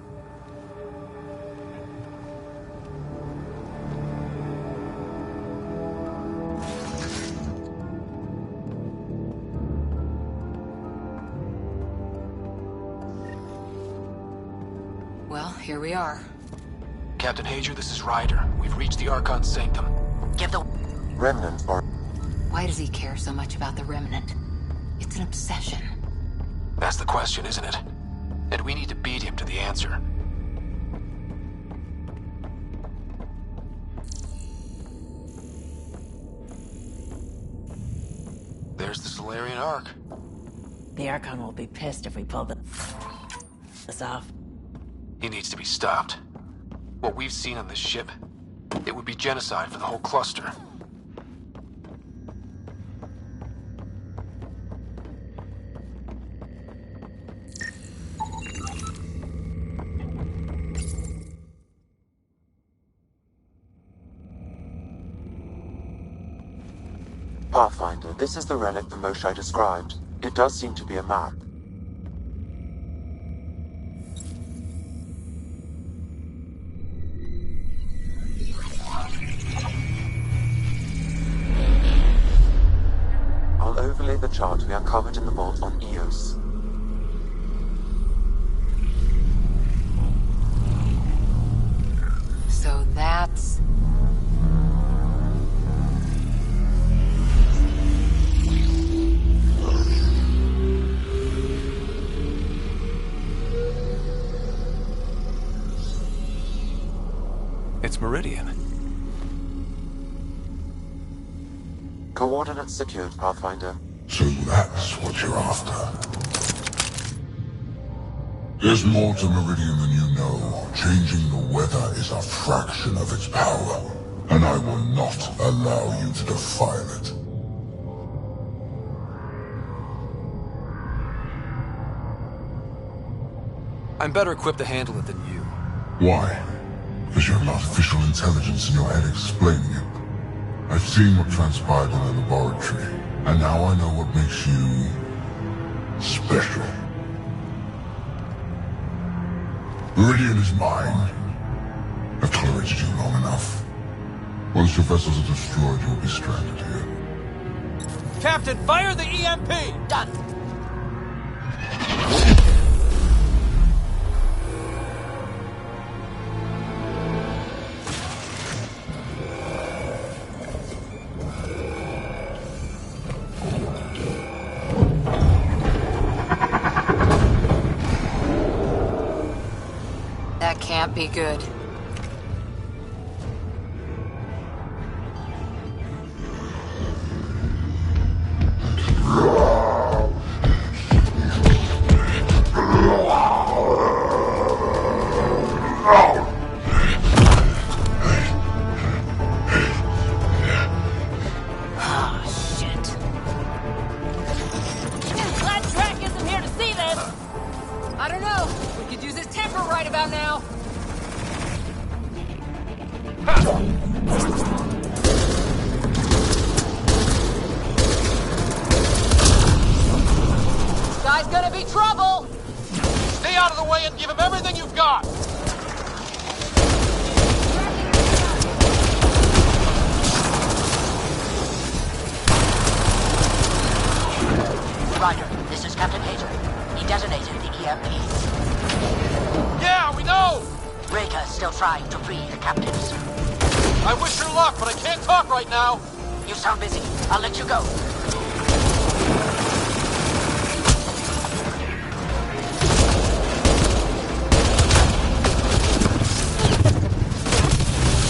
Well, here we are. Captain Hager, this is Ryder. We've reached the Archon Sanctum. Give the Remnant are... Why does he care so much about the Remnant? It's an obsession. That's the question, isn't it? And we need to beat him to the answer. There's the Solarian Ark. The Archon will be pissed if we pull this off. He needs to be stopped. What we've seen on this ship, it would be genocide for the whole cluster. Pathfinder, this is the relic the Moshai described. It does seem to be a map. I'll overlay the chart we uncovered in the vault on Eos. So that's... It's Meridian. Coordinates secured, Pathfinder. So that's what you're after. There's more to Meridian than you know. Changing the weather is a fraction of its power, and I will not allow you to defile it. I'm better equipped to handle it than you. Why? Because you have artificial intelligence in your head explaining it. I've seen what transpired in the laboratory, and now I know what makes you... special. Meridian is mine. I've tolerated you long enough. Once your vessels are destroyed, you'll be stranded here. Captain, fire the EMP! Done. That can't be good. Glad Track isn't here to see this! I don't know. We could use his temper right about now. Guy's gonna be trouble! Stay out of the way and give him everything you've got! Ryder, this is Captain Hager. He detonated the EMPs. Yeah, we know! Reka is still trying to free the captives. I wish her luck, but I can't talk right now. You sound busy. I'll let you go.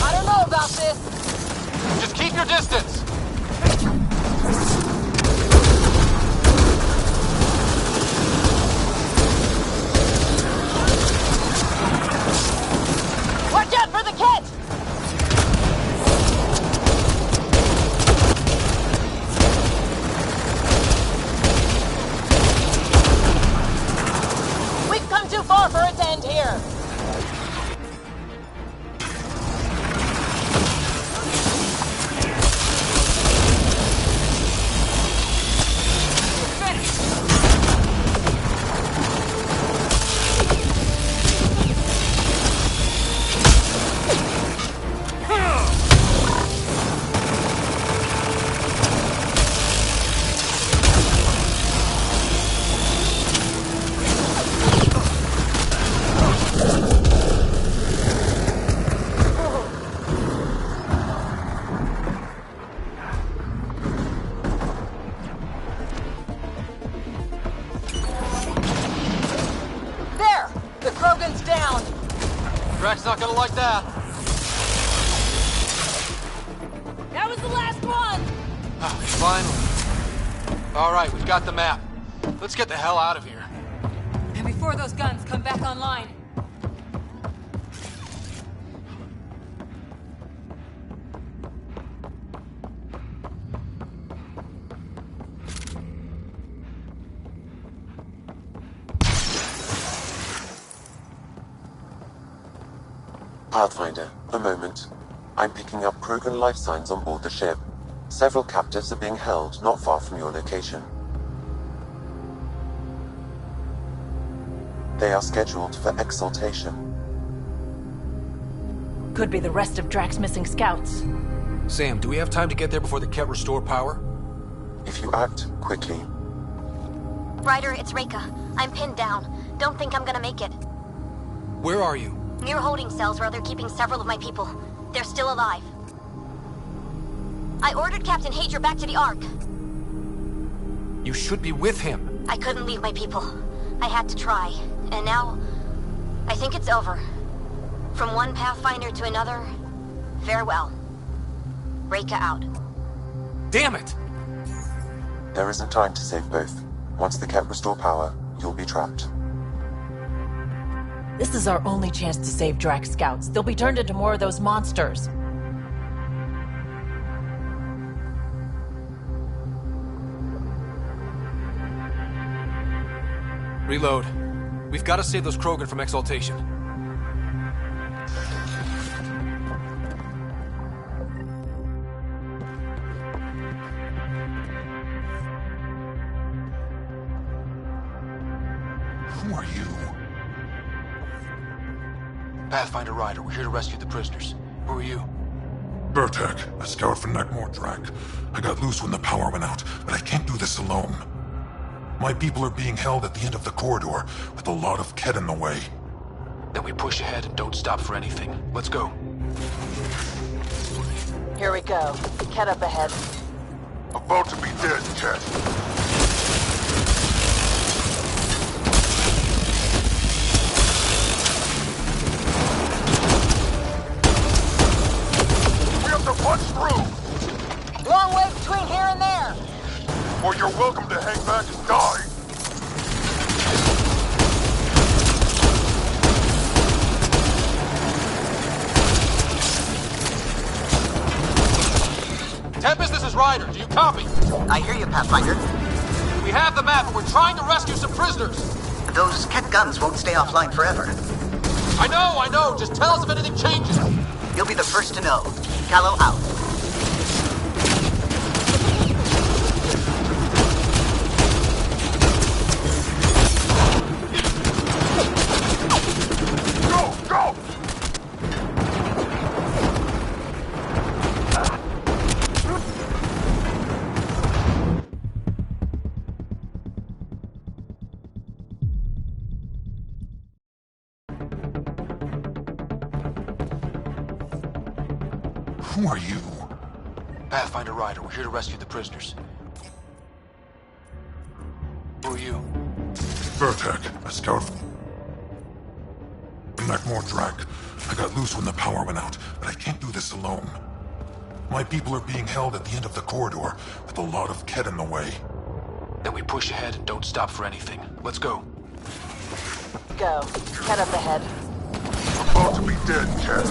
I don't know about this. Just keep your distance. Watch out for the kit! Drax's not gonna like that. That was the last one! Finally. Alright, we've got the map. Let's get the hell out of here. And before those guns come back online. Pathfinder, a moment. I'm picking up Krogan life signs on board the ship. Several captives are being held not far from your location. They are scheduled for exaltation. Could be the rest of Drax's missing scouts. Sam, do we have time to get there before the Ket restore power? If you act quickly. Ryder, it's Reika. I'm pinned down. Don't think I'm gonna make it. Where are you? Near holding cells where they're keeping several of my people. They're still alive. I ordered Captain Hager back to the Ark. You should be with him. I couldn't leave my people. I had to try. And now, I think it's over. From one Pathfinder to another, farewell. Reika out. Damn it! There isn't time to save both. Once the Ket restore power, you'll be trapped. This is our only chance to save Drax scouts. They'll be turned into more of those monsters. Reload. We've got to save those Krogan from exaltation. Who are you? Pathfinder Ryder, we're here to rescue the prisoners. Who are you? Burtek, a scout for Nekmor. I got loose when the power went out, but I can't do this alone. My people are being held at the end of the corridor, with a lot of Ket in the way. Then we push ahead and don't stop for anything. Let's go. Here we go. Ket up ahead. About to be dead, Ket. Punch through! Long way between here and there! Or you're welcome to hang back and die! Tempest, this is Ryder. Do you copy? I hear you, Pathfinder. We have the map and we're trying to rescue some prisoners. Those Ket guns won't stay offline forever. I know. Just tell us if anything changes. You'll be the first to know. Callow out. Go! Who are you? Pathfinder Ryder, we're here to rescue the prisoners. Who are you? Burtek, a scout for Nekmor. I got loose when the power went out, but I can't do this alone. My people are being held at the end of the corridor, with a lot of Ket in the way. Then we push ahead and don't stop for anything. Let's go. Go. Ket up ahead. About to be dead, Ket.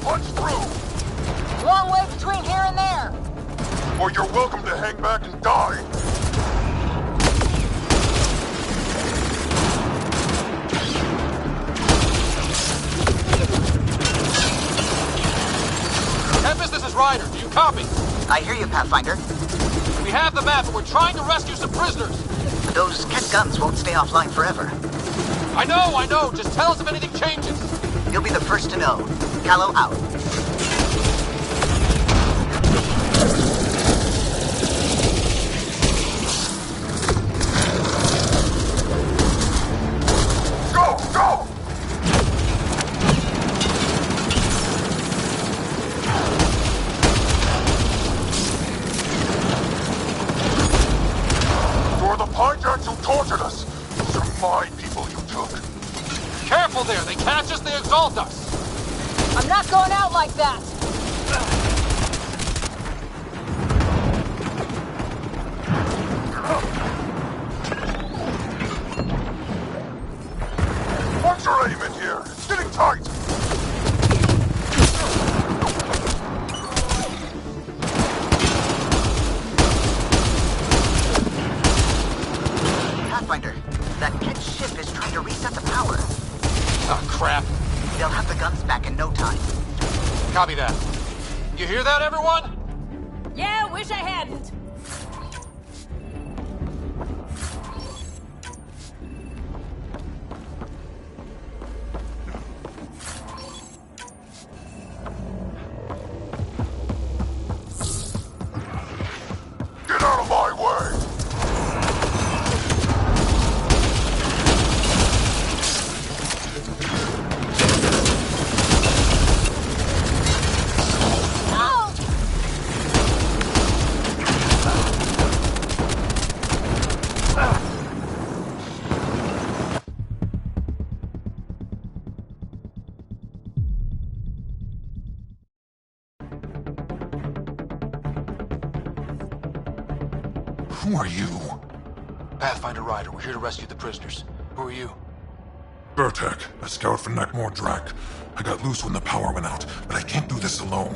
Punch through! Long way between here and there! Or you're welcome to hang back and die! Tempest, this is Ryder. Do you copy? I hear you, Pathfinder. We have the map and we're trying to rescue some prisoners. Those Ket guns won't stay offline forever. I know. Just tell us if anything changes. You'll be the first to know. Callow out. Go! tortured us. Those are my people you took. Careful there! They catch us, they exalt us! I'm not going out like that! What's your aim in here? It's getting tight! Pathfinder, that Kett ship is trying to reset the power. Oh, crap. They'll have the guns back in no time. Copy that. You hear that, everyone? Yeah, wish I hadn't. Get out of my way! Who are you? Pathfinder Ryder, we're here to rescue the prisoners. Who are you? Burtek, a scout for Nakmor Drak. I got loose when the power went out, but I can't do this alone.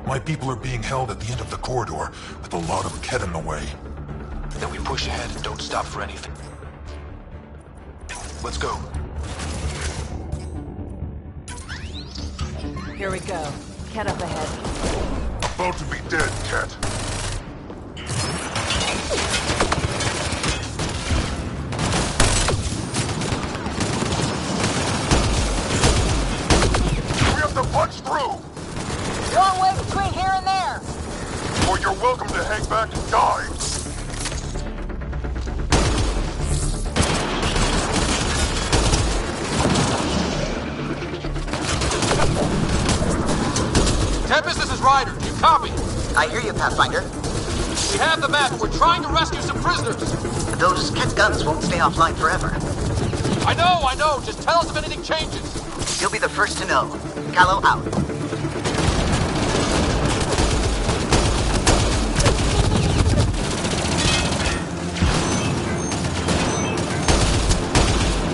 My people are being held at the end of the corridor, with a lot of Kett in the way. Then we push ahead and don't stop for anything. Let's go. Here we go. Kett up ahead. About to be dead, Kett. We have to punch through! Long way between here and there! Or you're welcome to hang back and die! Tempest, this is Ryder. You copy? I hear you, Pathfinder. We have the map. We're trying to rescue some prisoners. Those Kett guns won't stay offline forever. I know. Just tell us if anything changes. You'll be the first to know. Callow out.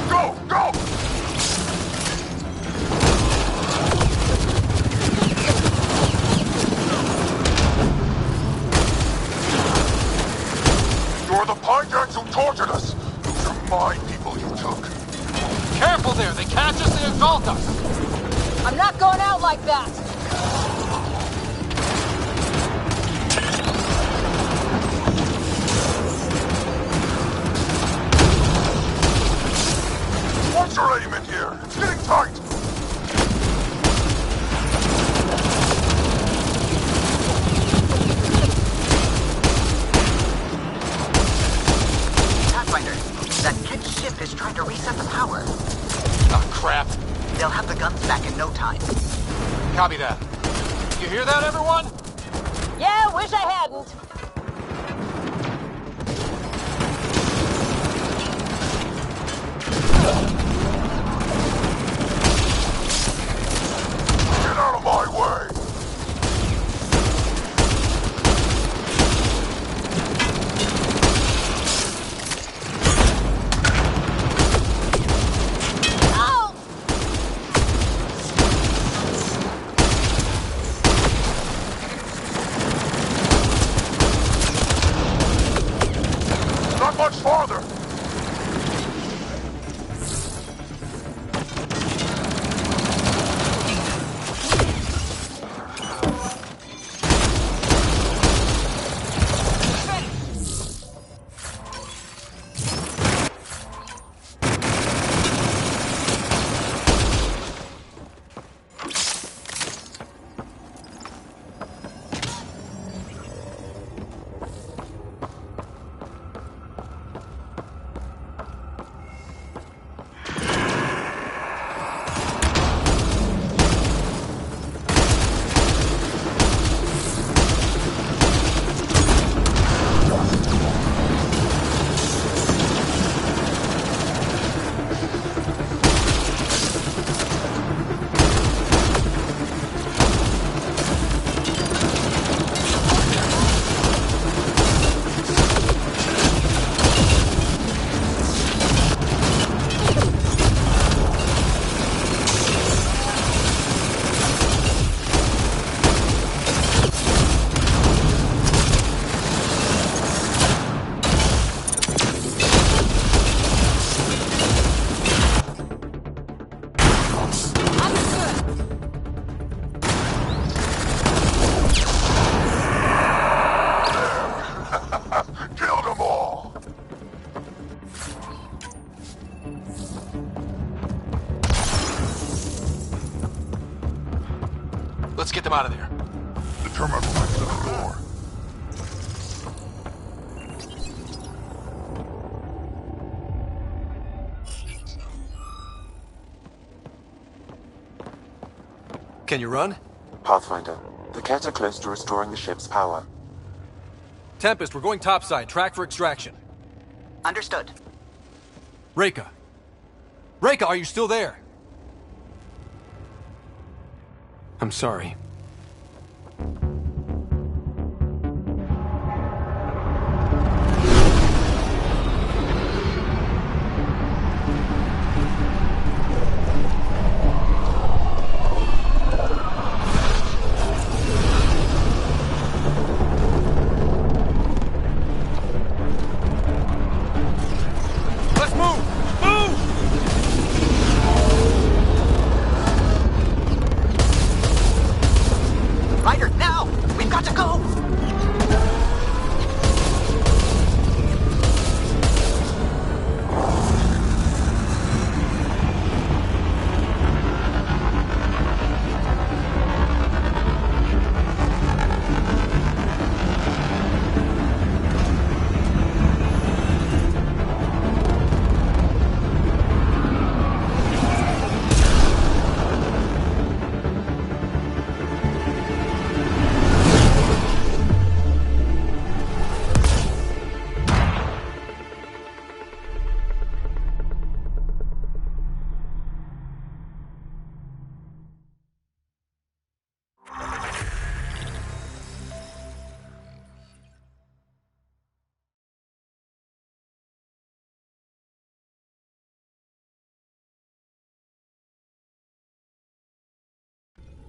Go! Go! You're the Pinejacks who tortured us! Those are my people you took. Careful there! They catch us, they exalt us! I'm not going out like that! What's your aim in here? It's getting tight! Pathfinder, that Kett ship is trying to reset the power. Oh, crap. They'll have the guns back in no time. Copy that. You hear that, everyone? Yeah, wish I hadn't. Get out of my way! Let's get them out of there. The terminal next to the door. Can you run? Pathfinder, the Ket are close to restoring the ship's power. Tempest, we're going topside. Track for extraction. Understood. Reika. Reika, are you still there? I'm sorry.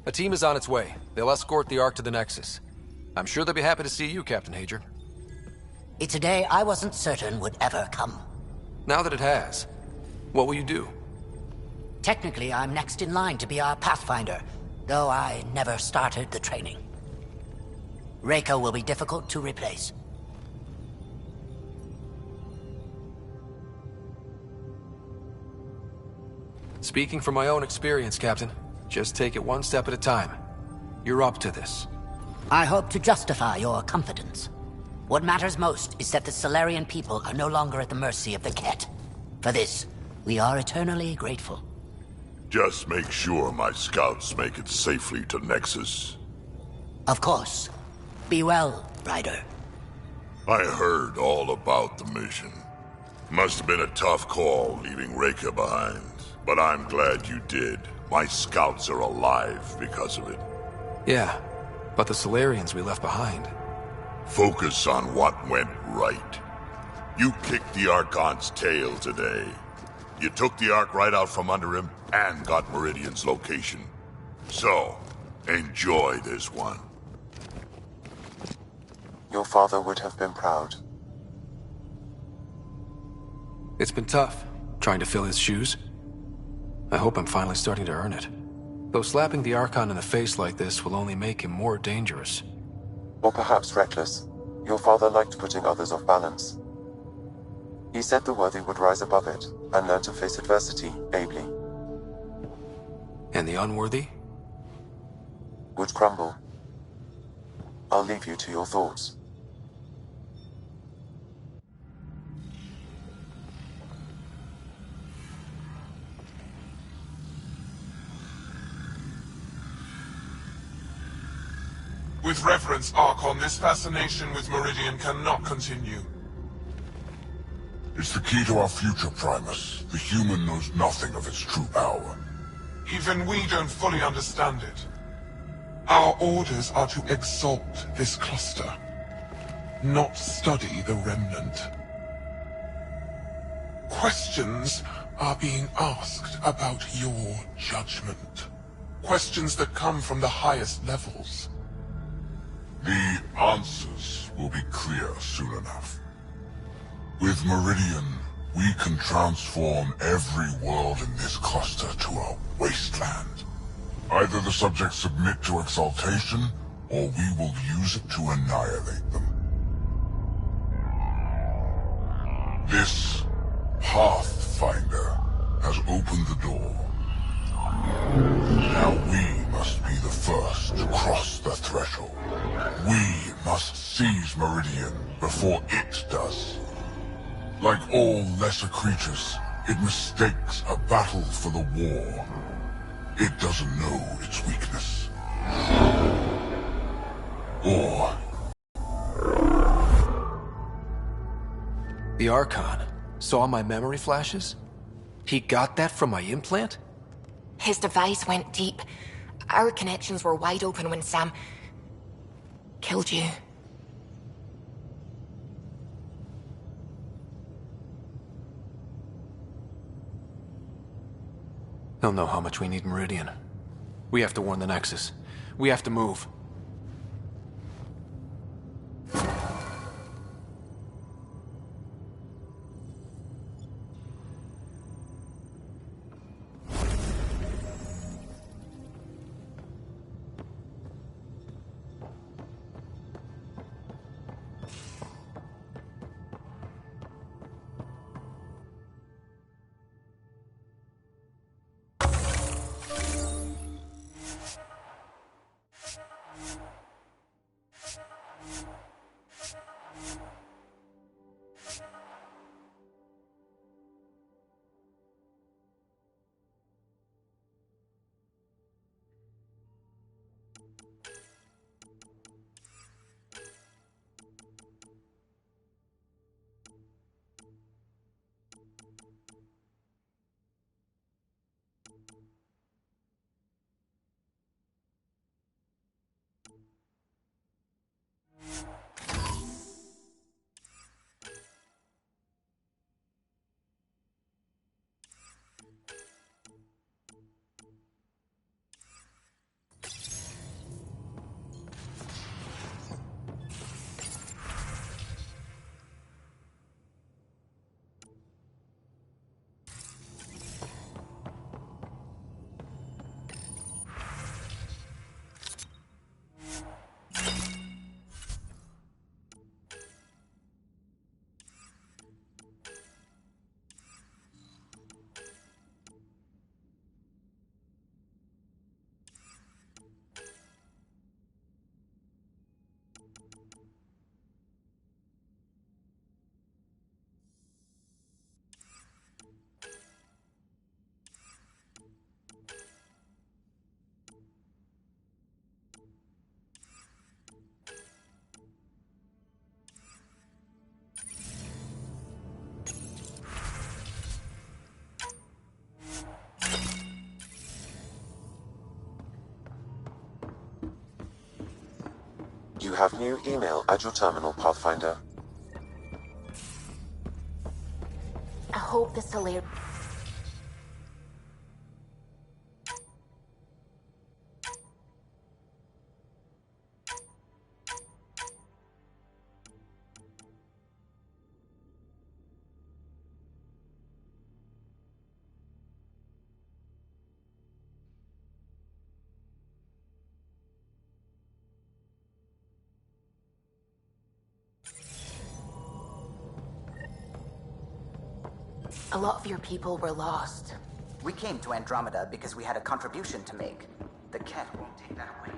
A team is on its way. They'll escort the Ark to the Nexus. I'm sure they'll be happy to see you, Captain Hager. It's a day I wasn't certain would ever come. Now that it has, what will you do? Technically, I'm next in line to be our Pathfinder, though I never started the training. Reika will be difficult to replace. Speaking from my own experience, Captain, just take it one step at a time. You're up to this. I hope to justify your confidence. What matters most is that the Solarian people are no longer at the mercy of the Ket. For this, we are eternally grateful. Just make sure my scouts make it safely to Nexus. Of course. Be well, Ryder. I heard all about the mission. Must have been a tough call leaving Reika behind, but I'm glad you did. My scouts are alive because of it. Yeah, but the Solarians we left behind. Focus on what went right. You kicked the Archon's tail today. You took the Ark right out from under him and got Meridian's location. So, enjoy this one. Your father would have been proud. It's been tough, trying to fill his shoes. I hope I'm finally starting to earn it. Though slapping the Archon in the face like this will only make him more dangerous. Or perhaps reckless. Your father liked putting others off balance. He said the worthy would rise above it and learn to face adversity ably. And the unworthy? Would crumble. I'll leave you to your thoughts. With reverence, Archon, this fascination with Meridian cannot continue. It's the key to our future, Primus. The human knows nothing of its true power. Even we don't fully understand it. Our orders are to exalt this cluster, not study the remnant. Questions are being asked about your judgment. Questions that come from the highest levels. The answers will be clear soon enough. With Meridian, we can transform every world in this cluster to a wasteland. Either the subjects submit to exaltation, or we will use it to annihilate them. This Pathfinder has opened the door. Now we must be the first to cross the threshold. We must seize Meridian before it does. Like all lesser creatures, it mistakes a battle for the war. It doesn't know its weakness. Or... The Archon saw my memory flashes? He got that from my implant? His device went deep. Our connections were wide open when Sam... killed you. He'll know how much we need Meridian. We have to warn the Nexus. We have to move. You have new email at your terminal, Pathfinder. I hope this Solarian... A lot of your people were lost. We came to Andromeda because we had a contribution to make. The cat won't take that away.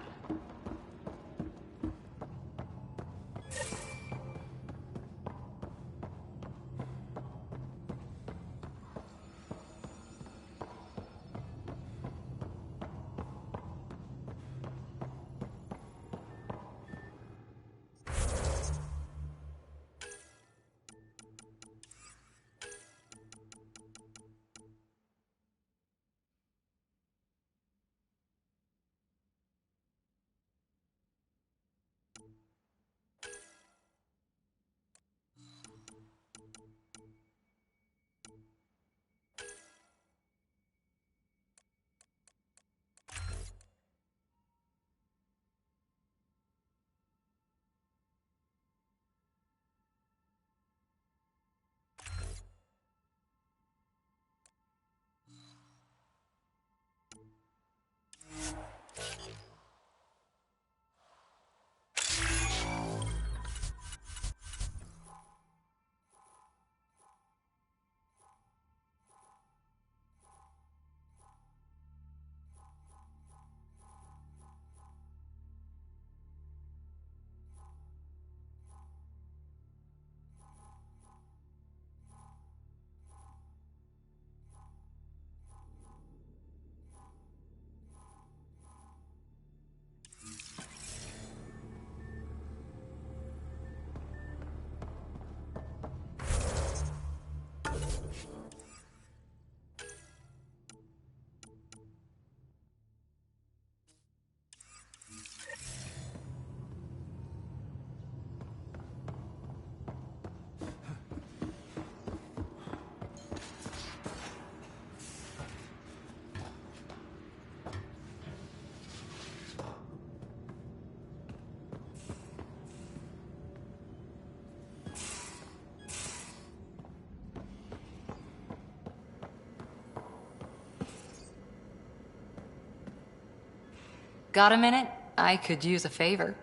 Got a minute? I could use a favor.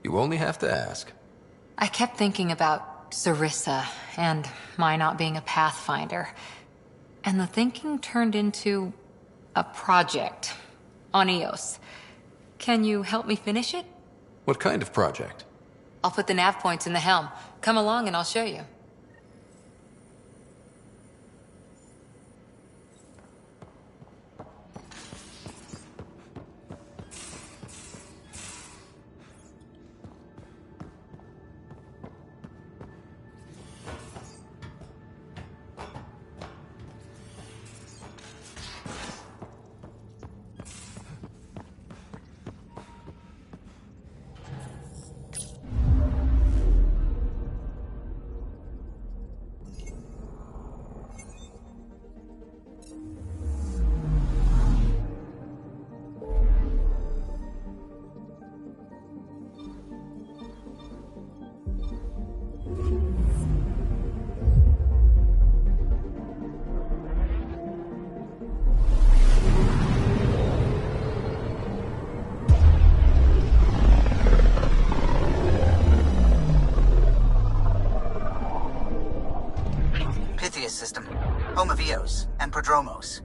You only have to ask. I kept thinking about Sarissa and my not being a Pathfinder. And the thinking turned into a project on Eos. Can you help me finish it? What kind of project? I'll put the nav points in the helm. Come along and I'll show you. System, home of Eos and Prodromos.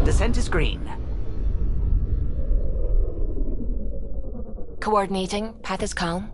Descent is green. Coordinating. Path is calm.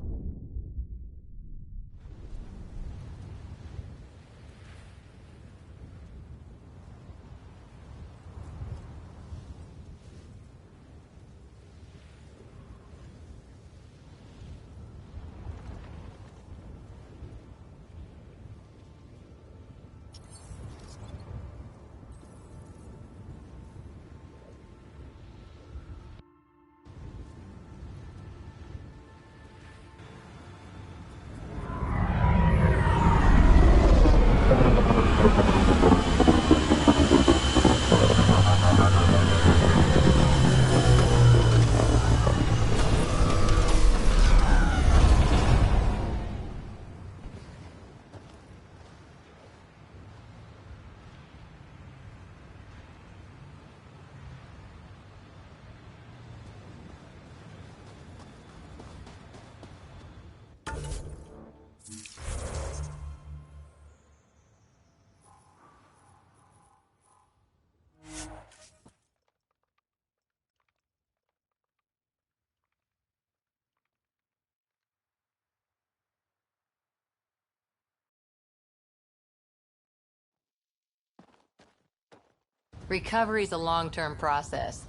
Recovery's a long-term process.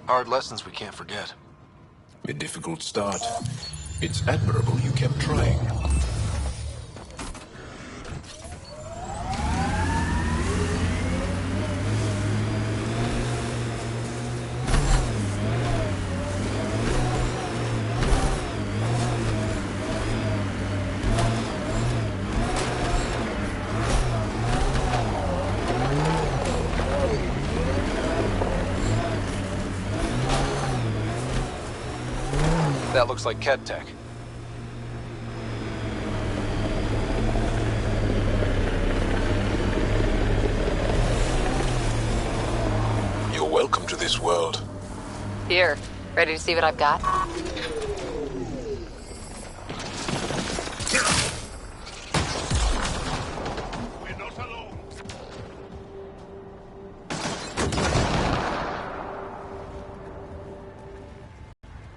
Hard lessons we can't forget. A difficult start. It's admirable you kept trying. That looks like Ket tech. You're welcome to this world. Here, ready to see what I've got?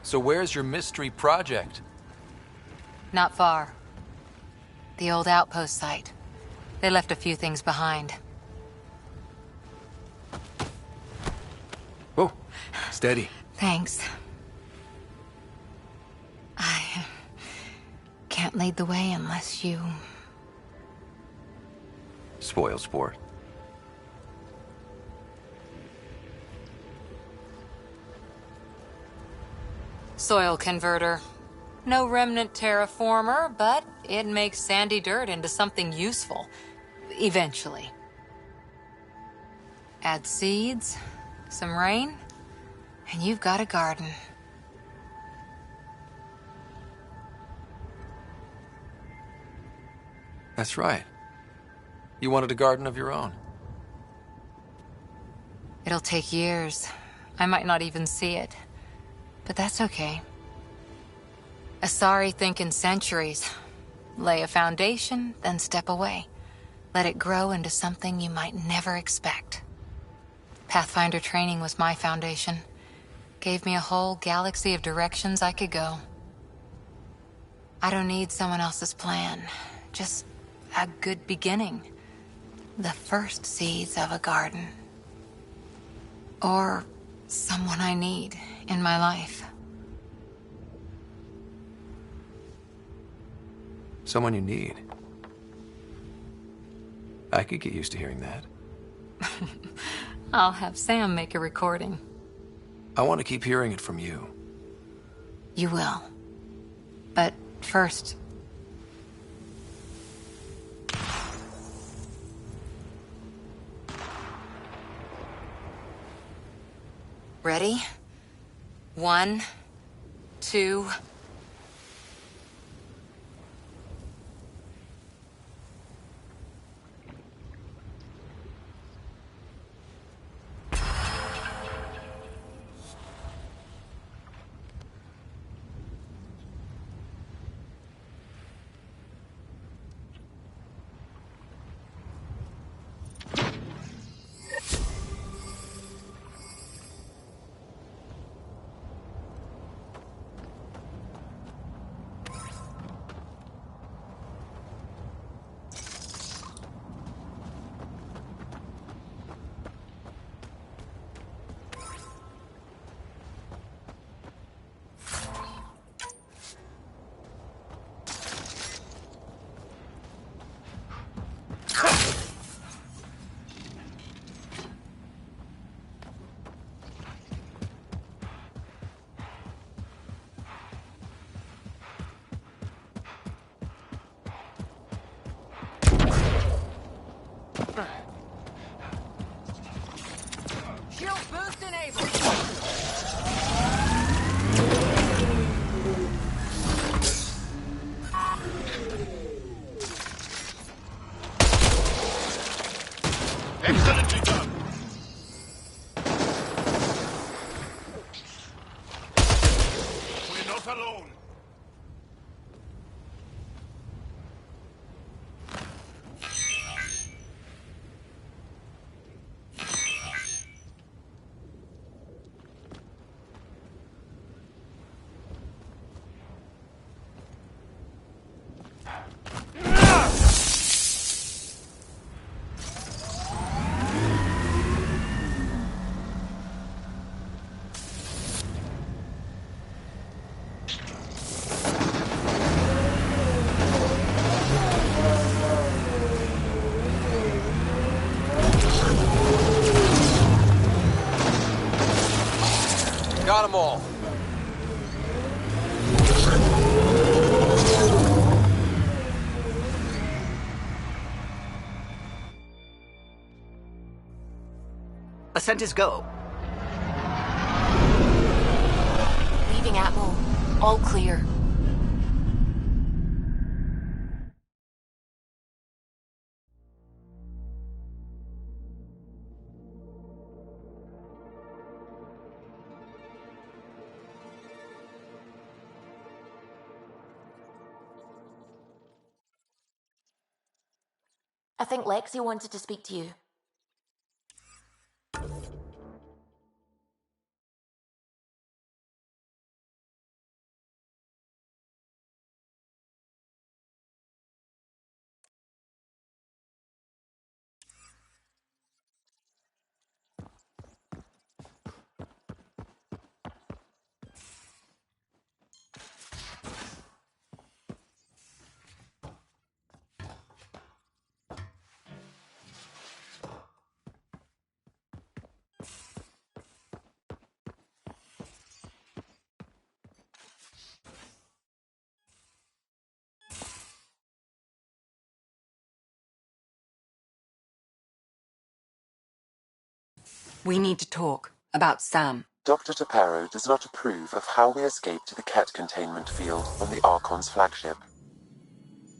So where's your mystery project? Not far. The old outpost site. They left a few things behind. Oh, steady. Thanks. I can't lead the way unless you... Spoil sport. Soil converter. No remnant terraformer, but it makes sandy dirt into something useful. Eventually. Add seeds, some rain, and you've got a garden. That's right. You wanted a garden of your own. It'll take years. I might not even see it. But that's okay. Asari think in centuries. Lay a foundation, then step away. Let it grow into something you might never expect. Pathfinder training was my foundation. Gave me a whole galaxy of directions I could go. I don't need someone else's plan. Just a good beginning. The first seeds of a garden. Or someone I need in my life. Someone you need. I could get used to hearing that. I'll have Sam make a recording. I want to keep hearing it from you. You will. But first... Ready? 1, 2... Shield boost enabled. Excellently done. We're not alone. got them all. Ascent is go. Leaving Atmo. All clear. I think Lexi wanted to speak to you. We need to talk about Sam. Dr. Taparo does not approve of how we escaped to the Ket containment field on the Archon's flagship.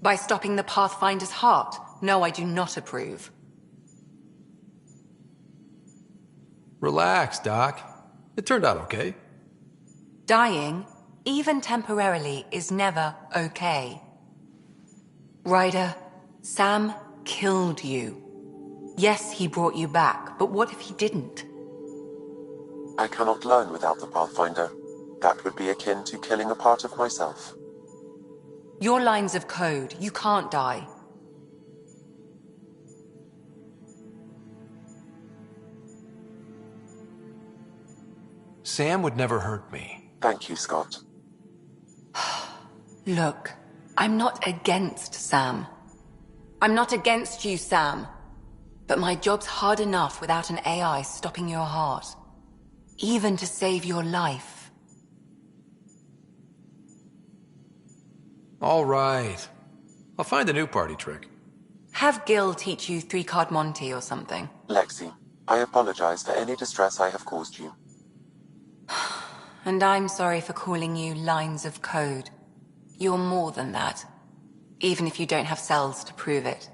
By stopping the Pathfinder's heart? No, I do not approve. Relax, Doc. It turned out okay. Dying, even temporarily, is never okay. Ryder, Sam killed you. Yes, he brought you back, but what if he didn't? I cannot learn without the Pathfinder. That would be akin to killing a part of myself. Your lines of code, you can't die. Sam would never hurt me. Thank you, Scott. Look, I'm not against Sam. I'm not against you, Sam. But my job's hard enough without an AI stopping your heart. Even to save your life. All right. I'll find a new party trick. Have Gil teach you 3-card Monty or something. Lexi, I apologize for any distress I have caused you. And I'm sorry for calling you lines of code. You're more than that. Even if you don't have cells to prove it.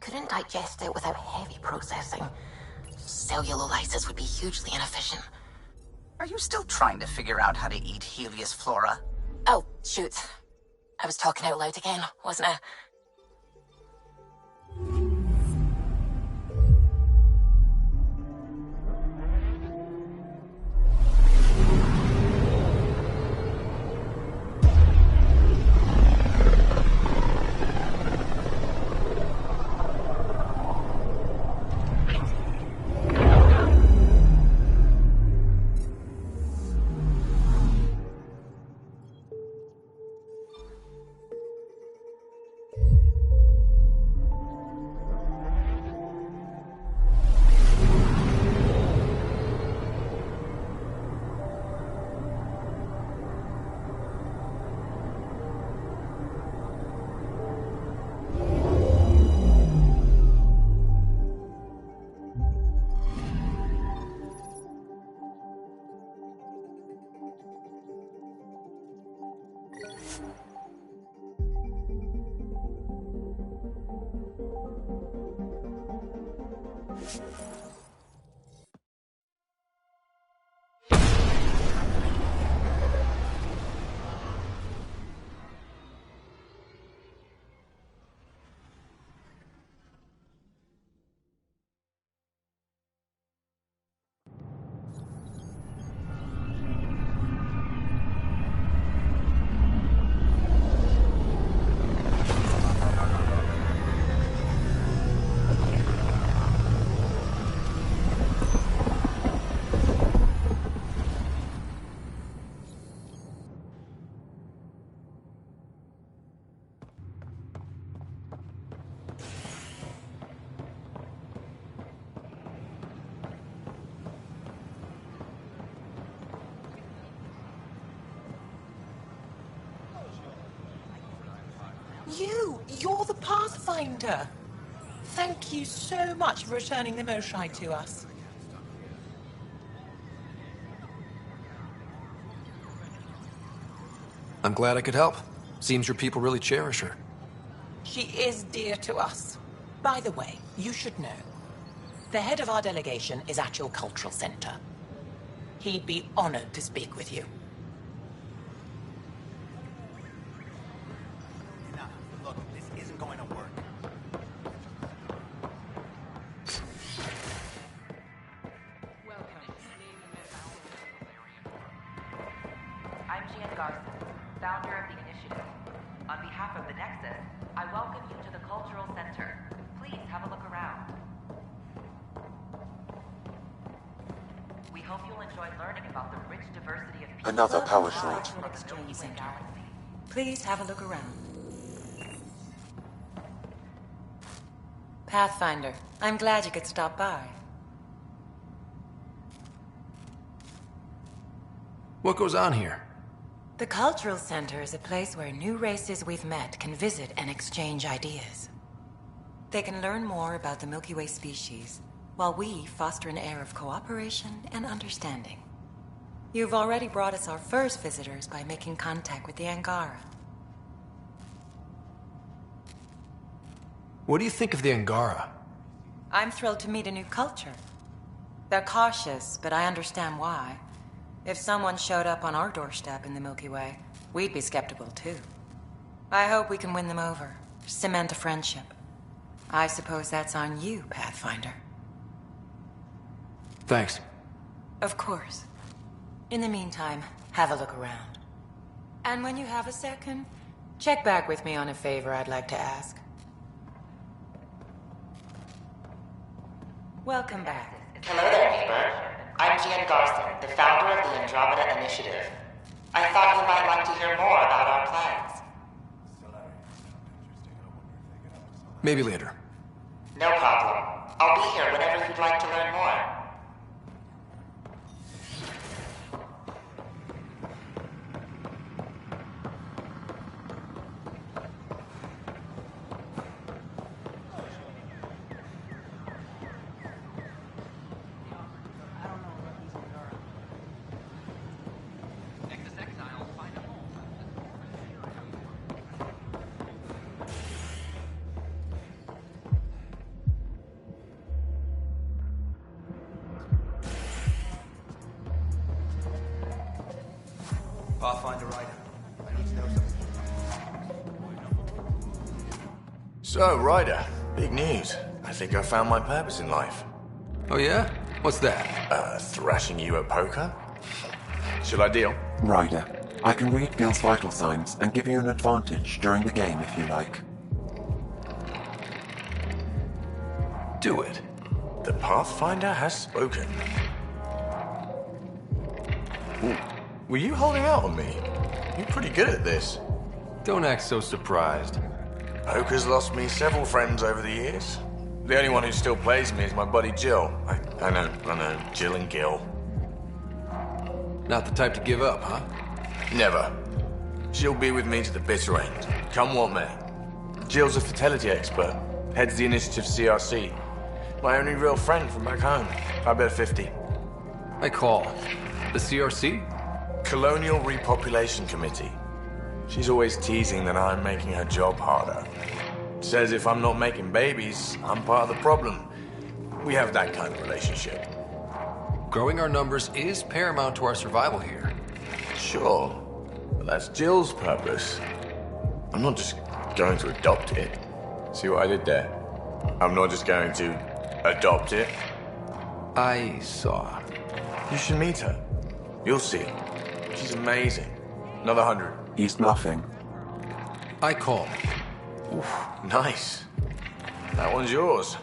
Couldn't digest it without heavy processing. Cellular lysis would be hugely inefficient. Are you still trying to figure out how to eat Helios flora? Oh, shoot. I was talking out loud again, wasn't I? you're the Pathfinder. Thank you so much for returning the Moshai to us. I'm glad I could help. Seems your people really cherish her. She is dear to us. By the way, you should know. The head of our delegation is at your cultural center. He'd be honored to speak with you. Look, this isn't going to work. I'm Gian Garson, founder of the initiative. On behalf of the Nexus, I welcome you to the Cultural Center. Please have a look around. We hope you'll enjoy learning about the rich diversity of people. Another power short. Exchange Center. Please have a look around. Pathfinder, I'm glad you could stop by. What goes on here? The Cultural Center is a place where new races we've met can visit and exchange ideas. They can learn more about the Milky Way species, while we foster an air of cooperation and understanding. You've already brought us our first visitors by making contact with the Angara. What do you think of the Angara? I'm thrilled to meet a new culture. They're cautious, but I understand why. If someone showed up on our doorstep in the Milky Way, we'd be skeptical too. I hope we can win them over, cement a friendship. I suppose that's on you, Pathfinder. Thanks. Of course. In the meantime, have a look around. And when you have a second, check back with me on a favor I'd like to ask. Welcome back. Hello there, neighbor. I'm Gian Garson, the founder of the Andromeda Initiative. I thought you might like to hear more about our plans. Maybe later. No problem. I'll be here whenever you'd like to learn more. Pathfinder Ryder, I need to know something. So, Ryder, big news. I think I found my purpose in life. Oh yeah? What's that? Thrashing you at poker? Should I deal? Ryder, I can read Gil's vital signs and give you an advantage during the game if you like. Do it. The Pathfinder has spoken. Ooh. Were you holding out on me? You're pretty good at this. Don't act so surprised. Poker's lost me several friends over the years. The only one who still plays me is my buddy Jill. I know, Jill and Gil. Not the type to give up, huh? Never. She'll be with me to the bitter end, come what may. Jill's a fertility expert, heads the initiative CRC. My only real friend from back home. I bet 50. I call. The CRC? Colonial Repopulation Committee. She's always teasing that I'm making her job harder. Says if I'm not making babies, I'm part of the problem. We have that kind of relationship. Growing our numbers is paramount to our survival here. Sure, but that's Jill's purpose. I'm not just going to adopt it. See what I did there? I'm not just going to adopt it. I saw. You should meet her. You'll see. She's amazing. Another 100. He's bluffing. I call. Oof, nice. That one's yours.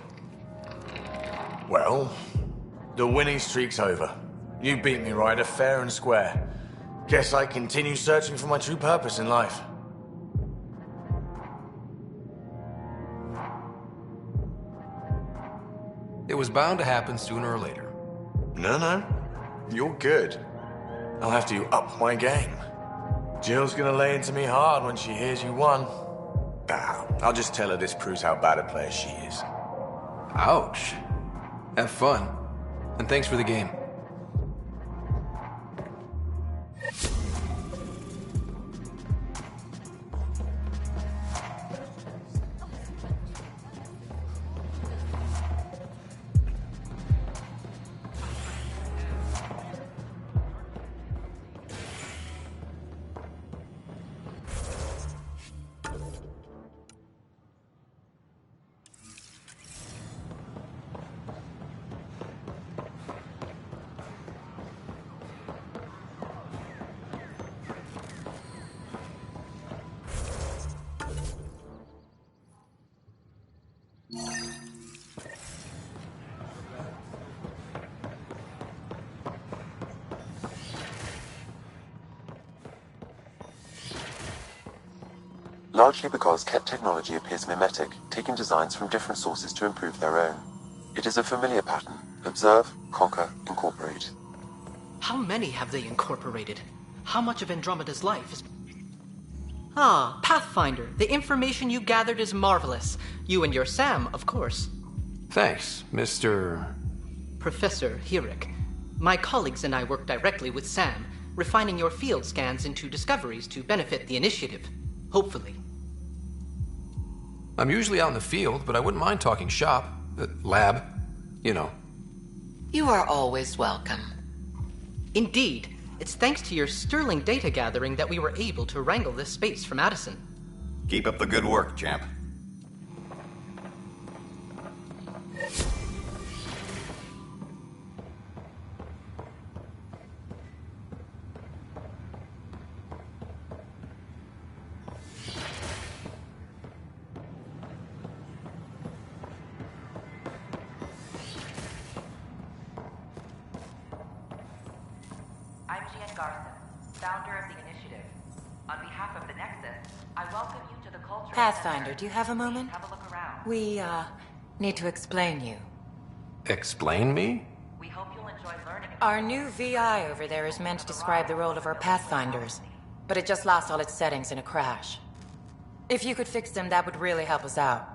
Well, the winning streak's over. You beat me, Ryder, fair and square. Guess I continue searching for my true purpose in life. It was bound to happen sooner or later. No. You're good. I'll have to up my game. Jill's gonna lay into me hard when she hears you won. I'll just tell her this proves how bad a player she is. Ouch. Have fun. And thanks for the game. Largely because Ket technology appears mimetic, taking designs from different sources to improve their own. It is a familiar pattern. Observe, conquer, incorporate. How many have they incorporated? How much of Andromeda's life is... Ah, Pathfinder, the information you gathered is marvelous. You and your Sam, of course. Thanks, Mr... Professor Hirik. My colleagues and I work directly with Sam, refining your field scans into discoveries to benefit the initiative. Hopefully. I'm usually out in the field, but I wouldn't mind talking shop. Lab. You know. You are always welcome. Indeed. It's thanks to your sterling data gathering that we were able to wrangle this space from Addison. Keep up the good work, champ. Pathfinder, do you have a moment? We, need to explain you. Explain me? We hope you'll enjoy learning. Our new VI over there is meant to describe the role of our Pathfinders, but it just lost all its settings in a crash. If you could fix them, that would really help us out.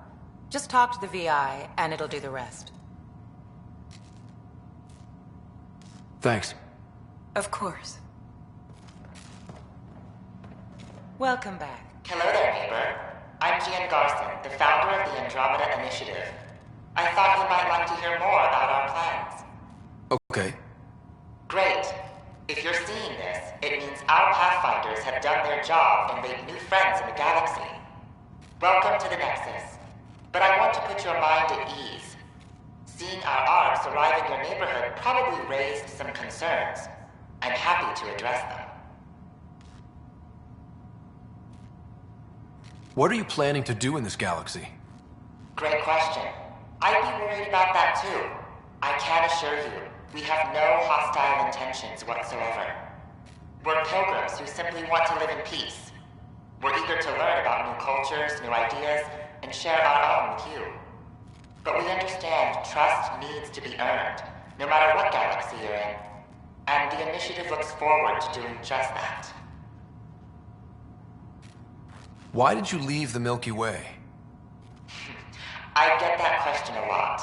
Just talk to the VI, and it'll do the rest. Thanks. Of course. Welcome back. Hello there, neighbor. I'm Gian Garson, the founder of the Andromeda Initiative. I thought you might like to hear more about our plans. Okay. Great. If you're seeing this, it means our Pathfinders have done their job and made new friends in the galaxy. Welcome to the Nexus. But I want to put your mind at ease. Seeing our arcs arrive in your neighborhood probably raised some concerns. I'm happy to address them. What are you planning to do in this galaxy? Great question. I'd be worried about that too. I can assure you, we have no hostile intentions whatsoever. We're pilgrims who simply want to live in peace. We're eager to learn about new cultures, new ideas, and share our own with you. But we understand trust needs to be earned, no matter what galaxy you're in. And the initiative looks forward to doing just that. Why did you leave the Milky Way? I get that question a lot.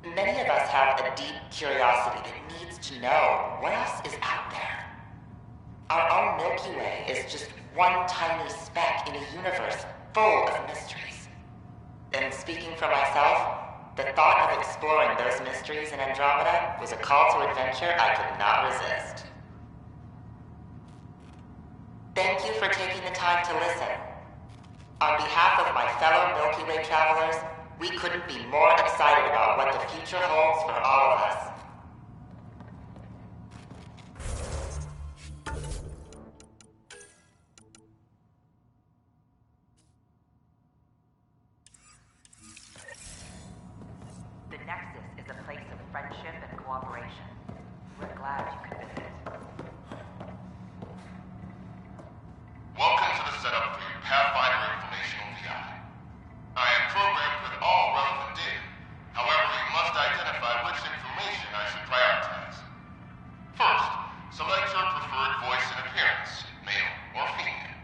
Many of us have a deep curiosity that needs to know what else is out there. Our own Milky Way is just one tiny speck in a universe full of mysteries. And speaking for myself, the thought of exploring those mysteries in Andromeda was a call to adventure I could not resist. Thank you for taking the time to listen. On behalf of my fellow Milky Way travelers, we couldn't be more excited about what the future holds for all of us. The Nexus is a place of friendship and cooperation. We're glad you could visit. Welcome to the setup for your Pathfinder Informational VI. I am programmed with all relevant data. However, you must identify which information I should prioritize. First, select your preferred voice and appearance, male or female.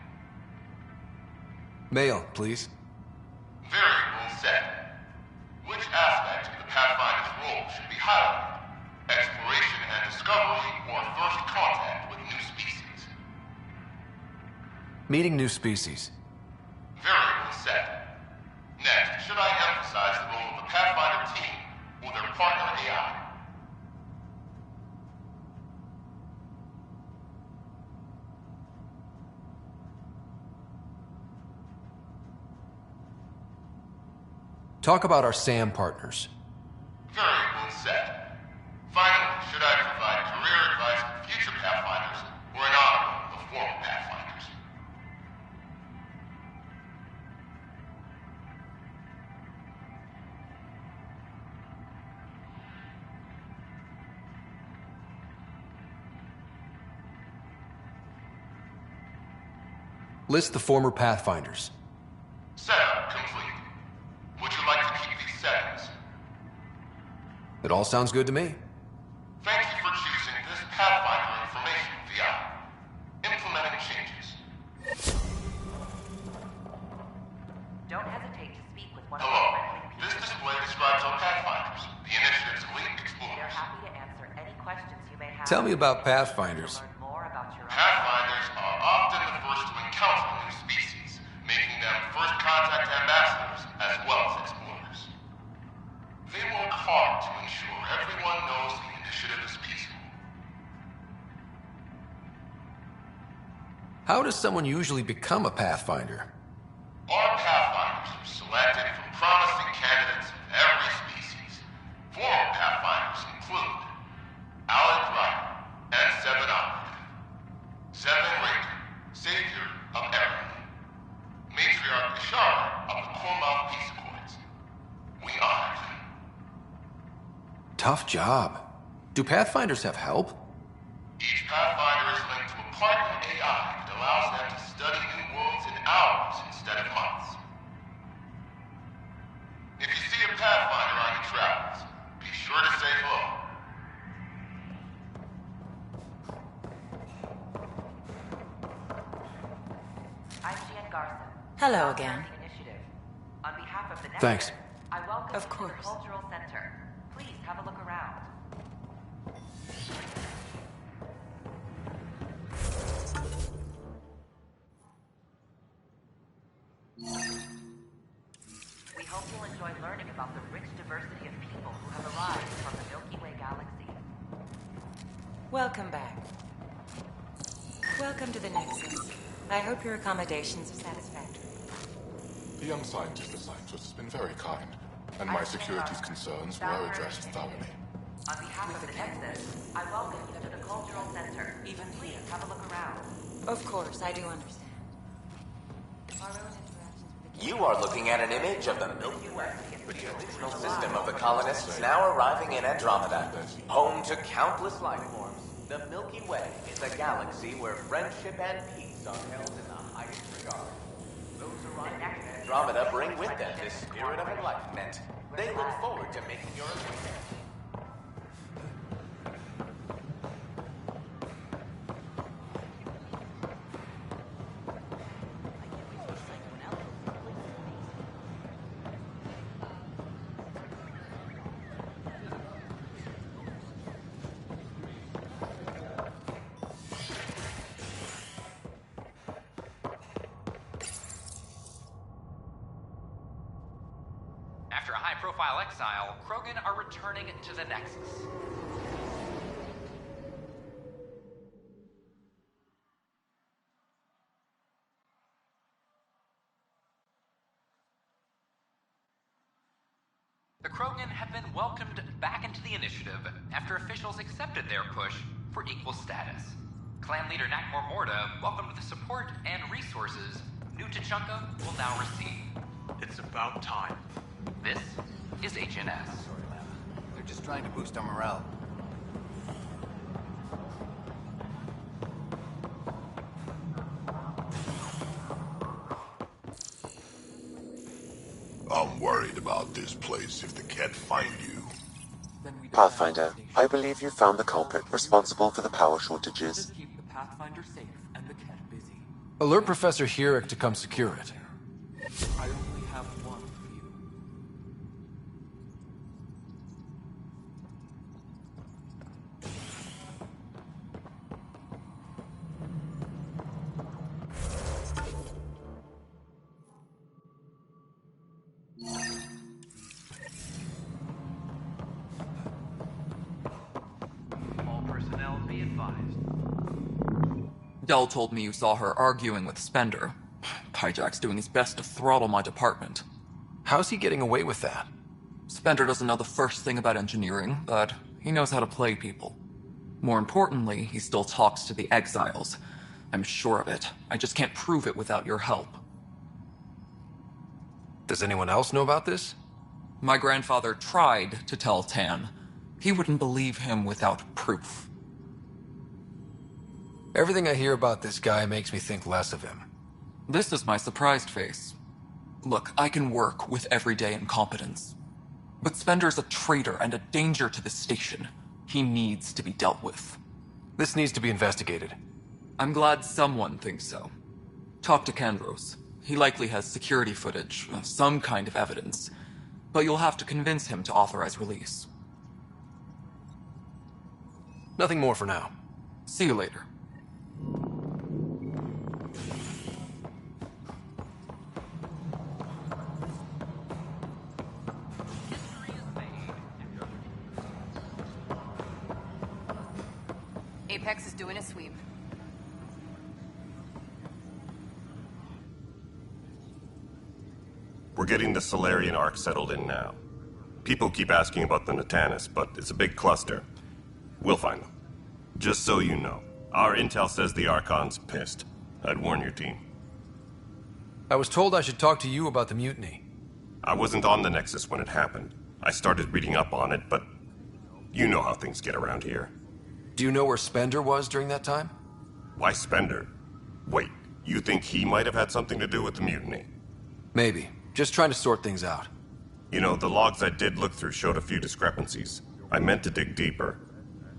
Male, please. Meeting new species. Very well said. Next, should I emphasize the role of the Pathfinder team or their partner AI? Talk about our SAM partners. Very well said. Finally, should I provide career advice for future Pathfinders or an honor of former Pathfinders? List the former Pathfinders. Setup complete. Would you like to keep these settings? It all sounds good to me. Thank you for choosing this Pathfinder information VI. Implementing changes. Don't hesitate to speak with one of Hello. our friendly people. This display describes our Pathfinders, the Initiative's elite They're explorers. happy to answer any questions you may have. Tell me about Pathfinders. More about your Pathfinders are often the first to encounter new species, making them first contact ambassadors as well as explorers. They work hard to ensure everyone knows the initiative is peaceful. How does someone usually become a Pathfinder? Our Pathfinders are selected from promising candidates of every species. Former Pathfinders include Alec Wright and Seven Operative, Seven Ranger, Savior of Erin, Matriarch Ishara of the Cormouth Peace Accords. We honor them. Tough job. Do Pathfinders have help? Each Pathfinder is linked to a partner AI that allows them to study new worlds in hours instead of months. If you see a Pathfinder on your travels, be sure to say hello. IGN Garson. Hello again. Initiative. On behalf of the Thanks. I welcome Of you to course. the Cultural Center. Please have a look around. We hope you'll enjoy learning about the rich diversity of people who have arrived from the Milky Way galaxy. Welcome back. Welcome to the Nexus. I hope your accommodations are satisfactory. The young scientist assigned to us has been very kind, and my security's concerns were addressed thoroughly. On behalf of the Nexus, I welcome you to the Cultural Center. Even Please have a look around. Of course, I do understand. You are looking at an image of the Milky Way, the original system of the colonists now arriving in Andromeda, home to countless life forms. The Milky Way is a galaxy where friendship and peace are held in the highest regard. Those arriving in Andromeda bring with them this spirit of enlightenment. They look forward to making your acquaintance. After a high-profile exile, Krogan are returning to the Nexus. The Krogan have been welcomed back into the Initiative after officials accepted their push for equal status. Clan leader Nakmor Morda welcomed the support and resources New Tachanka will now receive. It's about time. This is HNS. They're just trying to boost our morale. I'm worried about this place if they can't find you. Pathfinder, I believe you found the culprit responsible for the power shortages. Keep the Pathfinder safe and the Ket busy. Alert Professor Hurek to come secure it. I only have one for you. Dell told me you saw her arguing with Spender. Pyjack's doing his best to throttle my department. How's he getting away with that? Spender doesn't know the first thing about engineering, but he knows how to play people. More importantly, he still talks to the exiles. I'm sure of it. I just can't prove it without your help. Does anyone else know about this? My grandfather tried to tell Tan. He wouldn't believe him without proof. Everything I hear about this guy makes me think less of him. This is my surprised face. Look, I can work with everyday incompetence. But Spender's a traitor and a danger to the station. He needs to be dealt with. This needs to be investigated. I'm glad someone thinks so. Talk to Kandros. He likely has security footage, some kind of evidence. But you'll have to convince him to authorize release. Nothing more for now. See you later. Apex is doing a sweep. We're getting the Solarian Arc settled in now. People keep asking about the Natanis, but it's a big cluster. We'll find them. Just so you know, our intel says the Archon's pissed. I'd warn your team. I was told I should talk to you about the mutiny. I wasn't on the Nexus when it happened. I started reading up on it, but you know how things get around here. Do you know where Spender was during that time? Why Spender? Wait, you think he might have had something to do with the mutiny? Maybe. Just trying to sort things out. You know, the logs I did look through showed a few discrepancies. I meant to dig deeper.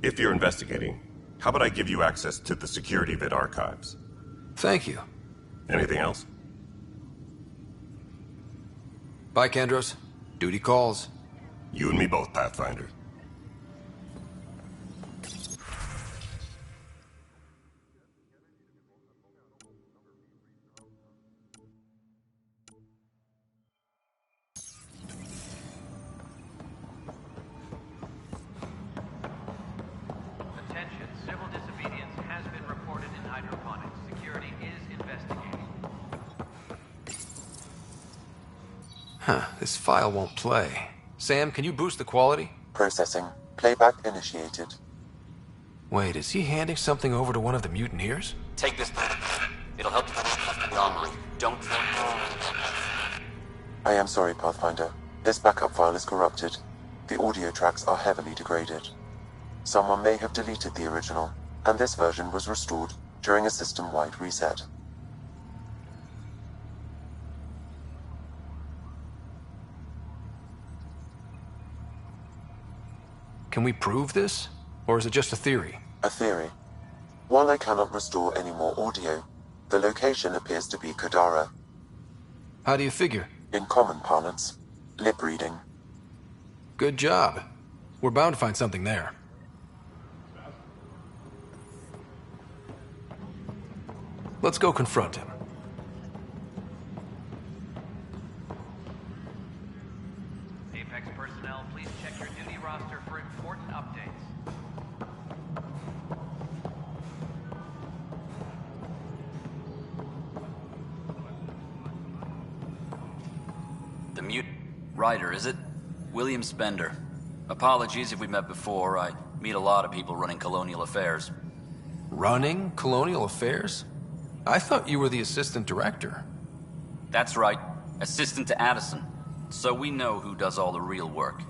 If you're investigating, how about I give you access to the security vid archives? Thank you. Anything else? Bye, Kandros. Duty calls. You and me both, Pathfinder. Attention, civil disobedience has been reported in hydroponics. Security is investigating. Huh, this file won't play. Sam, can you boost the quality? Processing. Playback initiated. Wait, is he handing something over to one of the mutineers? Take this. It'll help you online. Don't. I am sorry, Pathfinder. This backup file is corrupted. The audio tracks are heavily degraded. Someone may have deleted the original, and this version was restored during a system-wide reset. Can we prove this? Or is it just a theory? A theory. While I cannot restore any more audio, the location appears to be Kadara. How do you figure? In common parlance, lip reading. Good job. We're bound to find something there. Let's go confront him. Apex personnel, please check your duty roster for important updates. The mute Ryder, is it? William Spender. Apologies if we met before. I meet a lot of people running colonial affairs. Running colonial affairs? I thought you were the assistant director. That's right. Assistant to Addison. So we know who does all the real work.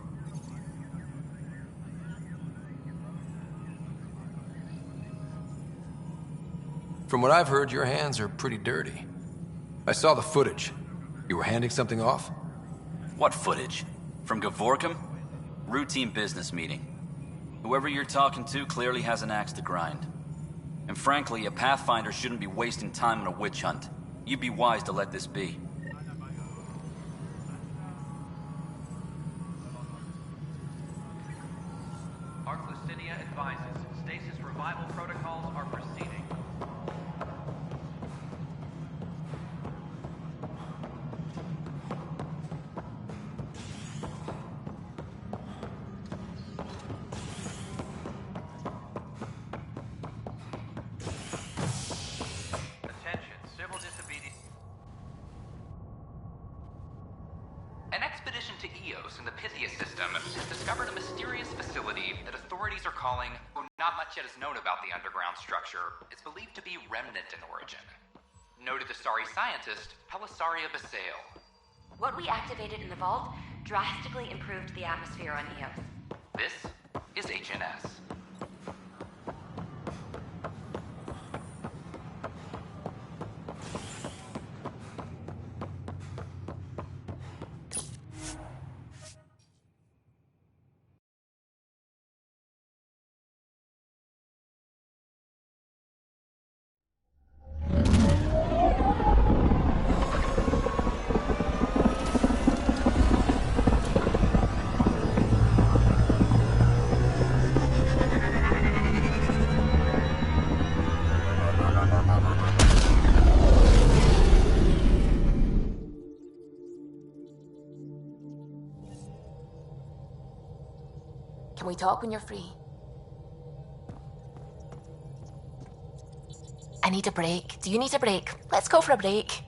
From what I've heard, your hands are pretty dirty. I saw the footage. You were handing something off? What footage? From Gavorkum? Routine business meeting. Whoever you're talking to clearly has an axe to grind. And frankly, a Pathfinder shouldn't be wasting time on a witch hunt. You'd be wise to let this be. Arclucinia advises, stasis revival protocols are proceeding. calling, not much yet is known about the underground structure. It's believed to be remnant in origin. Noted Asari scientist, Pelisaria Basale. What we activated in the vault drastically improved the atmosphere on Eos. This is HNS. Can we talk when you're free? I need a break. Do you need a break? Let's go for a break.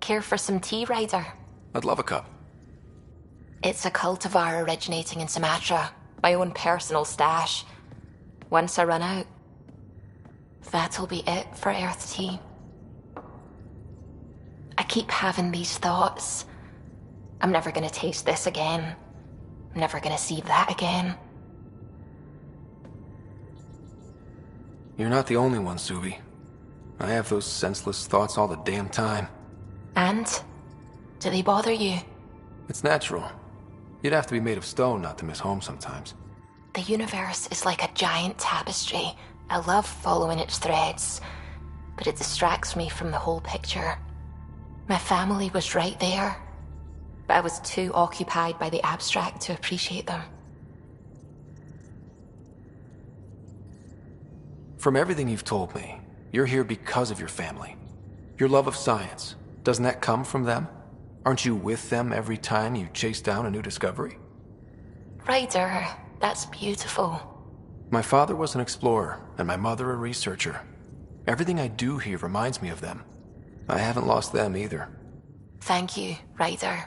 Care for some tea, Ryder? I'd love a cup. It's a cultivar originating in Sumatra. My own personal stash. Once I run out, that'll be it for Earth tea. I keep having these thoughts. I'm never gonna taste this again. I'm never gonna see that again. You're not the only one, Subi. I have those senseless thoughts all the damn time. And? Do they bother you? It's natural. You'd have to be made of stone not to miss home sometimes. The universe is like a giant tapestry. I love following its threads, but it distracts me from the whole picture. My family was right there, but I was too occupied by the abstract to appreciate them. From everything you've told me, you're here because of your family. Your love of science, doesn't that come from them? Aren't you with them every time you chase down a new discovery? Ryder, that's beautiful. My father was an explorer, and my mother a researcher. Everything I do here reminds me of them. I haven't lost them either. Thank you, Ryder.